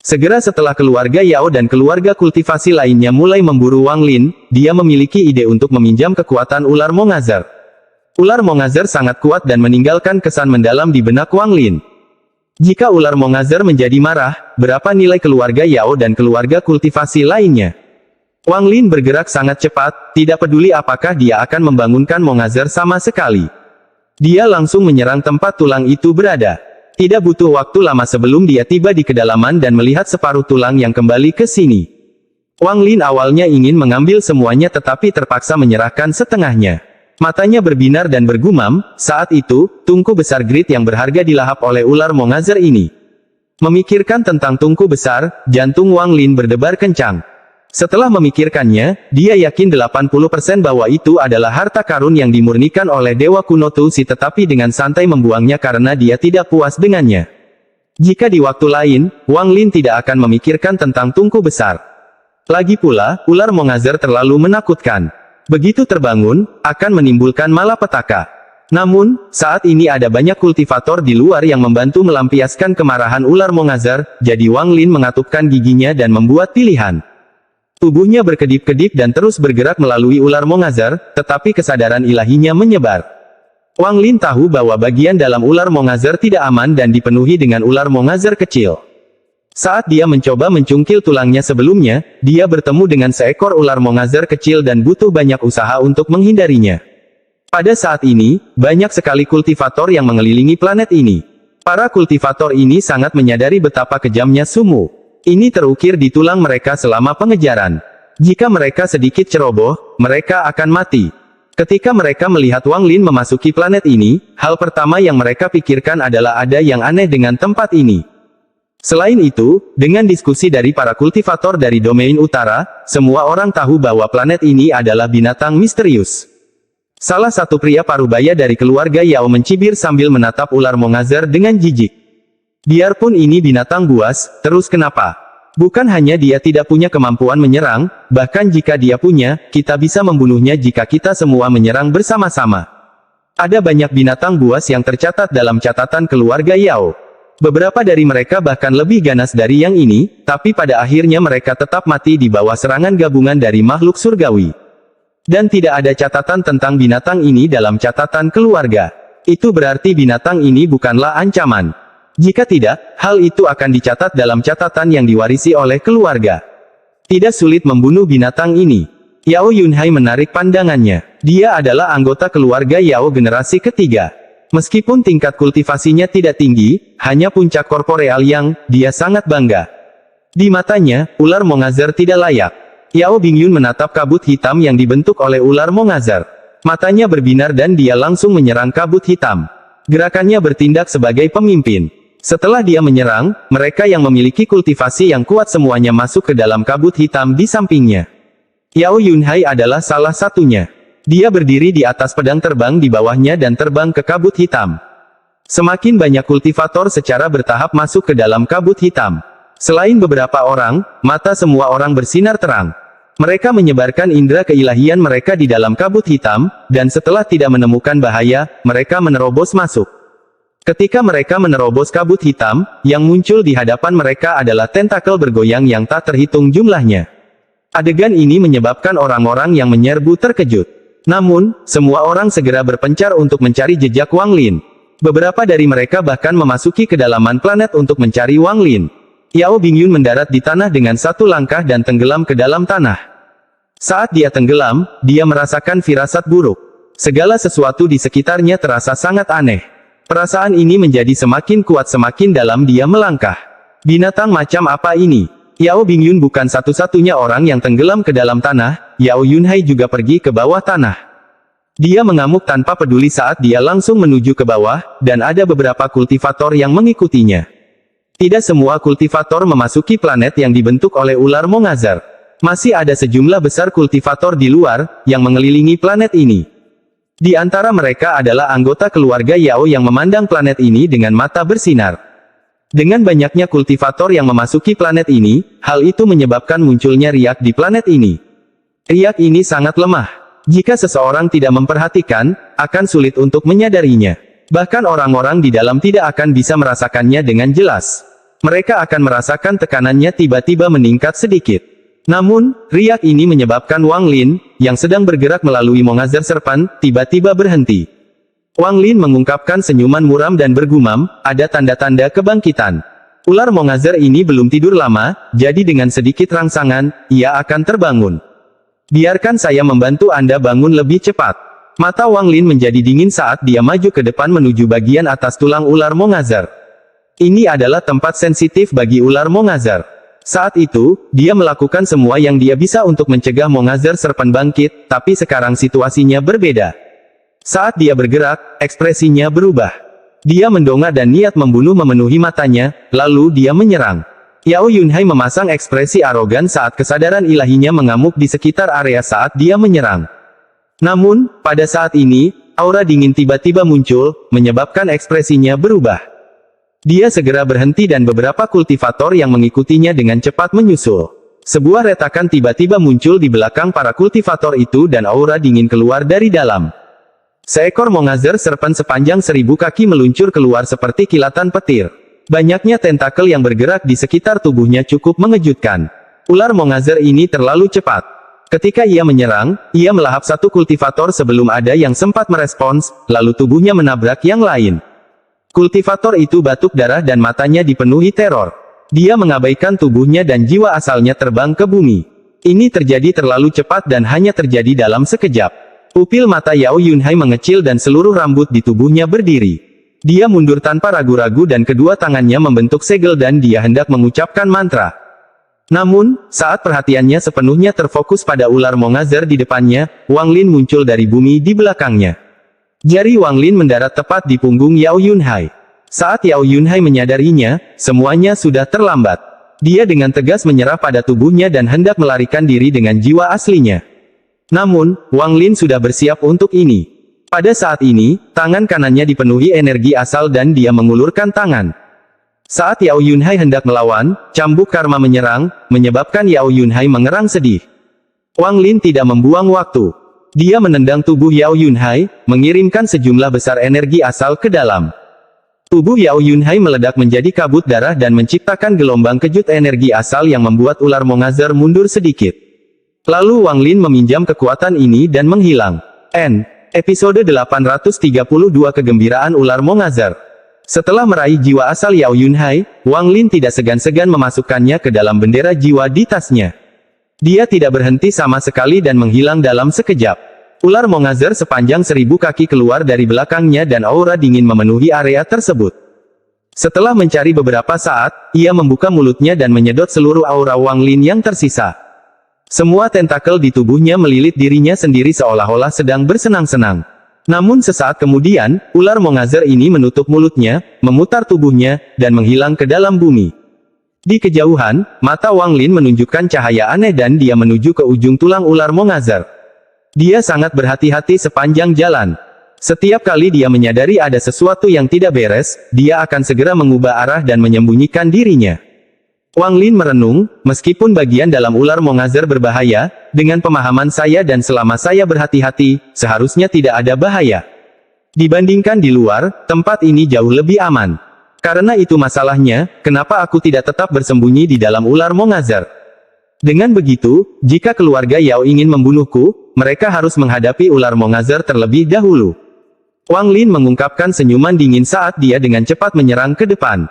Segera setelah keluarga Yao dan keluarga kultivasi lainnya mulai memburu Wang Lin, dia memiliki ide untuk meminjam kekuatan ular Mongazar. Ular Mongazar sangat kuat dan meninggalkan kesan mendalam di benak Wang Lin. Jika ular Mongazar menjadi marah, berapa nilai keluarga Yao dan keluarga kultivasi lainnya? Wang Lin bergerak sangat cepat, tidak peduli apakah dia akan membangunkan Mongazar sama sekali. Dia langsung menyerang tempat tulang itu berada. Tidak butuh waktu lama sebelum dia tiba di kedalaman dan melihat separuh tulang yang kembali ke sini. Wang Lin awalnya ingin mengambil semuanya tetapi terpaksa menyerahkan setengahnya. Matanya berbinar dan bergumam, saat itu, tungku besar grid yang berharga dilahap oleh ular Mongazar ini. Memikirkan tentang tungku besar, jantung Wang Lin berdebar kencang. Setelah memikirkannya, dia yakin 80% bahwa itu adalah harta karun yang dimurnikan oleh Dewa Kuno Tusi tetapi dengan santai membuangnya karena dia tidak puas dengannya. Jika di waktu lain, Wang Lin tidak akan memikirkan tentang tungku besar. Lagi pula, ular Mongazar terlalu menakutkan. Begitu terbangun, akan menimbulkan malapetaka. Namun, saat ini ada banyak kultivator di luar yang membantu melampiaskan kemarahan ular Mongazar, jadi Wang Lin mengatupkan giginya dan membuat pilihan. Tubuhnya berkedip-kedip dan terus bergerak melalui ular Mongazar, tetapi kesadaran ilahinya menyebar. Wang Lin tahu bahwa bagian dalam ular Mongazar tidak aman dan dipenuhi dengan ular Mongazar kecil. Saat dia mencoba mencungkil tulangnya sebelumnya, dia bertemu dengan seekor ular Mongazar kecil dan butuh banyak usaha untuk menghindarinya. Pada saat ini, banyak sekali kultivator yang mengelilingi planet ini. Para kultivator ini sangat menyadari betapa kejamnya Sumu. Ini terukir di tulang mereka selama pengejaran. Jika mereka sedikit ceroboh, mereka akan mati. Ketika mereka melihat Wang Lin memasuki planet ini, hal pertama yang mereka pikirkan adalah ada yang aneh dengan tempat ini. Selain itu, dengan diskusi dari para kultivator dari domain utara, semua orang tahu bahwa planet ini adalah binatang misterius. Salah satu pria parubaya dari keluarga Yao mencibir sambil menatap ular Mongazar dengan jijik. Biarpun ini binatang buas, terus kenapa? Bukan hanya dia tidak punya kemampuan menyerang, bahkan jika dia punya, kita bisa membunuhnya jika kita semua menyerang bersama-sama. Ada banyak binatang buas yang tercatat dalam catatan keluarga Yao. Beberapa dari mereka bahkan lebih ganas dari yang ini, tapi pada akhirnya mereka tetap mati di bawah serangan gabungan dari makhluk surgawi. Dan tidak ada catatan tentang binatang ini dalam catatan keluarga. Itu berarti binatang ini bukanlah ancaman. Jika tidak, hal itu akan dicatat dalam catatan yang diwarisi oleh keluarga. Tidak sulit membunuh binatang ini. Yao Yunhai menarik pandangannya. Dia adalah anggota keluarga Yao generasi ketiga. Meskipun tingkat kultivasinya tidak tinggi, hanya puncak korporeal yang, dia sangat bangga. Di matanya, ular Mongazar tidak layak. Yao Bingyun menatap kabut hitam yang dibentuk oleh ular Mongazar. Matanya berbinar dan dia langsung menyerang kabut hitam. Gerakannya bertindak sebagai pemimpin. Setelah dia menyerang, mereka yang memiliki kultivasi yang kuat semuanya masuk ke dalam kabut hitam di sampingnya. Yao Yunhai adalah salah satunya. Dia berdiri di atas pedang terbang di bawahnya dan terbang ke kabut hitam. Semakin banyak kultivator secara bertahap masuk ke dalam kabut hitam. Selain beberapa orang, mata semua orang bersinar terang. Mereka menyebarkan indera keilahian mereka di dalam kabut hitam, dan setelah tidak menemukan bahaya, mereka menerobos masuk. Ketika mereka menerobos kabut hitam, yang muncul di hadapan mereka adalah tentakel bergoyang yang tak terhitung jumlahnya. Adegan ini menyebabkan orang-orang yang menyerbu terkejut. Namun, semua orang segera berpencar untuk mencari jejak Wang Lin. Beberapa dari mereka bahkan memasuki kedalaman planet untuk mencari Wang Lin. Yao Bingyun mendarat di tanah dengan satu langkah dan tenggelam ke dalam tanah. Saat dia tenggelam, dia merasakan firasat buruk. Segala sesuatu di sekitarnya terasa sangat aneh. Perasaan ini menjadi semakin kuat semakin dalam dia melangkah. Binatang macam apa ini? Yao Bingyun bukan satu-satunya orang yang tenggelam ke dalam tanah, Yao Yunhai juga pergi ke bawah tanah. Dia mengamuk tanpa peduli saat dia langsung menuju ke bawah, dan ada beberapa kultivator yang mengikutinya. Tidak semua kultivator memasuki planet yang dibentuk oleh ular Mongazar. Masih ada sejumlah besar kultivator di luar, yang mengelilingi planet ini. Di antara mereka adalah anggota keluarga Yao yang memandang planet ini dengan mata bersinar. Dengan banyaknya kultivator yang memasuki planet ini, hal itu menyebabkan munculnya riak di planet ini. Riak ini sangat lemah. Jika seseorang tidak memperhatikan, akan sulit untuk menyadarinya. Bahkan orang-orang di dalam tidak akan bisa merasakannya dengan jelas. Mereka akan merasakan tekanannya tiba-tiba meningkat sedikit. Namun, riak ini menyebabkan Wang Lin, yang sedang bergerak melalui Mongazar Serpent, tiba-tiba berhenti. Wang Lin mengungkapkan senyuman muram dan bergumam, ada tanda-tanda kebangkitan. Ular Mongazar ini belum tidur lama, jadi dengan sedikit rangsangan, ia akan terbangun. Biarkan saya membantu Anda bangun lebih cepat. Mata Wang Lin menjadi dingin saat dia maju ke depan menuju bagian atas tulang ular Mongazar. Ini adalah tempat sensitif bagi ular Mongazar. Saat itu, dia melakukan semua yang dia bisa untuk mencegah Mongazar Serpent bangkit, tapi sekarang situasinya berbeda. Saat dia bergerak, ekspresinya berubah. Dia mendongak dan niat membunuh memenuhi matanya, lalu dia menyerang. Yao Yunhai memasang ekspresi arogan saat kesadaran ilahinya mengamuk di sekitar area saat dia menyerang. Namun, pada saat ini, aura dingin tiba-tiba muncul, menyebabkan ekspresinya berubah. Dia segera berhenti dan beberapa kultivator yang mengikutinya dengan cepat menyusul. Sebuah retakan tiba-tiba muncul di belakang para kultivator itu dan aura dingin keluar dari dalam. Seekor Mongazar Serpent sepanjang 1000 kaki meluncur keluar seperti kilatan petir. Banyaknya tentakel yang bergerak di sekitar tubuhnya cukup mengejutkan. Ular Mongazar ini terlalu cepat. Ketika ia menyerang, ia melahap satu kultivator sebelum ada yang sempat merespons, lalu tubuhnya menabrak yang lain. Kultivator itu batuk darah dan matanya dipenuhi teror. Dia mengabaikan tubuhnya dan jiwa asalnya terbang ke bumi. Ini terjadi terlalu cepat dan hanya terjadi dalam sekejap. Pupil mata Yao Yunhai mengecil dan seluruh rambut di tubuhnya berdiri. Dia mundur tanpa ragu-ragu dan kedua tangannya membentuk segel dan dia hendak mengucapkan mantra. Namun, saat perhatiannya sepenuhnya terfokus pada ular Mongazar di depannya, Wang Lin muncul dari bumi di belakangnya. Jari Wang Lin mendarat tepat di punggung Yao Yunhai. Saat Yao Yunhai menyadarinya, semuanya sudah terlambat. Dia dengan tegas menyerah pada tubuhnya dan hendak melarikan diri dengan jiwa aslinya. Namun, Wang Lin sudah bersiap untuk ini. Pada saat ini, tangan kanannya dipenuhi energi asal dan dia mengulurkan tangan. Saat Yao Yunhai hendak melawan, cambuk karma menyerang, menyebabkan Yao Yunhai mengerang sedih. Wang Lin tidak membuang waktu. Dia menendang tubuh Yao Yunhai, mengirimkan sejumlah besar energi asal ke dalam. Tubuh Yao Yunhai meledak menjadi kabut darah dan menciptakan gelombang kejut energi asal yang membuat ular Mongazar mundur sedikit. Lalu Wang Lin meminjam kekuatan ini dan menghilang. Episode 832 Kegembiraan Ular Mongazar. Setelah meraih jiwa asal Yao Yunhai, Wang Lin tidak segan-segan memasukkannya ke dalam bendera jiwa di tasnya. Dia tidak berhenti sama sekali dan menghilang dalam sekejap. Ular Mongazar sepanjang 1000 kaki keluar dari belakangnya dan aura dingin memenuhi area tersebut. Setelah mencari beberapa saat, ia membuka mulutnya dan menyedot seluruh aura Wang Lin yang tersisa. Semua tentakel di tubuhnya melilit dirinya sendiri seolah-olah sedang bersenang-senang. Namun sesaat kemudian, ular Mongazar ini menutup mulutnya, memutar tubuhnya, dan menghilang ke dalam bumi. Di kejauhan, mata Wang Lin menunjukkan cahaya aneh dan dia menuju ke ujung tulang ular Mongazar. Dia sangat berhati-hati sepanjang jalan. Setiap kali dia menyadari ada sesuatu yang tidak beres, dia akan segera mengubah arah dan menyembunyikan dirinya. Wang Lin merenung, meskipun bagian dalam ular Mongazar berbahaya, dengan pemahaman saya dan selama saya berhati-hati, seharusnya tidak ada bahaya. Dibandingkan di luar, tempat ini jauh lebih aman. Karena itu masalahnya, kenapa aku tidak tetap bersembunyi di dalam ular Mongazar? Dengan begitu, jika keluarga Yao ingin membunuhku, mereka harus menghadapi ular Mongazar terlebih dahulu. Wang Lin mengungkapkan senyuman dingin saat dia dengan cepat menyerang ke depan.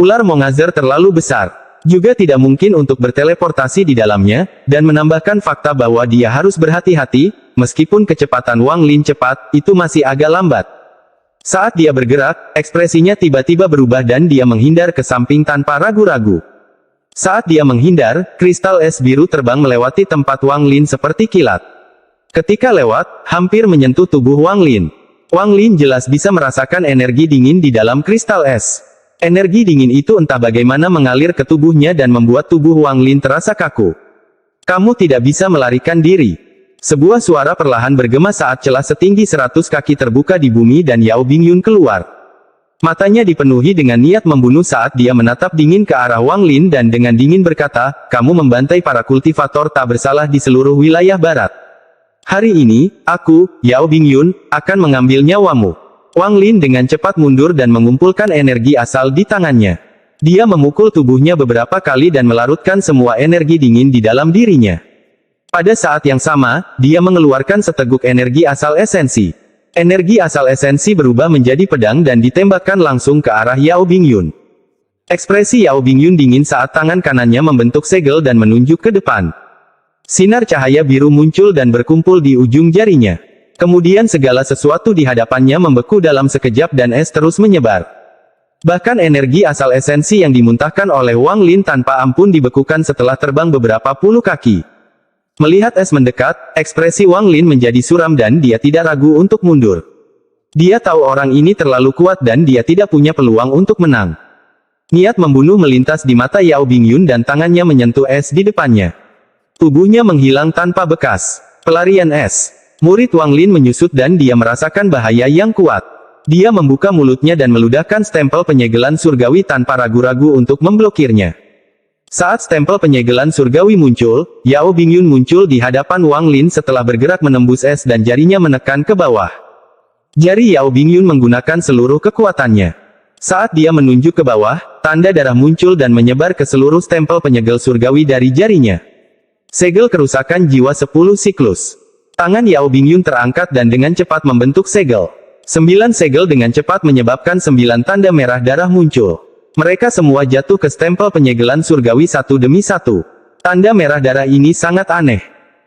Ular Mongazar terlalu besar. Juga tidak mungkin untuk berteleportasi di dalamnya, dan menambahkan fakta bahwa dia harus berhati-hati, meskipun kecepatan Wang Lin cepat, itu masih agak lambat. Saat dia bergerak, ekspresinya tiba-tiba berubah dan dia menghindar ke samping tanpa ragu-ragu. Saat dia menghindar, kristal es biru terbang melewati tempat Wang Lin seperti kilat. Ketika lewat, hampir menyentuh tubuh Wang Lin. Wang Lin jelas bisa merasakan energi dingin di dalam kristal es. Energi dingin itu entah bagaimana mengalir ke tubuhnya dan membuat tubuh Wang Lin terasa kaku. Kamu tidak bisa melarikan diri. Sebuah suara perlahan bergema saat celah setinggi 100 kaki terbuka di bumi dan Yao Bingyun keluar. Matanya dipenuhi dengan niat membunuh saat dia menatap dingin ke arah Wang Lin dan dengan dingin berkata, kamu membantai para kultivator tak bersalah di seluruh wilayah barat. Hari ini, aku, Yao Bingyun, akan mengambil nyawamu. Wang Lin dengan cepat mundur dan mengumpulkan energi asal di tangannya. Dia memukul tubuhnya beberapa kali dan melarutkan semua energi dingin di dalam dirinya. Pada saat yang sama, dia mengeluarkan seteguk energi asal esensi. Energi asal esensi berubah menjadi pedang dan ditembakkan langsung ke arah Yao Bingyun. Ekspresi Yao Bingyun dingin saat tangan kanannya membentuk segel dan menunjuk ke depan. Sinar cahaya biru muncul dan berkumpul di ujung jarinya. Kemudian segala sesuatu di hadapannya membeku dalam sekejap dan es terus menyebar. Bahkan energi asal esensi yang dimuntahkan oleh Wang Lin tanpa ampun dibekukan setelah terbang beberapa puluh kaki. Melihat es mendekat, ekspresi Wang Lin menjadi suram dan dia tidak ragu untuk mundur. Dia tahu orang ini terlalu kuat dan dia tidak punya peluang untuk menang. Niat membunuh melintas di mata Yao Bingyun dan tangannya menyentuh es di depannya. Tubuhnya menghilang tanpa bekas. Pelarian es. Murid Wang Lin menyusut dan dia merasakan bahaya yang kuat. Dia membuka mulutnya dan meludahkan stempel penyegelan surgawi tanpa ragu-ragu untuk memblokirnya. Saat stempel penyegelan surgawi muncul, Yao Bingyun muncul di hadapan Wang Lin setelah bergerak menembus es dan jarinya menekan ke bawah. Jari Yao Bingyun menggunakan seluruh kekuatannya. Saat dia menunjuk ke bawah, tanda darah muncul dan menyebar ke seluruh stempel penyegel surgawi dari jarinya. Segel kerusakan jiwa 10 siklus. Tangan Yao Bingyun terangkat dan dengan cepat membentuk segel. 9 segel dengan cepat menyebabkan 9 tanda merah darah muncul. Mereka semua jatuh ke stempel penyegelan surgawi satu demi satu. Tanda merah darah ini sangat aneh.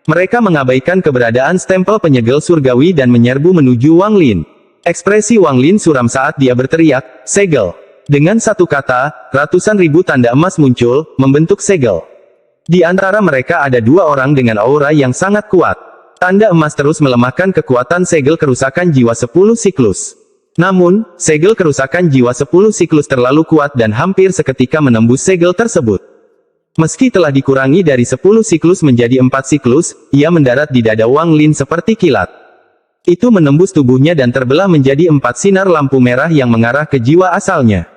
Mereka mengabaikan keberadaan stempel penyegel surgawi dan menyerbu menuju Wang Lin. Ekspresi Wang Lin suram saat dia berteriak, "Segel!" Dengan satu kata, ratusan ribu tanda emas muncul, membentuk segel. Di antara mereka ada 2 orang dengan aura yang sangat kuat. Tanda emas terus melemahkan kekuatan segel kerusakan jiwa 10 siklus. Namun, segel kerusakan jiwa 10 siklus terlalu kuat dan hampir seketika menembus segel tersebut. Meski telah dikurangi dari 10 siklus menjadi 4 siklus, ia mendarat di dada Wang Lin seperti kilat. Itu menembus tubuhnya dan terbelah menjadi 4 sinar lampu merah yang mengarah ke jiwa asalnya.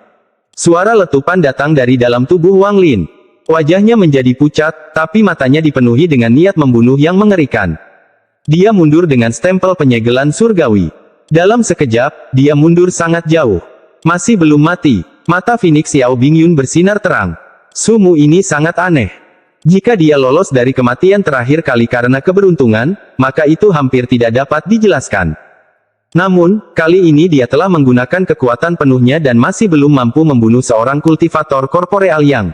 Suara letupan datang dari dalam tubuh Wang Lin. Wajahnya menjadi pucat, tapi matanya dipenuhi dengan niat membunuh yang mengerikan. Dia mundur dengan stempel penyegelan surgawi. Dalam sekejap, dia mundur sangat jauh. Masih belum mati. Mata Phoenix Yao Bingyun bersinar terang. Sumu ini sangat aneh. Jika dia lolos dari kematian terakhir kali karena keberuntungan, maka itu hampir tidak dapat dijelaskan. Namun, kali ini dia telah menggunakan kekuatan penuhnya dan masih belum mampu membunuh seorang kultivator korporeal yang.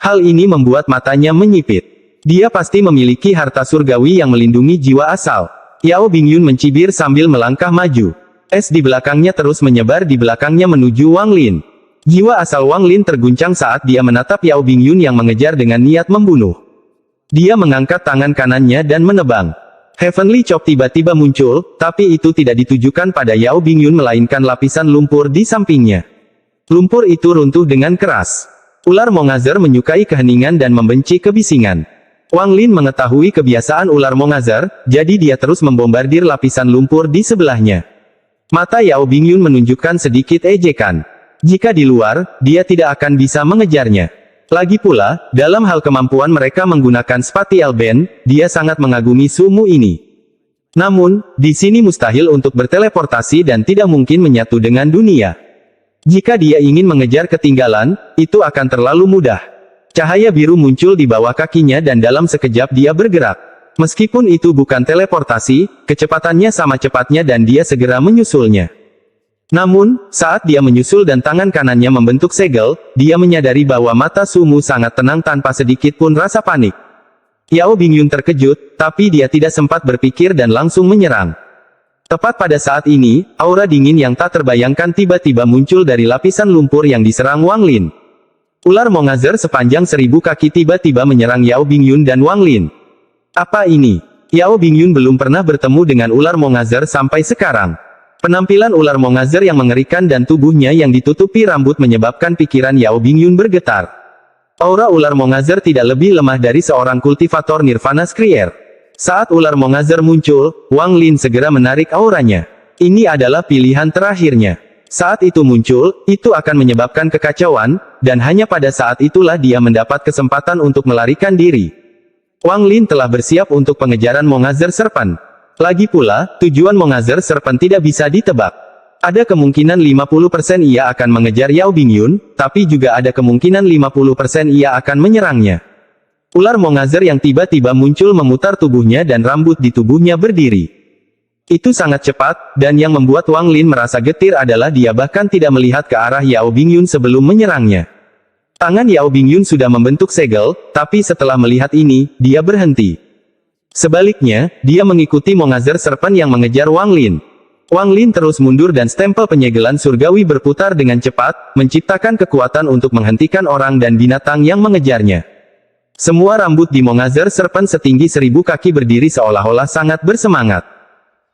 Hal ini membuat matanya menyipit. Dia pasti memiliki harta surgawi yang melindungi jiwa asal. Yao Bingyun mencibir sambil melangkah maju. Es di belakangnya terus menyebar di belakangnya menuju Wang Lin. Jiwa asal Wang Lin terguncang saat dia menatap Yao Bingyun yang mengejar dengan niat membunuh. Dia mengangkat tangan kanannya dan menebang. Heavenly Chop tiba-tiba muncul, tapi itu tidak ditujukan pada Yao Bingyun melainkan lapisan lumpur di sampingnya. Lumpur itu runtuh dengan keras. Ular Mongazer menyukai keheningan dan membenci kebisingan. Wang Lin mengetahui kebiasaan ular Mongazer, jadi dia terus membombardir lapisan lumpur di sebelahnya. Mata Yao Bingyun menunjukkan sedikit ejekan. Jika di luar, dia tidak akan bisa mengejarnya. Lagi pula, dalam hal kemampuan mereka menggunakan spatial band, dia sangat mengagumi Sumu ini. Namun, di sini mustahil untuk berteleportasi dan tidak mungkin menyatu dengan dunia. Jika dia ingin mengejar ketinggalan, itu akan terlalu mudah. Cahaya biru muncul di bawah kakinya dan dalam sekejap dia bergerak. Meskipun itu bukan teleportasi, kecepatannya sama cepatnya dan dia segera menyusulnya. Namun, saat dia menyusul dan tangan kanannya membentuk segel, dia menyadari bahwa mata Sumu sangat tenang tanpa sedikit pun rasa panik. Yao Bingyun terkejut, tapi dia tidak sempat berpikir dan langsung menyerang. Tepat pada saat ini, aura dingin yang tak terbayangkan tiba-tiba muncul dari lapisan lumpur yang diserang Wang Lin. Ular Mongazer sepanjang 1000 kaki tiba-tiba menyerang Yao Bingyun dan Wang Lin. Apa ini? Yao Bingyun belum pernah bertemu dengan ular Mongazer sampai sekarang. Penampilan ular Mongazer yang mengerikan dan tubuhnya yang ditutupi rambut menyebabkan pikiran Yao Bingyun bergetar. Aura ular Mongazer tidak lebih lemah dari seorang kultivator Nirvana Skrier. Saat ular Mongazer muncul, Wang Lin segera menarik auranya. Ini adalah pilihan terakhirnya. Saat itu muncul, itu akan menyebabkan kekacauan, dan hanya pada saat itulah dia mendapat kesempatan untuk melarikan diri. Wang Lin telah bersiap untuk pengejaran Mongazer Serpent. Lagi pula, tujuan Mongazer Serpent tidak bisa ditebak. Ada kemungkinan 50% ia akan mengejar Yao Bingyun, tapi juga ada kemungkinan 50% ia akan menyerangnya. Ular Mongazer yang tiba-tiba muncul memutar tubuhnya dan rambut di tubuhnya berdiri. Itu sangat cepat, dan yang membuat Wang Lin merasa getir adalah dia bahkan tidak melihat ke arah Yao Bingyun sebelum menyerangnya. Tangan Yao Bingyun sudah membentuk segel, tapi setelah melihat ini, dia berhenti. Sebaliknya, dia mengikuti Mongazer Serpent yang mengejar Wang Lin. Wang Lin terus mundur dan stempel penyegelan surgawi berputar dengan cepat, menciptakan kekuatan untuk menghentikan orang dan binatang yang mengejarnya. Semua rambut di Mongazer Serpent setinggi 1000 kaki berdiri seolah-olah sangat bersemangat.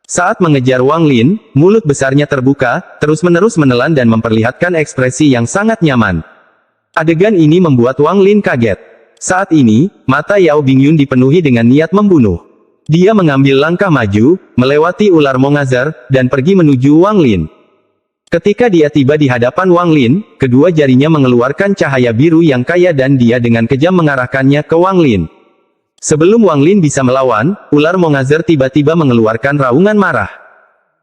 Saat mengejar Wang Lin, mulut besarnya terbuka, terus-menerus menelan dan memperlihatkan ekspresi yang sangat nyaman. Adegan ini membuat Wang Lin kaget. Saat ini, mata Yao Bingyun dipenuhi dengan niat membunuh. Dia mengambil langkah maju, melewati ular Mongazer, dan pergi menuju Wang Lin. Ketika dia tiba di hadapan Wang Lin, kedua jarinya mengeluarkan cahaya biru yang kaya dan dia dengan kejam mengarahkannya ke Wang Lin. Sebelum Wang Lin bisa melawan, ular Mongazer tiba-tiba mengeluarkan raungan marah.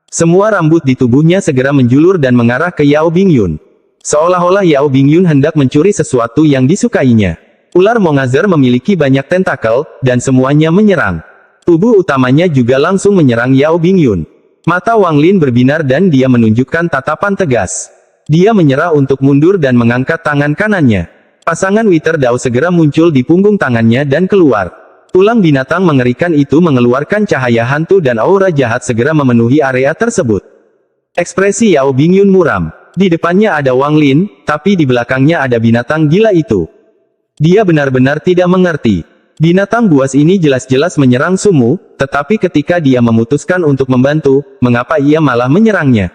Semua rambut di tubuhnya segera menjulur dan mengarah ke Yao Bingyun. Seolah-olah Yao Bingyun hendak mencuri sesuatu yang disukainya. Ular Mongazer memiliki banyak tentakel, dan semuanya menyerang. Tubuh utamanya juga langsung menyerang Yao Bingyun. Mata Wang Lin berbinar dan dia menunjukkan tatapan tegas. Dia menyerah untuk mundur dan mengangkat tangan kanannya. Pasangan Wither Dao segera muncul di punggung tangannya dan keluar. Tulang binatang mengerikan itu mengeluarkan cahaya hantu dan aura jahat segera memenuhi area tersebut. Ekspresi Yao Bingyun muram. Di depannya ada Wang Lin, tapi di belakangnya ada binatang gila itu. Dia benar-benar tidak mengerti. Binatang buas ini jelas-jelas menyerang Sumu, tetapi ketika dia memutuskan untuk membantu, mengapa ia malah menyerangnya?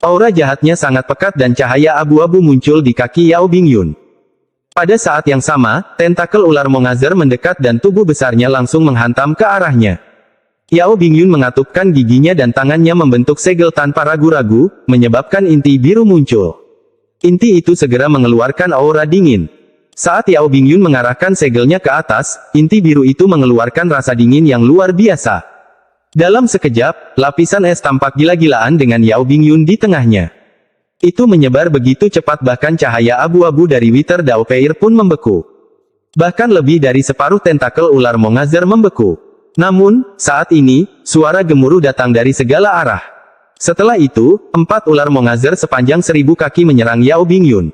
Aura jahatnya sangat pekat dan cahaya abu-abu muncul di kaki Yao Bingyun. Pada saat yang sama, tentakel ular Mongazer mendekat dan tubuh besarnya langsung menghantam ke arahnya. Yao Bingyun mengatupkan giginya dan tangannya membentuk segel tanpa ragu-ragu, menyebabkan inti biru muncul. Inti itu segera mengeluarkan aura dingin. Saat Yao Bingyun mengarahkan segelnya ke atas, inti biru itu mengeluarkan rasa dingin yang luar biasa. Dalam sekejap, lapisan es tampak gila-gilaan dengan Yao Bingyun di tengahnya. Itu menyebar begitu cepat bahkan cahaya abu-abu dari Wither Dao Peir pun membeku. Bahkan lebih dari separuh tentakel ular Mongazer membeku. Namun, saat ini, suara gemuruh datang dari segala arah. Setelah itu, 4 ular Mongazer sepanjang 1000 kaki menyerang Yao Bingyun.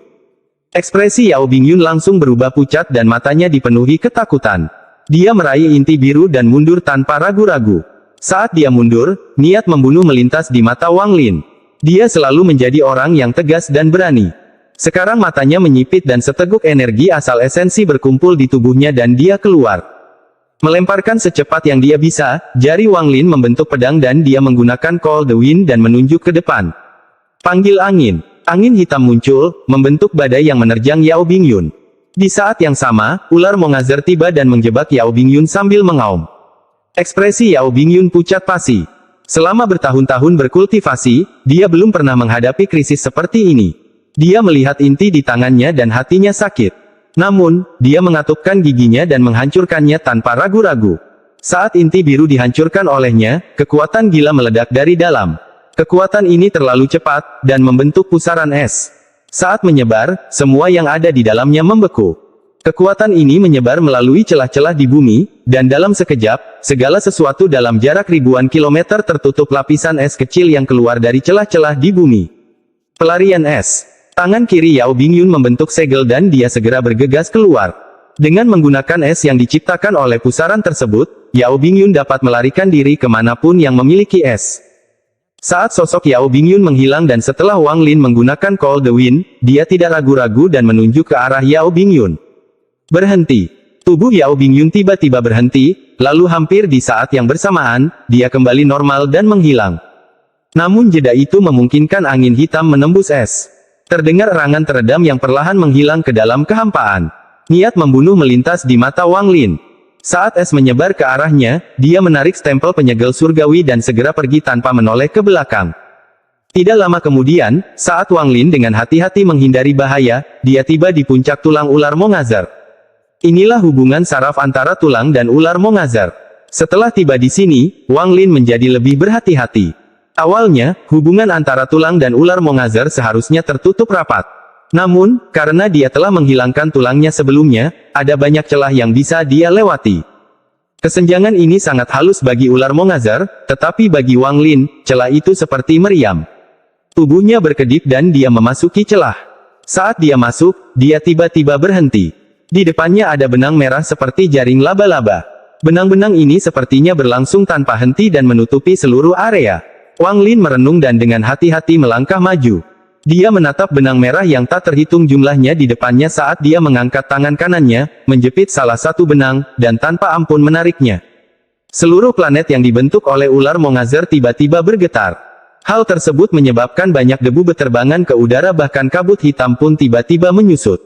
Ekspresi Yao Bingyun langsung berubah pucat dan matanya dipenuhi ketakutan. Dia meraih inti biru dan mundur tanpa ragu-ragu. Saat dia mundur, niat membunuh melintas di mata Wang Lin. Dia selalu menjadi orang yang tegas dan berani. Sekarang matanya menyipit dan seteguk energi asal esensi berkumpul di tubuhnya dan dia keluar. Melemparkan secepat yang dia bisa, jari Wang Lin membentuk pedang dan dia menggunakan Call the Wind dan menunjuk ke depan. Panggil angin. Angin hitam muncul, membentuk badai yang menerjang Yao Bingyun. Di saat yang sama, ular Mongazer tiba dan menjebak Yao Bingyun sambil mengaum. Ekspresi Yao Bingyun pucat pasi. Selama bertahun-tahun berkultivasi, dia belum pernah menghadapi krisis seperti ini. Dia melihat inti di tangannya dan hatinya sakit. Namun, dia mengatupkan giginya dan menghancurkannya tanpa ragu-ragu. Saat inti biru dihancurkan olehnya, kekuatan gila meledak dari dalam. Kekuatan ini terlalu cepat, dan membentuk pusaran es. Saat menyebar, semua yang ada di dalamnya membeku. Kekuatan ini menyebar melalui celah-celah di bumi, dan dalam sekejap, segala sesuatu dalam jarak ribuan kilometer tertutup lapisan es kecil yang keluar dari celah-celah di bumi. Pelarian es. Tangan kiri Yao Bingyun membentuk segel dan dia segera bergegas keluar. Dengan menggunakan es yang diciptakan oleh pusaran tersebut, Yao Bingyun dapat melarikan diri kemanapun yang memiliki es. Saat sosok Yao Bingyun menghilang dan setelah Wang Lin menggunakan Call the Wind, dia tidak ragu-ragu dan menunjuk ke arah Yao Bingyun. Berhenti. Tubuh Yao Bingyun tiba-tiba berhenti, lalu hampir di saat yang bersamaan, dia kembali normal dan menghilang. Namun jeda itu memungkinkan angin hitam menembus es. Terdengar erangan teredam yang perlahan menghilang ke dalam kehampaan. Niat membunuh melintas di mata Wang Lin. Saat es menyebar ke arahnya, dia menarik stempel penyegel surgawi dan segera pergi tanpa menoleh ke belakang. Tidak lama kemudian, saat Wang Lin dengan hati-hati menghindari bahaya, dia tiba di puncak tulang ular Mongazer. Inilah hubungan saraf antara tulang dan ular Mongazer. Setelah tiba di sini, Wang Lin menjadi lebih berhati-hati. Awalnya, hubungan antara tulang dan ular Mongazer seharusnya tertutup rapat. Namun, karena dia telah menghilangkan tulangnya sebelumnya, ada banyak celah yang bisa dia lewati. Kesenjangan ini sangat halus bagi ular Mongazer, tetapi bagi Wang Lin, celah itu seperti meriam. Tubuhnya berkedip dan dia memasuki celah. Saat dia masuk, dia tiba-tiba berhenti. Di depannya ada benang merah seperti jaring laba-laba. Benang-benang ini sepertinya berlangsung tanpa henti dan menutupi seluruh area. Wang Lin merenung dan dengan hati-hati melangkah maju. Dia menatap benang merah yang tak terhitung jumlahnya di depannya saat dia mengangkat tangan kanannya, menjepit salah satu benang, dan tanpa ampun menariknya. Seluruh planet yang dibentuk oleh ular Mongazer tiba-tiba bergetar. Hal tersebut menyebabkan banyak debu beterbangan ke udara, bahkan kabut hitam pun tiba-tiba menyusut.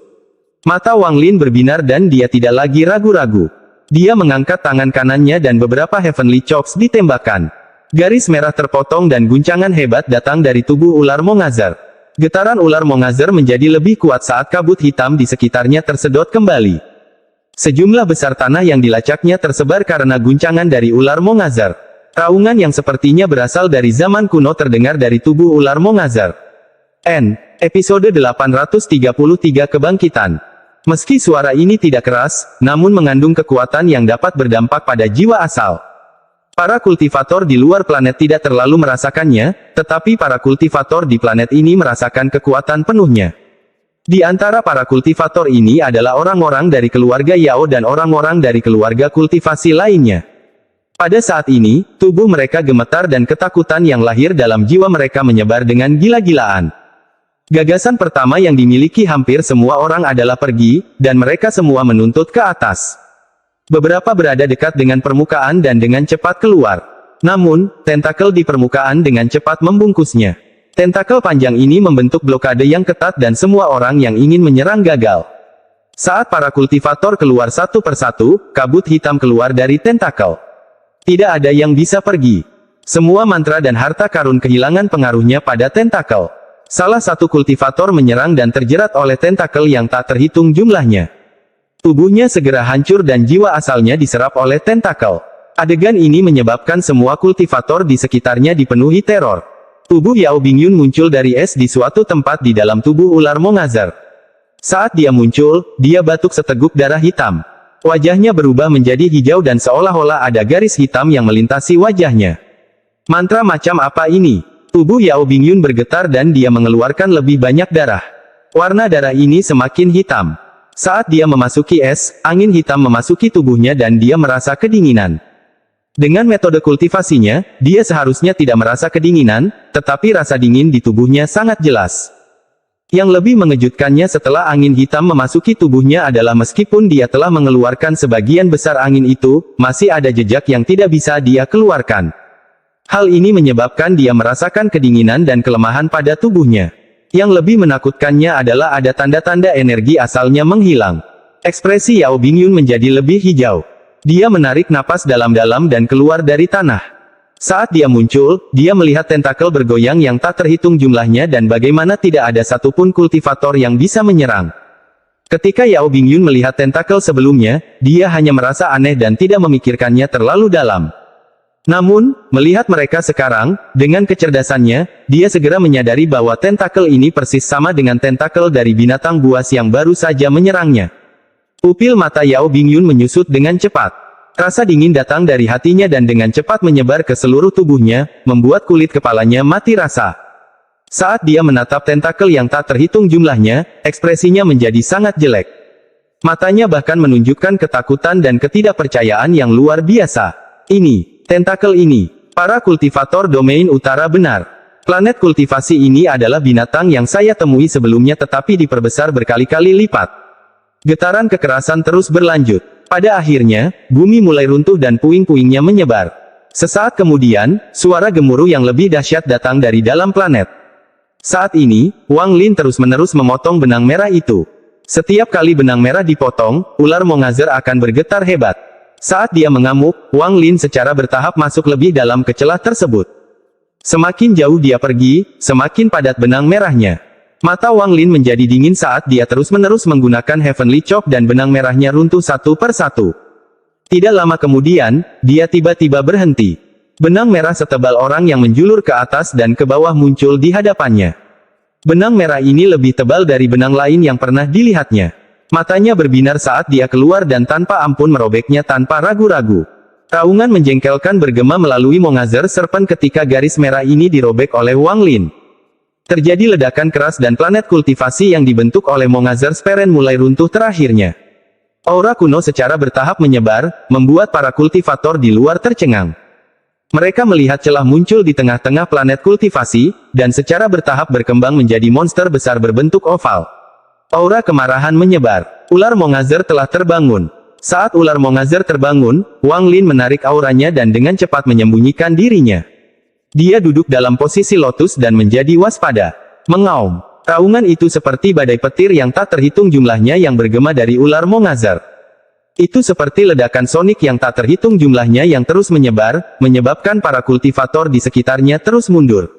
Mata Wang Lin berbinar dan dia tidak lagi ragu-ragu. Dia mengangkat tangan kanannya dan beberapa Heavenly Chops ditembakkan. Garis merah terpotong dan guncangan hebat datang dari tubuh ular Mongazer. Getaran ular Mongazer menjadi lebih kuat saat kabut hitam di sekitarnya tersedot kembali. Sejumlah besar tanah yang dilacaknya tersebar karena guncangan dari ular Mongazer. Raungan yang sepertinya berasal dari zaman kuno terdengar dari tubuh ular Mongazer. Episode 833 Kebangkitan. Meski suara ini tidak keras, namun mengandung kekuatan yang dapat berdampak pada jiwa asal. Para kultivator di luar planet tidak terlalu merasakannya, tetapi para kultivator di planet ini merasakan kekuatan penuhnya. Di antara para kultivator ini adalah orang-orang dari keluarga Yao dan orang-orang dari keluarga kultivasi lainnya. Pada saat ini, tubuh mereka gemetar dan ketakutan yang lahir dalam jiwa mereka menyebar dengan gila-gilaan. Gagasan pertama yang dimiliki hampir semua orang adalah pergi, dan mereka semua menuntut ke atas. Beberapa berada dekat dengan permukaan dan dengan cepat keluar. Namun, tentakel di permukaan dengan cepat membungkusnya. Tentakel panjang ini membentuk blokade yang ketat dan semua orang yang ingin menyerang gagal. Saat para kultivator keluar satu persatu, kabut hitam keluar dari tentakel. Tidak ada yang bisa pergi. Semua mantra dan harta karun kehilangan pengaruhnya pada tentakel. Salah satu kultivator menyerang dan terjerat oleh tentakel yang tak terhitung jumlahnya. Tubuhnya segera hancur dan jiwa asalnya diserap oleh tentakel. Adegan ini menyebabkan semua kultivator di sekitarnya dipenuhi teror. Tubuh Yao Bingyun muncul dari es di suatu tempat di dalam tubuh ular Mongazer. Saat dia muncul, dia batuk seteguk darah hitam. Wajahnya berubah menjadi hijau dan seolah-olah ada garis hitam yang melintasi wajahnya. Mantra macam apa ini? Tubuh Yao Bingyun bergetar dan dia mengeluarkan lebih banyak darah. Warna darah ini semakin hitam. Saat dia memasuki es, angin hitam memasuki tubuhnya dan dia merasa kedinginan. Dengan metode kultivasinya, dia seharusnya tidak merasa kedinginan, tetapi rasa dingin di tubuhnya sangat jelas. Yang lebih mengejutkannya setelah angin hitam memasuki tubuhnya adalah meskipun dia telah mengeluarkan sebagian besar angin itu, masih ada jejak yang tidak bisa dia keluarkan. Hal ini menyebabkan dia merasakan kedinginan dan kelemahan pada tubuhnya. Yang lebih menakutkannya adalah ada tanda-tanda energi asalnya menghilang. Ekspresi Yao Bingyun menjadi lebih hijau. Dia menarik napas dalam-dalam dan keluar dari tanah. Saat dia muncul, dia melihat tentakel bergoyang yang tak terhitung jumlahnya dan bagaimana tidak ada satupun kultivator yang bisa menyerang. Ketika Yao Bingyun melihat tentakel sebelumnya, dia hanya merasa aneh dan tidak memikirkannya terlalu dalam. Namun, melihat mereka sekarang, dengan kecerdasannya, dia segera menyadari bahwa tentakel ini persis sama dengan tentakel dari binatang buas yang baru saja menyerangnya. Pupil mata Yao Bingyun menyusut dengan cepat. Rasa dingin datang dari hatinya dan dengan cepat menyebar ke seluruh tubuhnya, membuat kulit kepalanya mati rasa. Saat dia menatap tentakel yang tak terhitung jumlahnya, ekspresinya menjadi sangat jelek. Matanya bahkan menunjukkan ketakutan dan ketidakpercayaan yang luar biasa. Tentakel ini. Para kultivator domain utara benar. Planet kultivasi ini adalah binatang yang saya temui sebelumnya tetapi diperbesar berkali-kali lipat. Getaran kekerasan terus berlanjut. Pada akhirnya, bumi mulai runtuh dan puing-puingnya menyebar. Sesaat kemudian, suara gemuruh yang lebih dahsyat datang dari dalam planet. Saat ini, Wang Lin terus-menerus memotong benang merah itu. Setiap kali benang merah dipotong, ular Mongazer akan bergetar hebat. Saat dia mengamuk, Wang Lin secara bertahap masuk lebih dalam ke celah tersebut. Semakin jauh dia pergi, semakin padat benang merahnya. Mata Wang Lin menjadi dingin saat dia terus-menerus menggunakan Heavenly Chop dan benang merahnya runtuh satu per satu. Tidak lama kemudian, dia tiba-tiba berhenti. Benang merah setebal orang yang menjulur ke atas dan ke bawah muncul di hadapannya. Benang merah ini lebih tebal dari benang lain yang pernah dilihatnya. Matanya berbinar saat dia keluar dan tanpa ampun merobeknya tanpa ragu-ragu. Raungan menjengkelkan bergema melalui Mongazer Serpent ketika garis merah ini dirobek oleh Wang Lin. Terjadi ledakan keras dan planet kultivasi yang dibentuk oleh Mongazer Speren mulai runtuh terakhirnya. Aura kuno secara bertahap menyebar, membuat para kultivator di luar tercengang. Mereka melihat celah muncul di tengah-tengah planet kultivasi, dan secara bertahap berkembang menjadi monster besar berbentuk oval. Aura kemarahan menyebar. Ular Mongazer telah terbangun. Saat ular Mongazer terbangun, Wang Lin menarik auranya dan dengan cepat menyembunyikan dirinya. Dia duduk dalam posisi lotus dan menjadi waspada. Mengaum. Raungan itu seperti badai petir yang tak terhitung jumlahnya yang bergema dari ular Mongazer. Itu seperti ledakan sonik yang tak terhitung jumlahnya yang terus menyebar, menyebabkan para kultivator di sekitarnya terus mundur.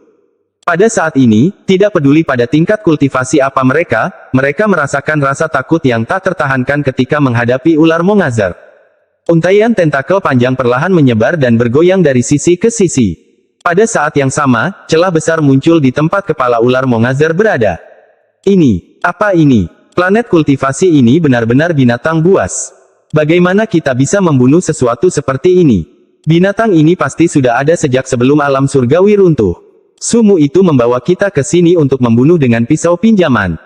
Pada saat ini, tidak peduli pada tingkat kultivasi apa mereka merasakan rasa takut yang tak tertahankan ketika menghadapi ular Mongazer. Untaian tentakel panjang perlahan menyebar dan bergoyang dari sisi ke sisi. Pada saat yang sama, celah besar muncul di tempat kepala ular Mongazer berada. Apa ini? Planet kultivasi ini benar-benar binatang buas. Bagaimana kita bisa membunuh sesuatu seperti ini? Binatang ini pasti sudah ada sejak sebelum alam surgawi runtuh. Sumu itu membawa kita ke sini untuk membunuh dengan pisau pinjaman.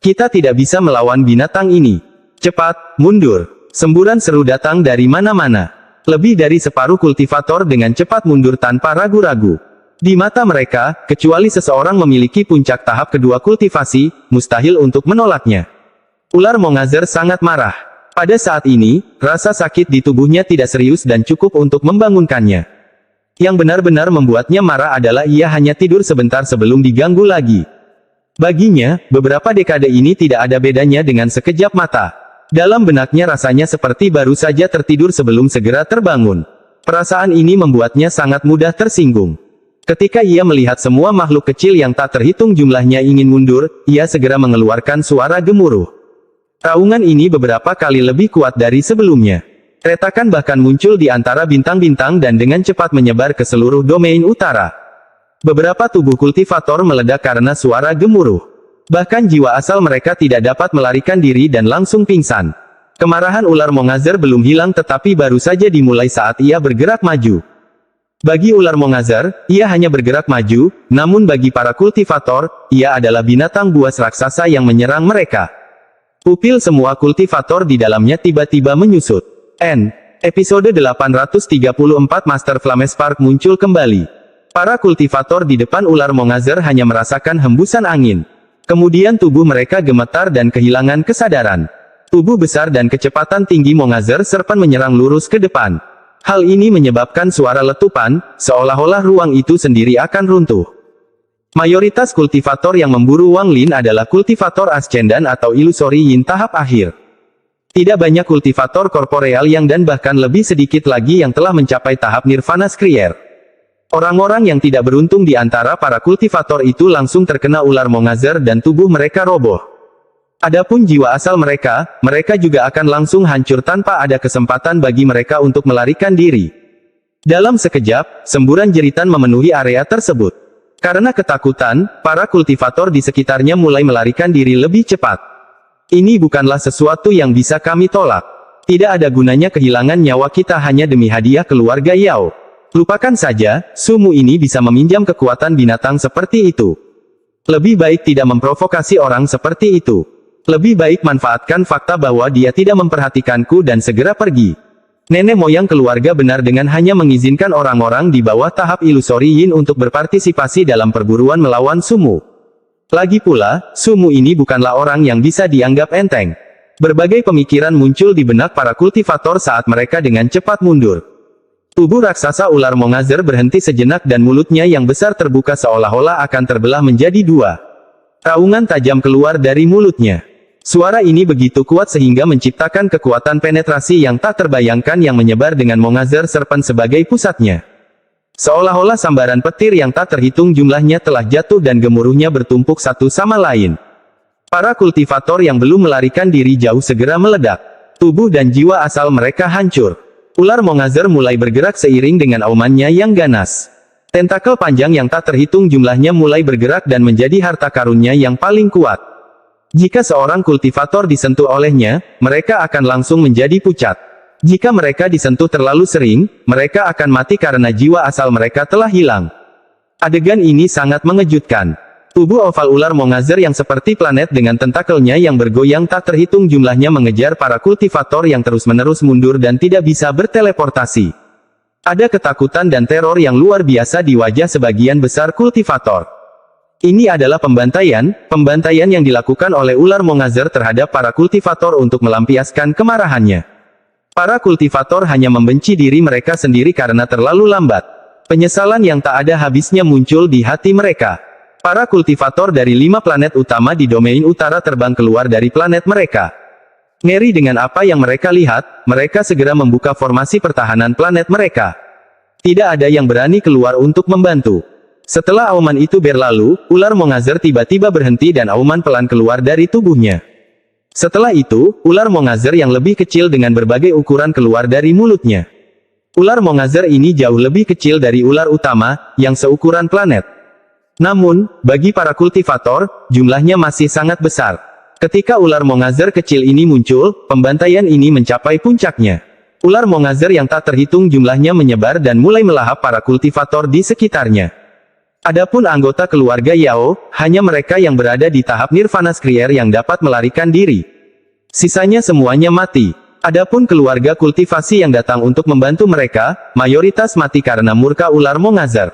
Kita tidak bisa melawan binatang ini. Cepat, mundur. Semburan seru datang dari mana-mana. Lebih dari separuh kultivator dengan cepat mundur tanpa ragu-ragu. Di mata mereka, kecuali seseorang memiliki puncak tahap kedua kultivasi, mustahil untuk menolaknya. Ular Mongazer sangat marah. Pada saat ini, rasa sakit di tubuhnya tidak serius dan cukup untuk membangunkannya. Yang benar-benar membuatnya marah adalah ia hanya tidur sebentar sebelum diganggu lagi. Baginya, beberapa dekade ini tidak ada bedanya dengan sekejap mata. Dalam benaknya rasanya seperti baru saja tertidur sebelum segera terbangun. Perasaan ini membuatnya sangat mudah tersinggung. Ketika ia melihat semua makhluk kecil yang tak terhitung jumlahnya ingin mundur, ia segera mengeluarkan suara gemuruh. Raungan ini beberapa kali lebih kuat dari sebelumnya. Retakan bahkan muncul di antara bintang-bintang dan dengan cepat menyebar ke seluruh domain utara. Beberapa tubuh kultivator meledak karena suara gemuruh. Bahkan jiwa asal mereka tidak dapat melarikan diri dan langsung pingsan. Kemarahan ular Mongazer belum hilang tetapi baru saja dimulai saat ia bergerak maju. Bagi ular Mongazer, ia hanya bergerak maju, namun bagi para kultivator, ia adalah binatang buas raksasa yang menyerang mereka. Pupil semua kultivator di dalamnya tiba-tiba menyusut. Episode 834 Master Flamespark muncul kembali. Para kultivator di depan ular Mongazer hanya merasakan hembusan angin. Kemudian tubuh mereka gemetar dan kehilangan kesadaran. Tubuh besar dan kecepatan tinggi Mongazer Serpent menyerang lurus ke depan. Hal ini menyebabkan suara letupan, seolah-olah ruang itu sendiri akan runtuh. Mayoritas kultivator yang memburu Wang Lin adalah kultivator Ascendan atau Illusory Yin tahap akhir. Tidak banyak kultivator korporeal yang dan bahkan lebih sedikit lagi yang telah mencapai tahap Nirvana Skrier. Orang-orang yang tidak beruntung di antara para kultivator itu langsung terkena ular Mongazer dan tubuh mereka roboh. Adapun jiwa asal mereka juga akan langsung hancur tanpa ada kesempatan bagi mereka untuk melarikan diri. Dalam sekejap, semburan jeritan memenuhi area tersebut. Karena ketakutan, para kultivator di sekitarnya mulai melarikan diri lebih cepat. Ini bukanlah sesuatu yang bisa kami tolak. Tidak ada gunanya kehilangan nyawa kita hanya demi hadiah keluarga Yao. Lupakan saja, sumu ini bisa meminjam kekuatan binatang seperti itu. Lebih baik tidak memprovokasi orang seperti itu. Lebih baik manfaatkan fakta bahwa dia tidak memperhatikanku dan segera pergi. Nenek moyang keluarga benar dengan hanya mengizinkan orang-orang di bawah tahap Illusory Yin untuk berpartisipasi dalam perburuan melawan sumu. Lagi pula, sumu ini bukanlah orang yang bisa dianggap enteng. Berbagai pemikiran muncul di benak para kultivator saat mereka dengan cepat mundur. Tubuh raksasa ular Mongazer berhenti sejenak dan mulutnya yang besar terbuka seolah-olah akan terbelah menjadi dua. Raungan tajam keluar dari mulutnya. Suara ini begitu kuat sehingga menciptakan kekuatan penetrasi yang tak terbayangkan yang menyebar dengan Mongazer Serpent sebagai pusatnya. Seolah-olah sambaran petir yang tak terhitung jumlahnya telah jatuh dan gemuruhnya bertumpuk satu sama lain. Para kultivator yang belum melarikan diri jauh segera meledak. Tubuh dan jiwa asal mereka hancur. Ular Mongazer mulai bergerak seiring dengan aumannya yang ganas. Tentakel panjang yang tak terhitung jumlahnya mulai bergerak dan menjadi harta karunnya yang paling kuat. Jika seorang kultivator disentuh olehnya, mereka akan langsung menjadi pucat. Jika mereka disentuh terlalu sering, mereka akan mati karena jiwa asal mereka telah hilang. Adegan ini sangat mengejutkan. Tubuh oval ular Mongazer yang seperti planet dengan tentakelnya yang bergoyang tak terhitung jumlahnya mengejar para kultivator yang terus-menerus mundur dan tidak bisa berteleportasi. Ada ketakutan dan teror yang luar biasa di wajah sebagian besar kultivator. Ini adalah pembantaian yang dilakukan oleh ular Mongazer terhadap para kultivator untuk melampiaskan kemarahannya. Para kultivator hanya membenci diri mereka sendiri karena terlalu lambat. Penyesalan yang tak ada habisnya muncul di hati mereka. Para kultivator dari 5 planet utama di domain utara terbang keluar dari planet mereka. Ngeri dengan apa yang mereka lihat, mereka segera membuka formasi pertahanan planet mereka. Tidak ada yang berani keluar untuk membantu. Setelah auman itu berlalu, ular Mongazer tiba-tiba berhenti dan auman pelan keluar dari tubuhnya. Setelah itu, ular Mongazer yang lebih kecil dengan berbagai ukuran keluar dari mulutnya. Ular Mongazer ini jauh lebih kecil dari ular utama, yang seukuran planet. Namun, bagi para kultivator, jumlahnya masih sangat besar. Ketika ular Mongazer kecil ini muncul, pembantaian ini mencapai puncaknya. Ular Mongazer yang tak terhitung jumlahnya menyebar dan mulai melahap para kultivator di sekitarnya. Adapun anggota keluarga Yao, hanya mereka yang berada di tahap Nirvana Skrier yang dapat melarikan diri. Sisanya semuanya mati. Adapun keluarga kultivasi yang datang untuk membantu mereka, mayoritas mati karena murka ular Mongazer.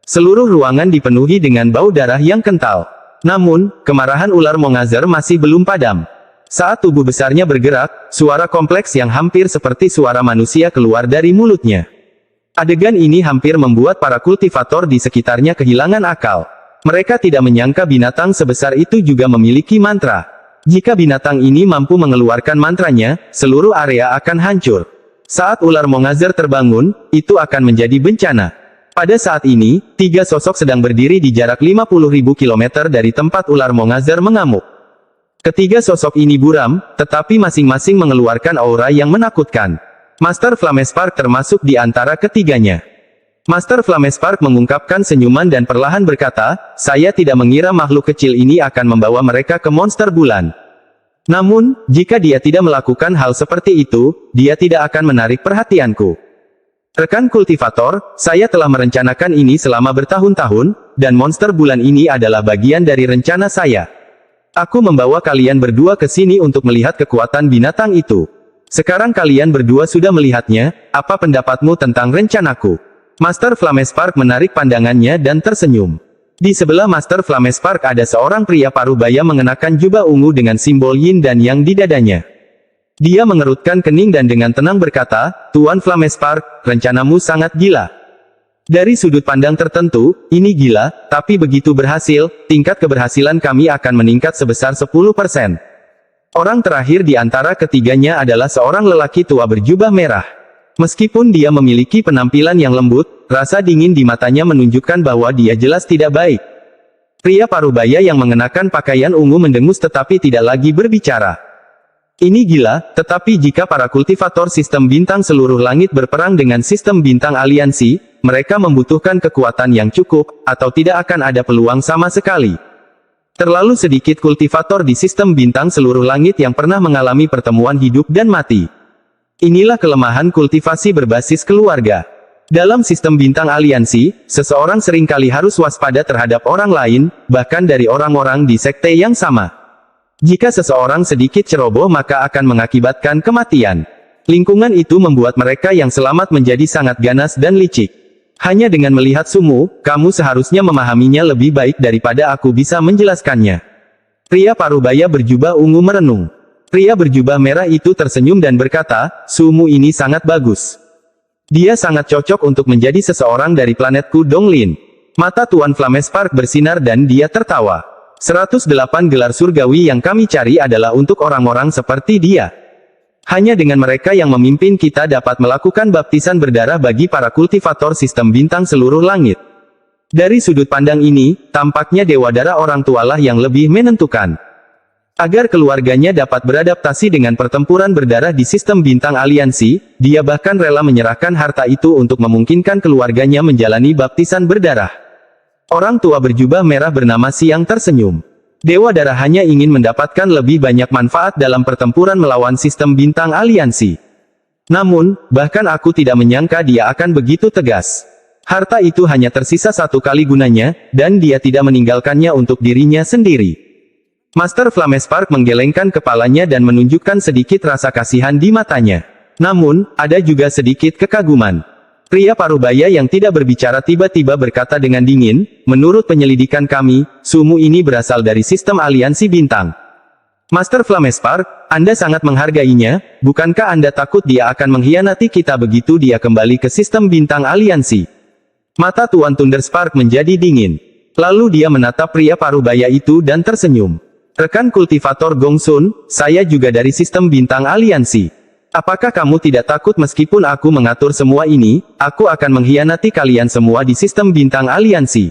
Seluruh ruangan dipenuhi dengan bau darah yang kental. Namun, kemarahan ular Mongazer masih belum padam. Saat tubuh besarnya bergerak, suara kompleks yang hampir seperti suara manusia keluar dari mulutnya. Adegan ini hampir membuat para kultivator di sekitarnya kehilangan akal. Mereka tidak menyangka binatang sebesar itu juga memiliki mantra. Jika binatang ini mampu mengeluarkan mantranya, seluruh area akan hancur. Saat ular Mongazer terbangun, itu akan menjadi bencana. Pada saat ini, 3 sosok sedang berdiri di jarak 50.000 km dari tempat ular Mongazer mengamuk. Ketiga sosok ini buram, tetapi masing-masing mengeluarkan aura yang menakutkan. Master Flamespark termasuk di antara ketiganya. Master Flamespark mengungkapkan senyuman dan perlahan berkata, "Saya tidak mengira makhluk kecil ini akan membawa mereka ke monster bulan. Namun, jika dia tidak melakukan hal seperti itu, dia tidak akan menarik perhatianku. Rekan kultivator, saya telah merencanakan ini selama bertahun-tahun, dan monster bulan ini adalah bagian dari rencana saya. Aku membawa kalian berdua ke sini untuk melihat kekuatan binatang itu. Sekarang kalian berdua sudah melihatnya, apa pendapatmu tentang rencanaku?" Master Flamespark menarik pandangannya dan tersenyum. Di sebelah Master Flamespark ada seorang pria parubaya mengenakan jubah ungu dengan simbol yin dan yang di dadanya. Dia mengerutkan kening dan dengan tenang berkata, "Tuan Flamespark, rencanamu sangat gila. Dari sudut pandang tertentu, ini gila, tapi begitu berhasil, tingkat keberhasilan kami akan meningkat sebesar 10%. Orang terakhir di antara ketiganya adalah seorang lelaki tua berjubah merah. Meskipun dia memiliki penampilan yang lembut, rasa dingin di matanya menunjukkan bahwa dia jelas tidak baik." Pria parubaya yang mengenakan pakaian ungu mendengus tetapi tidak lagi berbicara. Ini gila, tetapi jika para kultivator sistem bintang seluruh langit berperang dengan sistem bintang aliansi, mereka membutuhkan kekuatan yang cukup, atau tidak akan ada peluang sama sekali. Terlalu sedikit kultivator di sistem bintang seluruh langit yang pernah mengalami pertemuan hidup dan mati. Inilah kelemahan kultivasi berbasis keluarga. Dalam sistem bintang aliansi, seseorang seringkali harus waspada terhadap orang lain, bahkan dari orang-orang di sekte yang sama. Jika seseorang sedikit ceroboh maka akan mengakibatkan kematian. Lingkungan itu membuat mereka yang selamat menjadi sangat ganas dan licik. Hanya dengan melihat sumu, kamu seharusnya memahaminya lebih baik daripada aku bisa menjelaskannya. Pria parubaya berjubah ungu merenung. Pria berjubah merah itu tersenyum dan berkata, "Sumu ini sangat bagus. Dia sangat cocok untuk menjadi seseorang dari planetku Donglin." Mata Tuan Flamespark bersinar dan dia tertawa. 108 gelar surgawi yang kami cari adalah untuk orang-orang seperti dia. Hanya dengan mereka yang memimpin kita dapat melakukan baptisan berdarah bagi para kultivator sistem bintang seluruh langit. Dari sudut pandang ini, tampaknya Dewa Darah orang tualah yang lebih menentukan. Agar keluarganya dapat beradaptasi dengan pertempuran berdarah di sistem bintang aliansi, dia bahkan rela menyerahkan harta itu untuk memungkinkan keluarganya menjalani baptisan berdarah. Orang tua berjubah merah bernama Siang tersenyum. Dewa Darah hanya ingin mendapatkan lebih banyak manfaat dalam pertempuran melawan sistem bintang aliansi. Namun, bahkan aku tidak menyangka dia akan begitu tegas. Harta itu hanya tersisa satu kali gunanya, dan dia tidak meninggalkannya untuk dirinya sendiri. Master Flamespark menggelengkan kepalanya dan menunjukkan sedikit rasa kasihan di matanya. Namun, ada juga sedikit kekaguman. Pria parubaya yang tidak berbicara tiba-tiba berkata dengan dingin, menurut penyelidikan kami, sumu ini berasal dari sistem aliansi bintang. Master Flamespark, Anda sangat menghargainya, bukankah Anda takut dia akan mengkhianati kita begitu dia kembali ke sistem bintang aliansi? Mata Tuan Thunderspark menjadi dingin. Lalu dia menatap pria parubaya itu dan tersenyum. Rekan kultivator Gongsun, saya juga dari sistem bintang aliansi. Apakah kamu tidak takut meskipun aku mengatur semua ini, aku akan mengkhianati kalian semua di sistem bintang aliansi?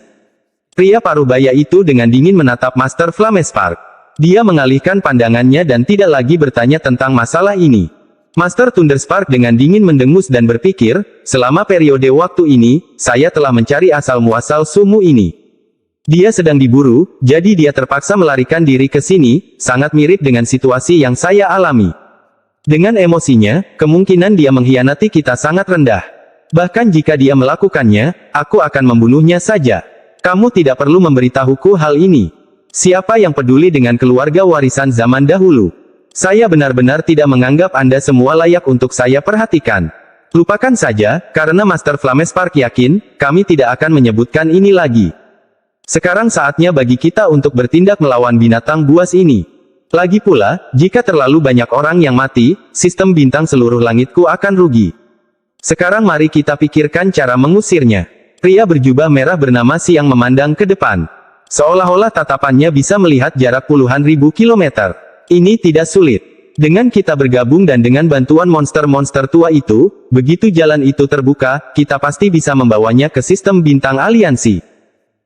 Pria parubaya itu dengan dingin menatap Master Flamespark. Dia mengalihkan pandangannya dan tidak lagi bertanya tentang masalah ini. Master Thunderspark dengan dingin mendengus dan berpikir, selama periode waktu ini, saya telah mencari asal-muasal sumu ini. Dia sedang diburu, jadi dia terpaksa melarikan diri ke sini, sangat mirip dengan situasi yang saya alami. Dengan emosinya, kemungkinan dia mengkhianati kita sangat rendah. Bahkan jika dia melakukannya, aku akan membunuhnya saja. Kamu tidak perlu memberitahuku hal ini. Siapa yang peduli dengan keluarga warisan zaman dahulu? Saya benar-benar tidak menganggap Anda semua layak untuk saya perhatikan. Lupakan saja, karena Master Flamespark yakin, kami tidak akan menyebutkan ini lagi. Sekarang saatnya bagi kita untuk bertindak melawan binatang buas ini. Lagi pula, jika terlalu banyak orang yang mati, sistem bintang seluruh langitku akan rugi. Sekarang mari kita pikirkan cara mengusirnya. Pria berjubah merah bernama Siang memandang ke depan. Seolah-olah tatapannya bisa melihat jarak puluhan ribu kilometer. Ini tidak sulit. Dengan kita bergabung dan dengan bantuan monster-monster tua itu, begitu jalan itu terbuka, kita pasti bisa membawanya ke sistem bintang aliansi.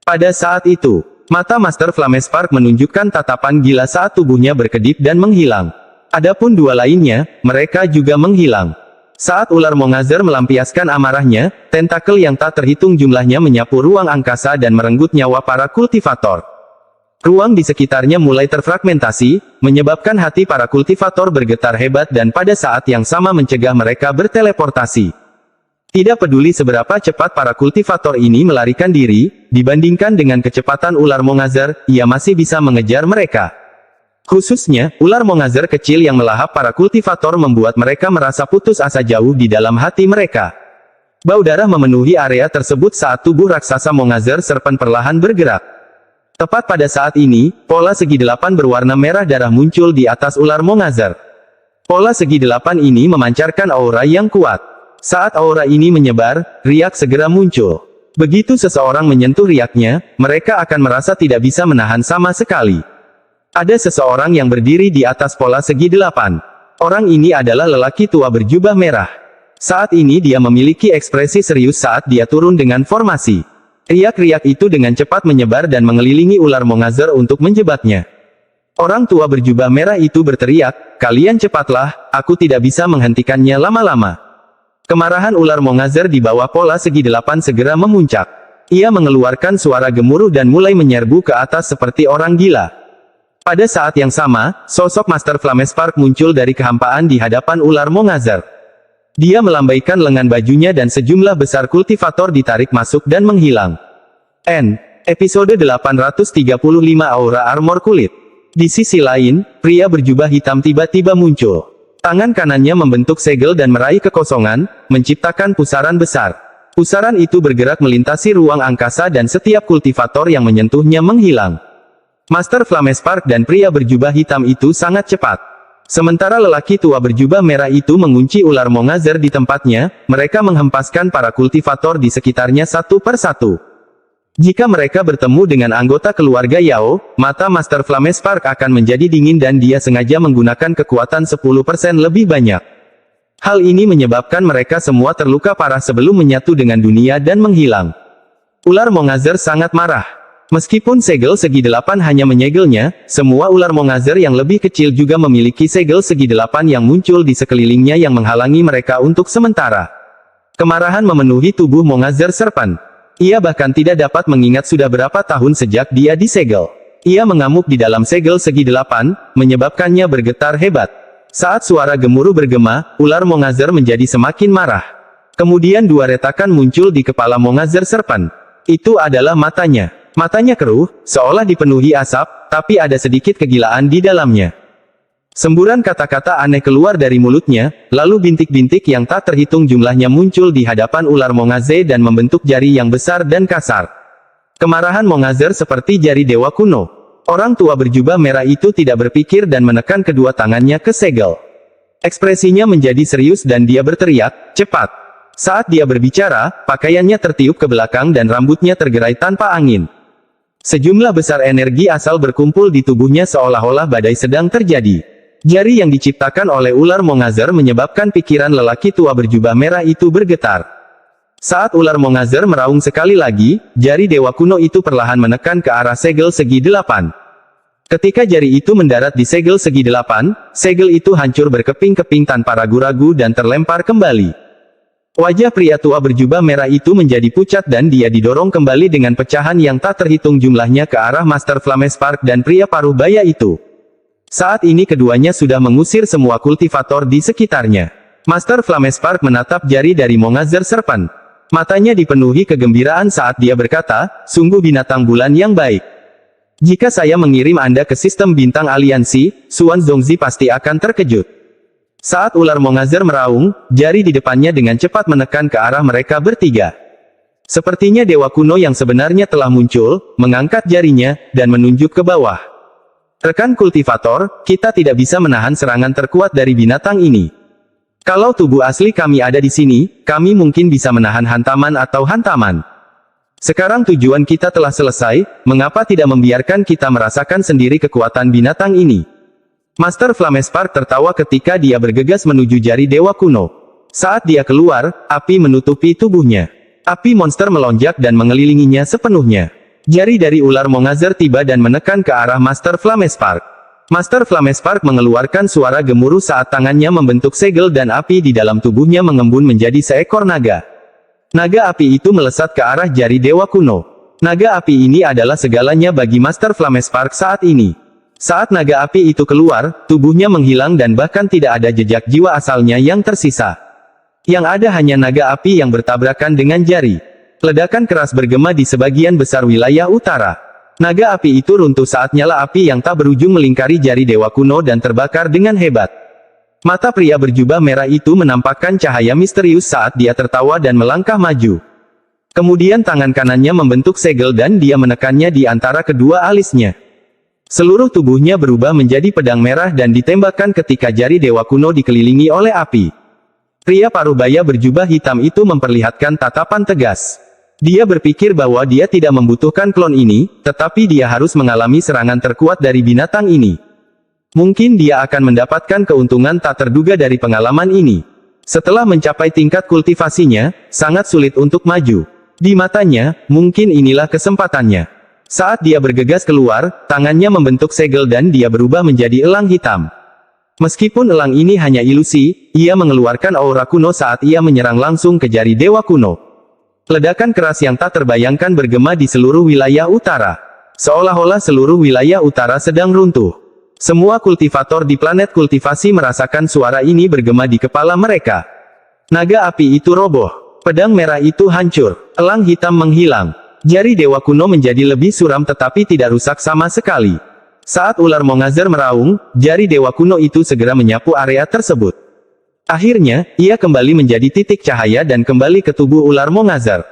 Pada saat itu, mata Master Flamespark menunjukkan tatapan gila saat tubuhnya berkedip dan menghilang. Adapun dua lainnya, mereka juga menghilang. Saat ular Mongazer melampiaskan amarahnya, tentakel yang tak terhitung jumlahnya menyapu ruang angkasa dan merenggut nyawa para kultivator. Ruang di sekitarnya mulai terfragmentasi, menyebabkan hati para kultivator bergetar hebat dan pada saat yang sama mencegah mereka berteleportasi. Tidak peduli seberapa cepat para kultivator ini melarikan diri, dibandingkan dengan kecepatan ular Mongazer, ia masih bisa mengejar mereka. Khususnya, ular Mongazer kecil yang melahap para kultivator membuat mereka merasa putus asa jauh di dalam hati mereka. Bau darah memenuhi area tersebut saat tubuh raksasa Mongazer Serpent perlahan bergerak. Tepat pada saat ini, pola segi delapan berwarna merah darah muncul di atas ular Mongazer. Pola segi delapan ini memancarkan aura yang kuat. Saat aura ini menyebar, riak segera muncul. Begitu seseorang menyentuh riaknya, mereka akan merasa tidak bisa menahan sama sekali. Ada seseorang yang berdiri di atas pola segi delapan. Orang ini adalah lelaki tua berjubah merah. Saat ini dia memiliki ekspresi serius saat dia turun dengan formasi. Riak-riak itu dengan cepat menyebar dan mengelilingi ular Mongazer untuk menjebaknya. Orang tua berjubah merah itu berteriak, kalian cepatlah, aku tidak bisa menghentikannya lama-lama. Kemarahan ular Mongazer di bawah pola segi delapan segera memuncak. Ia mengeluarkan suara gemuruh dan mulai menyerbu ke atas seperti orang gila. Pada saat yang sama, sosok Master Flamespark muncul dari kehampaan di hadapan ular Mongazer. Dia melambaikan lengan bajunya dan sejumlah besar kultivator ditarik masuk dan menghilang. Episode 835 Aura Armor Kulit. Di sisi lain, pria berjubah hitam tiba-tiba muncul. Tangan kanannya membentuk segel dan meraih kekosongan, menciptakan pusaran besar. Pusaran itu bergerak melintasi ruang angkasa dan setiap kultivator yang menyentuhnya menghilang. Master Flamespark dan pria berjubah hitam itu sangat cepat. Sementara lelaki tua berjubah merah itu mengunci ular Mongazer di tempatnya, mereka menghempaskan para kultivator di sekitarnya satu per satu. Jika mereka bertemu dengan anggota keluarga Yao, mata Master Flamespark akan menjadi dingin dan dia sengaja menggunakan kekuatan 10% lebih banyak. Hal ini menyebabkan mereka semua terluka parah sebelum menyatu dengan dunia dan menghilang. Ular Mongazer sangat marah. Meskipun segel segi 8 hanya menyegelnya, semua ular Mongazer yang lebih kecil juga memiliki segel segi 8 yang muncul di sekelilingnya yang menghalangi mereka untuk sementara. Kemarahan memenuhi tubuh Mongazer Serpent. Ia bahkan tidak dapat mengingat sudah berapa tahun sejak dia disegel. Ia mengamuk di dalam segel segi 8, menyebabkannya bergetar hebat. Saat suara gemuruh bergema, ular Mongazer menjadi semakin marah. Kemudian dua retakan muncul di kepala Mongazer Serpent. Itu adalah matanya. Matanya keruh, seolah dipenuhi asap, tapi ada sedikit kegilaan di dalamnya. Semburan kata-kata aneh keluar dari mulutnya, lalu bintik-bintik yang tak terhitung jumlahnya muncul di hadapan ular Mongazer dan membentuk jari yang besar dan kasar. Kemarahan Mongazer seperti jari dewa kuno. Orang tua berjubah merah itu tidak berpikir dan menekan kedua tangannya ke segel. Ekspresinya menjadi serius dan dia berteriak, "Cepat!" Saat dia berbicara, pakaiannya tertiup ke belakang dan rambutnya tergerai tanpa angin. Sejumlah besar energi asal berkumpul di tubuhnya seolah-olah badai sedang terjadi. Jari yang diciptakan oleh ular Mongazer menyebabkan pikiran lelaki tua berjubah merah itu bergetar. Saat ular Mongazer meraung sekali lagi, jari dewa kuno itu perlahan menekan ke arah segel segi 8. Ketika jari itu mendarat di segel segi 8, segel itu hancur berkeping-keping tanpa ragu-ragu dan terlempar kembali. Wajah pria tua berjubah merah itu menjadi pucat dan dia didorong kembali dengan pecahan yang tak terhitung jumlahnya ke arah Master Flamespark dan pria paruh baya itu. Saat ini keduanya sudah mengusir semua kultivator di sekitarnya. Master Flamespark menatap jari dari Mongazer Serpent. Matanya dipenuhi kegembiraan saat dia berkata, "Sungguh binatang bulan yang baik. Jika saya mengirim Anda ke sistem bintang aliansi, Suan Zongzi pasti akan terkejut." Saat ular Mongazer meraung, jari di depannya dengan cepat menekan ke arah mereka bertiga. Sepertinya dewa kuno yang sebenarnya telah muncul, mengangkat jarinya, dan menunjuk ke bawah. "Rekan kultivator, kita tidak bisa menahan serangan terkuat dari binatang ini. Kalau tubuh asli kami ada di sini, kami mungkin bisa menahan hantaman atau hantaman. Sekarang tujuan kita telah selesai, mengapa tidak membiarkan kita merasakan sendiri kekuatan binatang ini?" Master Flamespark tertawa ketika dia bergegas menuju jari dewa kuno. Saat dia keluar, api menutupi tubuhnya. Api monster melonjak dan mengelilinginya sepenuhnya. Jari dari ular Mongazer tiba dan menekan ke arah Master Flamespark. Master Flamespark mengeluarkan suara gemuruh saat tangannya membentuk segel dan api di dalam tubuhnya mengembun menjadi seekor naga. Naga api itu melesat ke arah jari dewa kuno. Naga api ini adalah segalanya bagi Master Flamespark saat ini. Saat naga api itu keluar, tubuhnya menghilang dan bahkan tidak ada jejak jiwa asalnya yang tersisa. Yang ada hanya naga api yang bertabrakan dengan jari. Ledakan keras bergema di sebagian besar wilayah utara. Naga api itu runtuh saat nyala api yang tak berujung melingkari jari dewa kuno dan terbakar dengan hebat. Mata pria berjubah merah itu menampakkan cahaya misterius saat dia tertawa dan melangkah maju. Kemudian tangan kanannya membentuk segel dan dia menekannya di antara kedua alisnya. Seluruh tubuhnya berubah menjadi pedang merah dan ditembakkan ketika jari dewa kuno dikelilingi oleh api. Pria paruh baya berjubah hitam itu memperlihatkan tatapan tegas. Dia berpikir bahwa dia tidak membutuhkan klon ini, tetapi dia harus mengalami serangan terkuat dari binatang ini. Mungkin dia akan mendapatkan keuntungan tak terduga dari pengalaman ini. Setelah mencapai tingkat kultivasinya, sangat sulit untuk maju. Di matanya, mungkin inilah kesempatannya. Saat dia bergegas keluar, tangannya membentuk segel dan dia berubah menjadi elang hitam. Meskipun elang ini hanya ilusi, ia mengeluarkan aura kuno saat ia menyerang langsung ke jari dewa kuno. Ledakan keras yang tak terbayangkan bergema di seluruh wilayah utara. Seolah-olah seluruh wilayah utara sedang runtuh. Semua kultivator di planet kultivasi merasakan suara ini bergema di kepala mereka. Naga api itu roboh. Pedang merah itu hancur. Elang hitam menghilang. Jari dewa kuno menjadi lebih suram tetapi tidak rusak sama sekali. Saat ular Mongazer meraung, jari dewa kuno itu segera menyapu area tersebut. Akhirnya, ia kembali menjadi titik cahaya dan kembali ke tubuh ular Mongazer.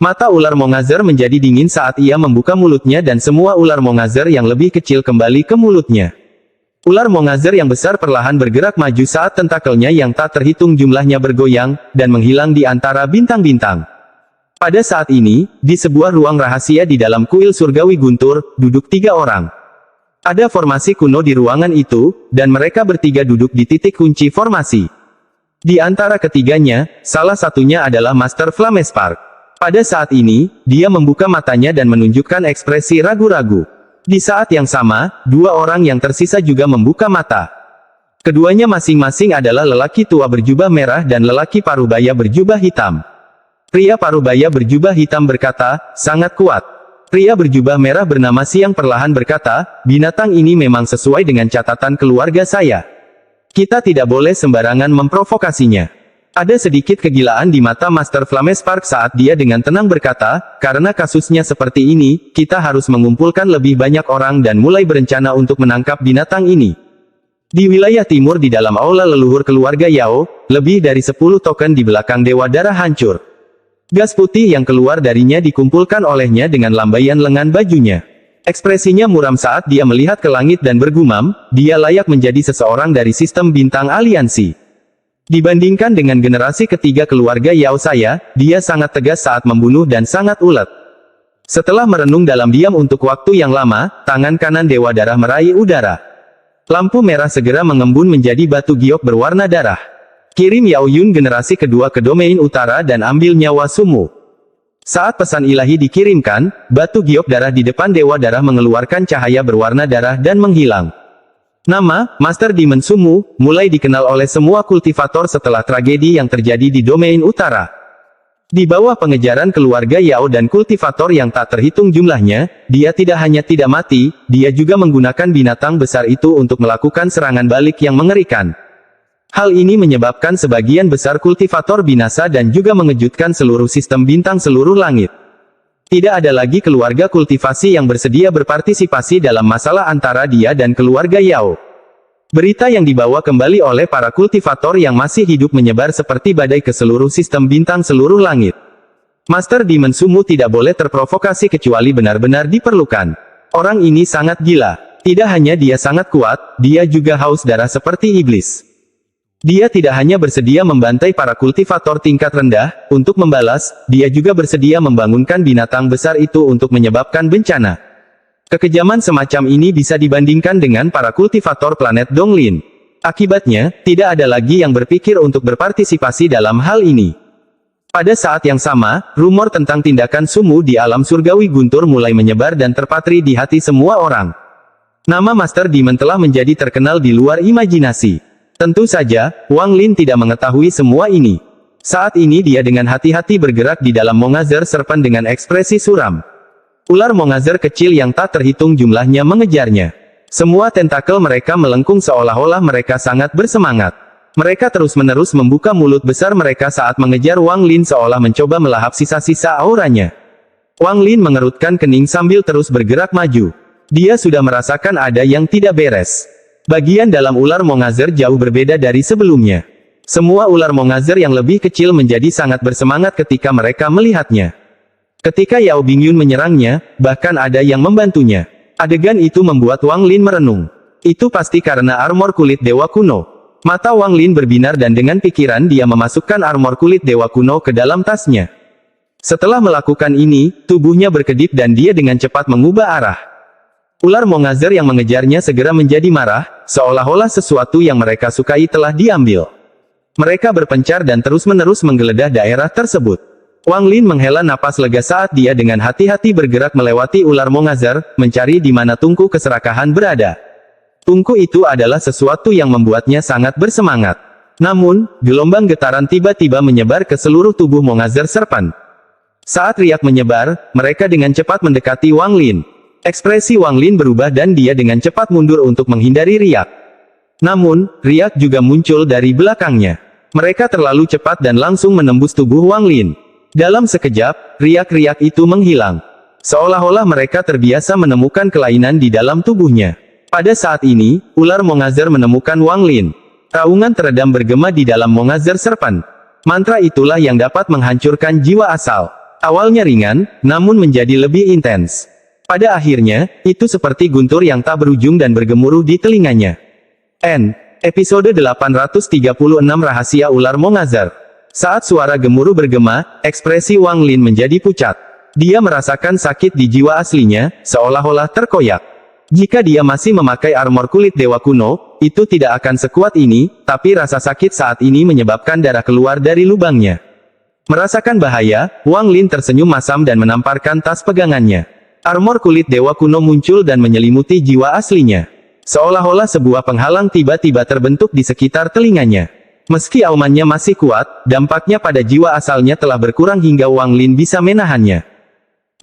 Mata ular Mongazer menjadi dingin saat ia membuka mulutnya dan semua ular Mongazer yang lebih kecil kembali ke mulutnya. Ular Mongazer yang besar perlahan bergerak maju saat tentakelnya yang tak terhitung jumlahnya bergoyang, dan menghilang di antara bintang-bintang. Pada saat ini, di sebuah ruang rahasia di dalam kuil surgawi guntur, duduk 3 orang. Ada formasi kuno di ruangan itu, dan mereka bertiga duduk di titik kunci formasi. Di antara ketiganya, salah satunya adalah Master Flamespark. Pada saat ini, dia membuka matanya dan menunjukkan ekspresi ragu-ragu. Di saat yang sama, dua orang yang tersisa juga membuka mata. Keduanya masing-masing adalah lelaki tua berjubah merah dan lelaki parubaya berjubah hitam. Pria parubaya berjubah hitam berkata, sangat kuat. Pria berjubah merah bernama Siang perlahan berkata, binatang ini memang sesuai dengan catatan keluarga saya. Kita tidak boleh sembarangan memprovokasinya. Ada sedikit kegilaan di mata Master Flamespark saat dia dengan tenang berkata, karena kasusnya seperti ini, kita harus mengumpulkan lebih banyak orang dan mulai berencana untuk menangkap binatang ini. Di wilayah timur di dalam aula leluhur keluarga Yao, lebih dari 10 token di belakang Dewa Darah hancur. Gas putih yang keluar darinya dikumpulkan olehnya dengan lambaian lengan bajunya. Ekspresinya muram saat dia melihat ke langit dan bergumam, dia layak menjadi seseorang dari sistem bintang aliansi. Dibandingkan dengan generasi ketiga keluarga Yao saya, dia sangat tegas saat membunuh dan sangat ulet. Setelah merenung dalam diam untuk waktu yang lama, tangan kanan Dewa Darah meraih udara. Lampu merah segera mengembun menjadi batu giok berwarna darah. Kirim Yao Yun generasi kedua ke domain utara dan ambil nyawa Sumu. Saat pesan ilahi dikirimkan, batu giok darah di depan Dewa Darah mengeluarkan cahaya berwarna darah dan menghilang. Nama, Master Demon Sumu, mulai dikenal oleh semua kultivator setelah tragedi yang terjadi di domain utara. Di bawah pengejaran keluarga Yao dan kultivator yang tak terhitung jumlahnya, dia tidak hanya tidak mati, dia juga menggunakan binatang besar itu untuk melakukan serangan balik yang mengerikan. Hal ini menyebabkan sebagian besar kultivator binasa dan juga mengejutkan seluruh sistem bintang seluruh langit. Tidak ada lagi keluarga kultivasi yang bersedia berpartisipasi dalam masalah antara dia dan keluarga Yao. Berita yang dibawa kembali oleh para kultivator yang masih hidup menyebar seperti badai ke seluruh sistem bintang seluruh langit. Master Demon Sumu tidak boleh terprovokasi kecuali benar-benar diperlukan. Orang ini sangat gila. Tidak hanya dia sangat kuat, dia juga haus darah seperti iblis. Dia tidak hanya bersedia membantai para kultivator tingkat rendah, untuk membalas, dia juga bersedia membangunkan binatang besar itu untuk menyebabkan bencana. Kekejaman semacam ini bisa dibandingkan dengan para kultivator planet Donglin. Akibatnya, tidak ada lagi yang berpikir untuk berpartisipasi dalam hal ini. Pada saat yang sama, rumor tentang tindakan Sumu di alam surgawi guntur mulai menyebar dan terpatri di hati semua orang. Nama Master Demon telah menjadi terkenal di luar imajinasi. Tentu saja, Wang Lin tidak mengetahui semua ini. Saat ini dia dengan hati-hati bergerak di dalam Mongazer Serpent dengan ekspresi suram. Ular Mongazer kecil yang tak terhitung jumlahnya mengejarnya. Semua tentakel mereka melengkung seolah-olah mereka sangat bersemangat. Mereka terus-menerus membuka mulut besar mereka saat mengejar Wang Lin seolah mencoba melahap sisa-sisa auranya. Wang Lin mengerutkan kening sambil terus bergerak maju. Dia sudah merasakan ada yang tidak beres. Bagian dalam ular Mongazer jauh berbeda dari sebelumnya. Semua ular Mongazer yang lebih kecil menjadi sangat bersemangat ketika mereka melihatnya. Ketika Yao Bingyun menyerangnya, bahkan ada yang membantunya. Adegan itu membuat Wang Lin merenung. Itu pasti karena armor kulit Dewa Kuno. Mata Wang Lin berbinar dan dengan pikiran dia memasukkan armor kulit Dewa Kuno ke dalam tasnya. Setelah melakukan ini, tubuhnya berkedip dan dia dengan cepat mengubah arah. Ular Mongazer yang mengejarnya segera menjadi marah, seolah-olah sesuatu yang mereka sukai telah diambil. Mereka berpencar dan terus-menerus menggeledah daerah tersebut. Wang Lin menghela napas lega saat dia dengan hati-hati bergerak melewati ular Mongazer, mencari di mana tungku keserakahan berada. Tungku itu adalah sesuatu yang membuatnya sangat bersemangat. Namun, gelombang getaran tiba-tiba menyebar ke seluruh tubuh Mongazer Serpent. Saat riak menyebar, mereka dengan cepat mendekati Wang Lin. Ekspresi Wang Lin berubah dan dia dengan cepat mundur untuk menghindari riak. Namun, riak juga muncul dari belakangnya. Mereka terlalu cepat dan langsung menembus tubuh Wang Lin. Dalam sekejap, riak-riak itu menghilang. Seolah-olah mereka terbiasa menemukan kelainan di dalam tubuhnya. Pada saat ini, ular Mongazer menemukan Wang Lin. Raungan teredam bergema di dalam Mongazer Serpent. Mantra itulah yang dapat menghancurkan jiwa asal. Awalnya ringan, namun menjadi lebih intens. Pada akhirnya, itu seperti guntur yang tak berujung dan bergemuruh di telinganya. Episode 836 Rahasia Ular Mongazer. Saat suara gemuruh bergema, ekspresi Wang Lin menjadi pucat. Dia merasakan sakit di jiwa aslinya, seolah-olah terkoyak. Jika dia masih memakai armor kulit Dewa Kuno, itu tidak akan sekuat ini, tapi rasa sakit saat ini menyebabkan darah keluar dari lubangnya. Merasakan bahaya, Wang Lin tersenyum masam dan menamparkan tas pegangannya. Armor kulit dewa kuno muncul dan menyelimuti jiwa aslinya. Seolah-olah sebuah penghalang tiba-tiba terbentuk di sekitar telinganya. Meski aumannya masih kuat, dampaknya pada jiwa asalnya telah berkurang hingga Wang Lin bisa menahannya.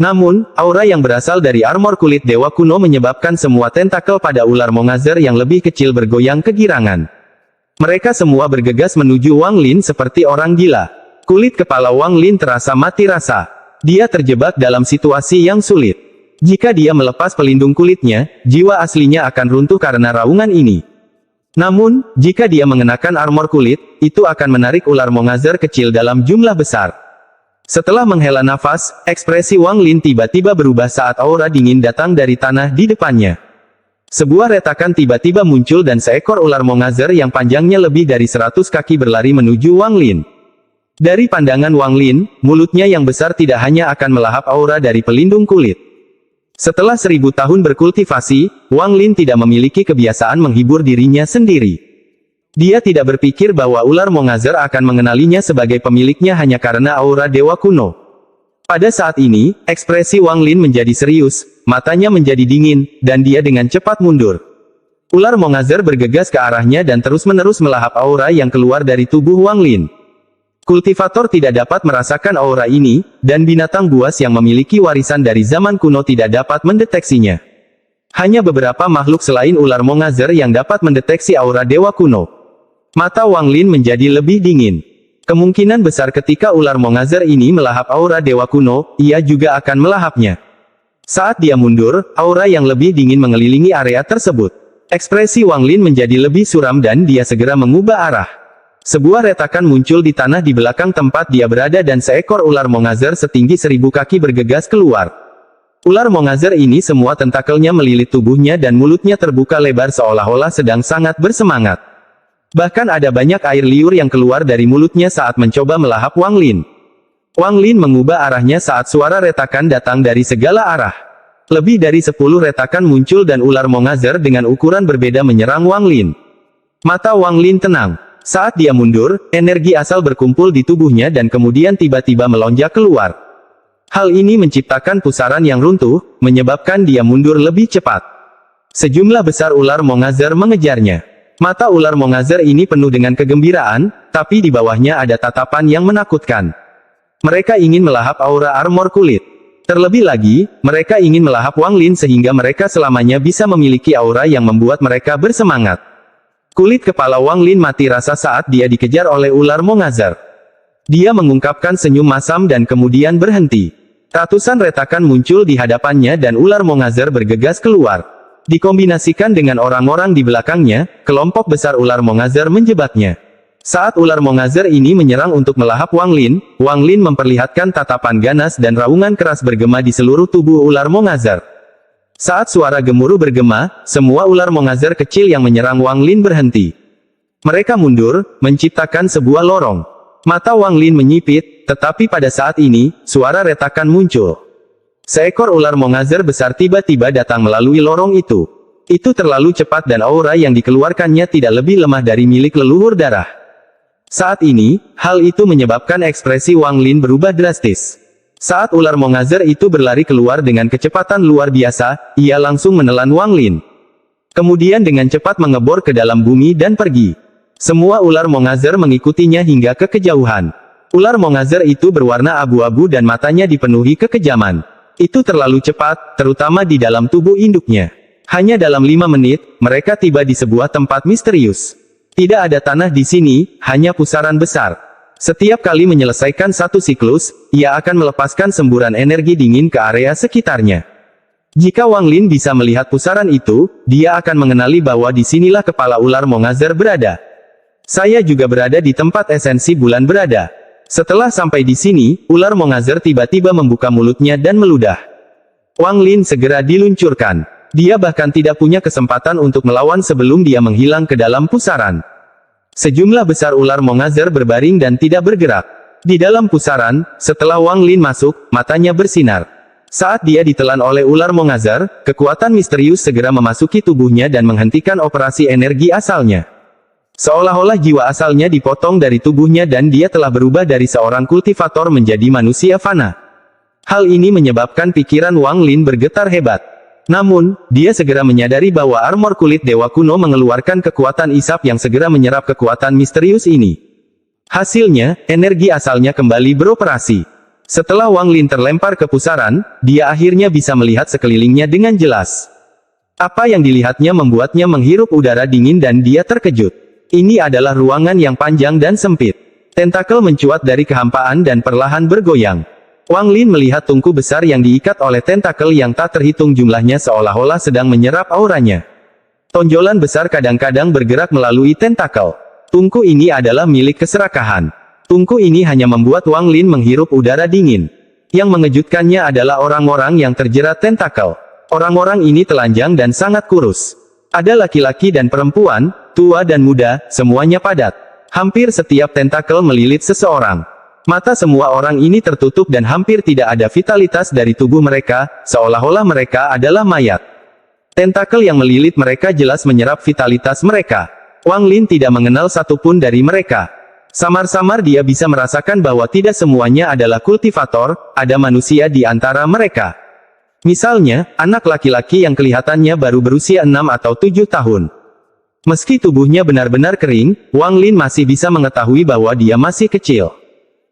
Namun, aura yang berasal dari armor kulit dewa kuno menyebabkan semua tentakel pada ular Mongazer yang lebih kecil bergoyang kegirangan. Mereka semua bergegas menuju Wang Lin seperti orang gila. Kulit kepala Wang Lin terasa mati rasa. Dia terjebak dalam situasi yang sulit. Jika dia melepas pelindung kulitnya, jiwa aslinya akan runtuh karena raungan ini. Namun, jika dia mengenakan armor kulit, itu akan menarik ular Mongazer kecil dalam jumlah besar. Setelah menghela nafas, ekspresi Wang Lin tiba-tiba berubah saat aura dingin datang dari tanah di depannya. Sebuah retakan tiba-tiba muncul dan seekor ular Mongazer yang panjangnya lebih dari 100 kaki berlari menuju Wang Lin. Dari pandangan Wang Lin, mulutnya yang besar tidak hanya akan melahap aura dari pelindung kulit. Setelah 1000 tahun berkultivasi, Wang Lin tidak memiliki kebiasaan menghibur dirinya sendiri. Dia tidak berpikir bahwa ular Mongazer akan mengenalinya sebagai pemiliknya hanya karena aura dewa kuno. Pada saat ini, ekspresi Wang Lin menjadi serius, matanya menjadi dingin, dan dia dengan cepat mundur. Ular Mongazer bergegas ke arahnya dan terus-menerus melahap aura yang keluar dari tubuh Wang Lin. Kultivator tidak dapat merasakan aura ini, dan binatang buas yang memiliki warisan dari zaman kuno tidak dapat mendeteksinya. Hanya beberapa makhluk selain ular Mongazer yang dapat mendeteksi aura dewa kuno. Mata Wang Lin menjadi lebih dingin. Kemungkinan besar ketika ular Mongazer ini melahap aura dewa kuno, ia juga akan melahapnya. Saat dia mundur, aura yang lebih dingin mengelilingi area tersebut. Ekspresi Wang Lin menjadi lebih suram dan dia segera mengubah arah. Sebuah retakan muncul di tanah di belakang tempat dia berada dan seekor ular Mongazer setinggi 1000 kaki bergegas keluar. Ular Mongazer ini semua tentakelnya melilit tubuhnya dan mulutnya terbuka lebar seolah-olah sedang sangat bersemangat. Bahkan ada banyak air liur yang keluar dari mulutnya saat mencoba melahap Wang Lin. Wang Lin mengubah arahnya saat suara retakan datang dari segala arah. Lebih dari 10 retakan muncul dan ular Mongazer dengan ukuran berbeda menyerang Wang Lin. Mata Wang Lin tenang. Saat dia mundur, energi asal berkumpul di tubuhnya dan kemudian tiba-tiba melonjak keluar. Hal ini menciptakan pusaran yang runtuh, menyebabkan dia mundur lebih cepat. Sejumlah besar ular Mongazer mengejarnya. Mata ular Mongazer ini penuh dengan kegembiraan, tapi di bawahnya ada tatapan yang menakutkan. Mereka ingin melahap aura armor kulit. Terlebih lagi, mereka ingin melahap Wang Lin sehingga mereka selamanya bisa memiliki aura yang membuat mereka bersemangat. Kulit kepala Wang Lin mati rasa saat dia dikejar oleh ular Mongazer. Dia mengungkapkan senyum masam dan kemudian berhenti. Ratusan retakan muncul di hadapannya dan ular Mongazer bergegas keluar. Dikombinasikan dengan orang-orang di belakangnya, kelompok besar ular Mongazer menjebaknya. Saat ular Mongazer ini menyerang untuk melahap Wang Lin memperlihatkan tatapan ganas dan raungan keras bergema di seluruh tubuh ular Mongazer. Saat suara gemuruh bergema, semua ular Mongazer kecil yang menyerang Wang Lin berhenti. Mereka mundur, menciptakan sebuah lorong. Mata Wang Lin menyipit, tetapi pada saat ini, suara retakan muncul. Seekor ular Mongazer besar tiba-tiba datang melalui lorong itu. Itu terlalu cepat dan aura yang dikeluarkannya tidak lebih lemah dari milik leluhur darah. Saat ini, hal itu menyebabkan ekspresi Wang Lin berubah drastis. Saat ular Mongazer itu berlari keluar dengan kecepatan luar biasa, ia langsung menelan Wang Lin. Kemudian dengan cepat mengebor ke dalam bumi dan pergi. Semua ular Mongazer mengikutinya hingga ke kejauhan. Ular Mongazer itu berwarna abu-abu dan matanya dipenuhi kekejaman. Itu terlalu cepat, terutama di dalam tubuh induknya. Hanya dalam 5 menit, mereka tiba di sebuah tempat misterius. Tidak ada tanah di sini, hanya pusaran besar. Setiap kali menyelesaikan satu siklus, ia akan melepaskan semburan energi dingin ke area sekitarnya. Jika Wang Lin bisa melihat pusaran itu, dia akan mengenali bahwa disinilah kepala ular Mongazer berada. Saya juga berada di tempat esensi bulan berada. Setelah sampai di sini, ular Mongazer tiba-tiba membuka mulutnya dan meludah. Wang Lin segera diluncurkan. Dia bahkan tidak punya kesempatan untuk melawan sebelum dia menghilang ke dalam pusaran. Sejumlah besar ular Mongazer berbaring dan tidak bergerak. Di dalam pusaran, setelah Wang Lin masuk, matanya bersinar. Saat dia ditelan oleh ular Mongazer, kekuatan misterius segera memasuki tubuhnya dan menghentikan operasi energi asalnya. Seolah-olah jiwa asalnya dipotong dari tubuhnya dan dia telah berubah dari seorang kultivator menjadi manusia fana. Hal ini menyebabkan pikiran Wang Lin bergetar hebat. Namun, dia segera menyadari bahwa armor kulit dewa kuno mengeluarkan kekuatan isap yang segera menyerap kekuatan misterius ini. Hasilnya, energi asalnya kembali beroperasi. Setelah Wang Lin terlempar ke pusaran, dia akhirnya bisa melihat sekelilingnya dengan jelas. Apa yang dilihatnya membuatnya menghirup udara dingin dan dia terkejut. Ini adalah ruangan yang panjang dan sempit. Tentakel mencuat dari kehampaan dan perlahan bergoyang. Wang Lin melihat tungku besar yang diikat oleh tentakel yang tak terhitung jumlahnya seolah-olah sedang menyerap auranya. Tonjolan besar kadang-kadang bergerak melalui tentakel. Tungku ini adalah milik keserakahan. Tungku ini hanya membuat Wang Lin menghirup udara dingin. Yang mengejutkannya adalah orang-orang yang terjerat tentakel. Orang-orang ini telanjang dan sangat kurus. Ada laki-laki dan perempuan, tua dan muda, semuanya padat. Hampir setiap tentakel melilit seseorang. Mata semua orang ini tertutup dan hampir tidak ada vitalitas dari tubuh mereka, seolah-olah mereka adalah mayat. Tentakel yang melilit mereka jelas menyerap vitalitas mereka. Wang Lin tidak mengenal satupun dari mereka. Samar-samar dia bisa merasakan bahwa tidak semuanya adalah kultivator, ada manusia di antara mereka. Misalnya, anak laki-laki yang kelihatannya baru berusia 6 atau 7 tahun. Meski tubuhnya benar-benar kering, Wang Lin masih bisa mengetahui bahwa dia masih kecil.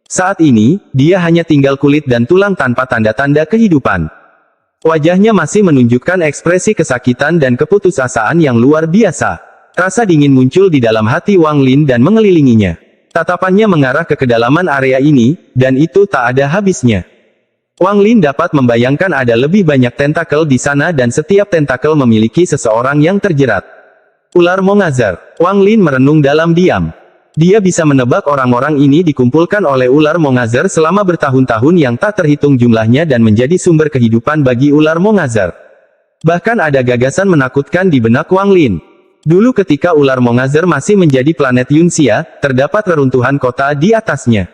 Saat ini, dia hanya tinggal kulit dan tulang tanpa tanda-tanda kehidupan. Wajahnya masih menunjukkan ekspresi kesakitan dan keputusasaan yang luar biasa. Rasa dingin muncul di dalam hati Wang Lin dan mengelilinginya. Tatapannya mengarah ke kedalaman area ini, dan itu tak ada habisnya. Wang Lin dapat membayangkan ada lebih banyak tentakel di sana dan setiap tentakel memiliki seseorang yang terjerat. Ular Mongazar. Wang Lin merenung dalam diam. Dia bisa menebak orang-orang ini dikumpulkan oleh ular Mongazar selama bertahun-tahun yang tak terhitung jumlahnya dan menjadi sumber kehidupan bagi ular Mongazar. Bahkan ada gagasan menakutkan di benak Wang Lin. Dulu ketika ular Mongazar masih menjadi planet Yunxia, terdapat reruntuhan kota di atasnya.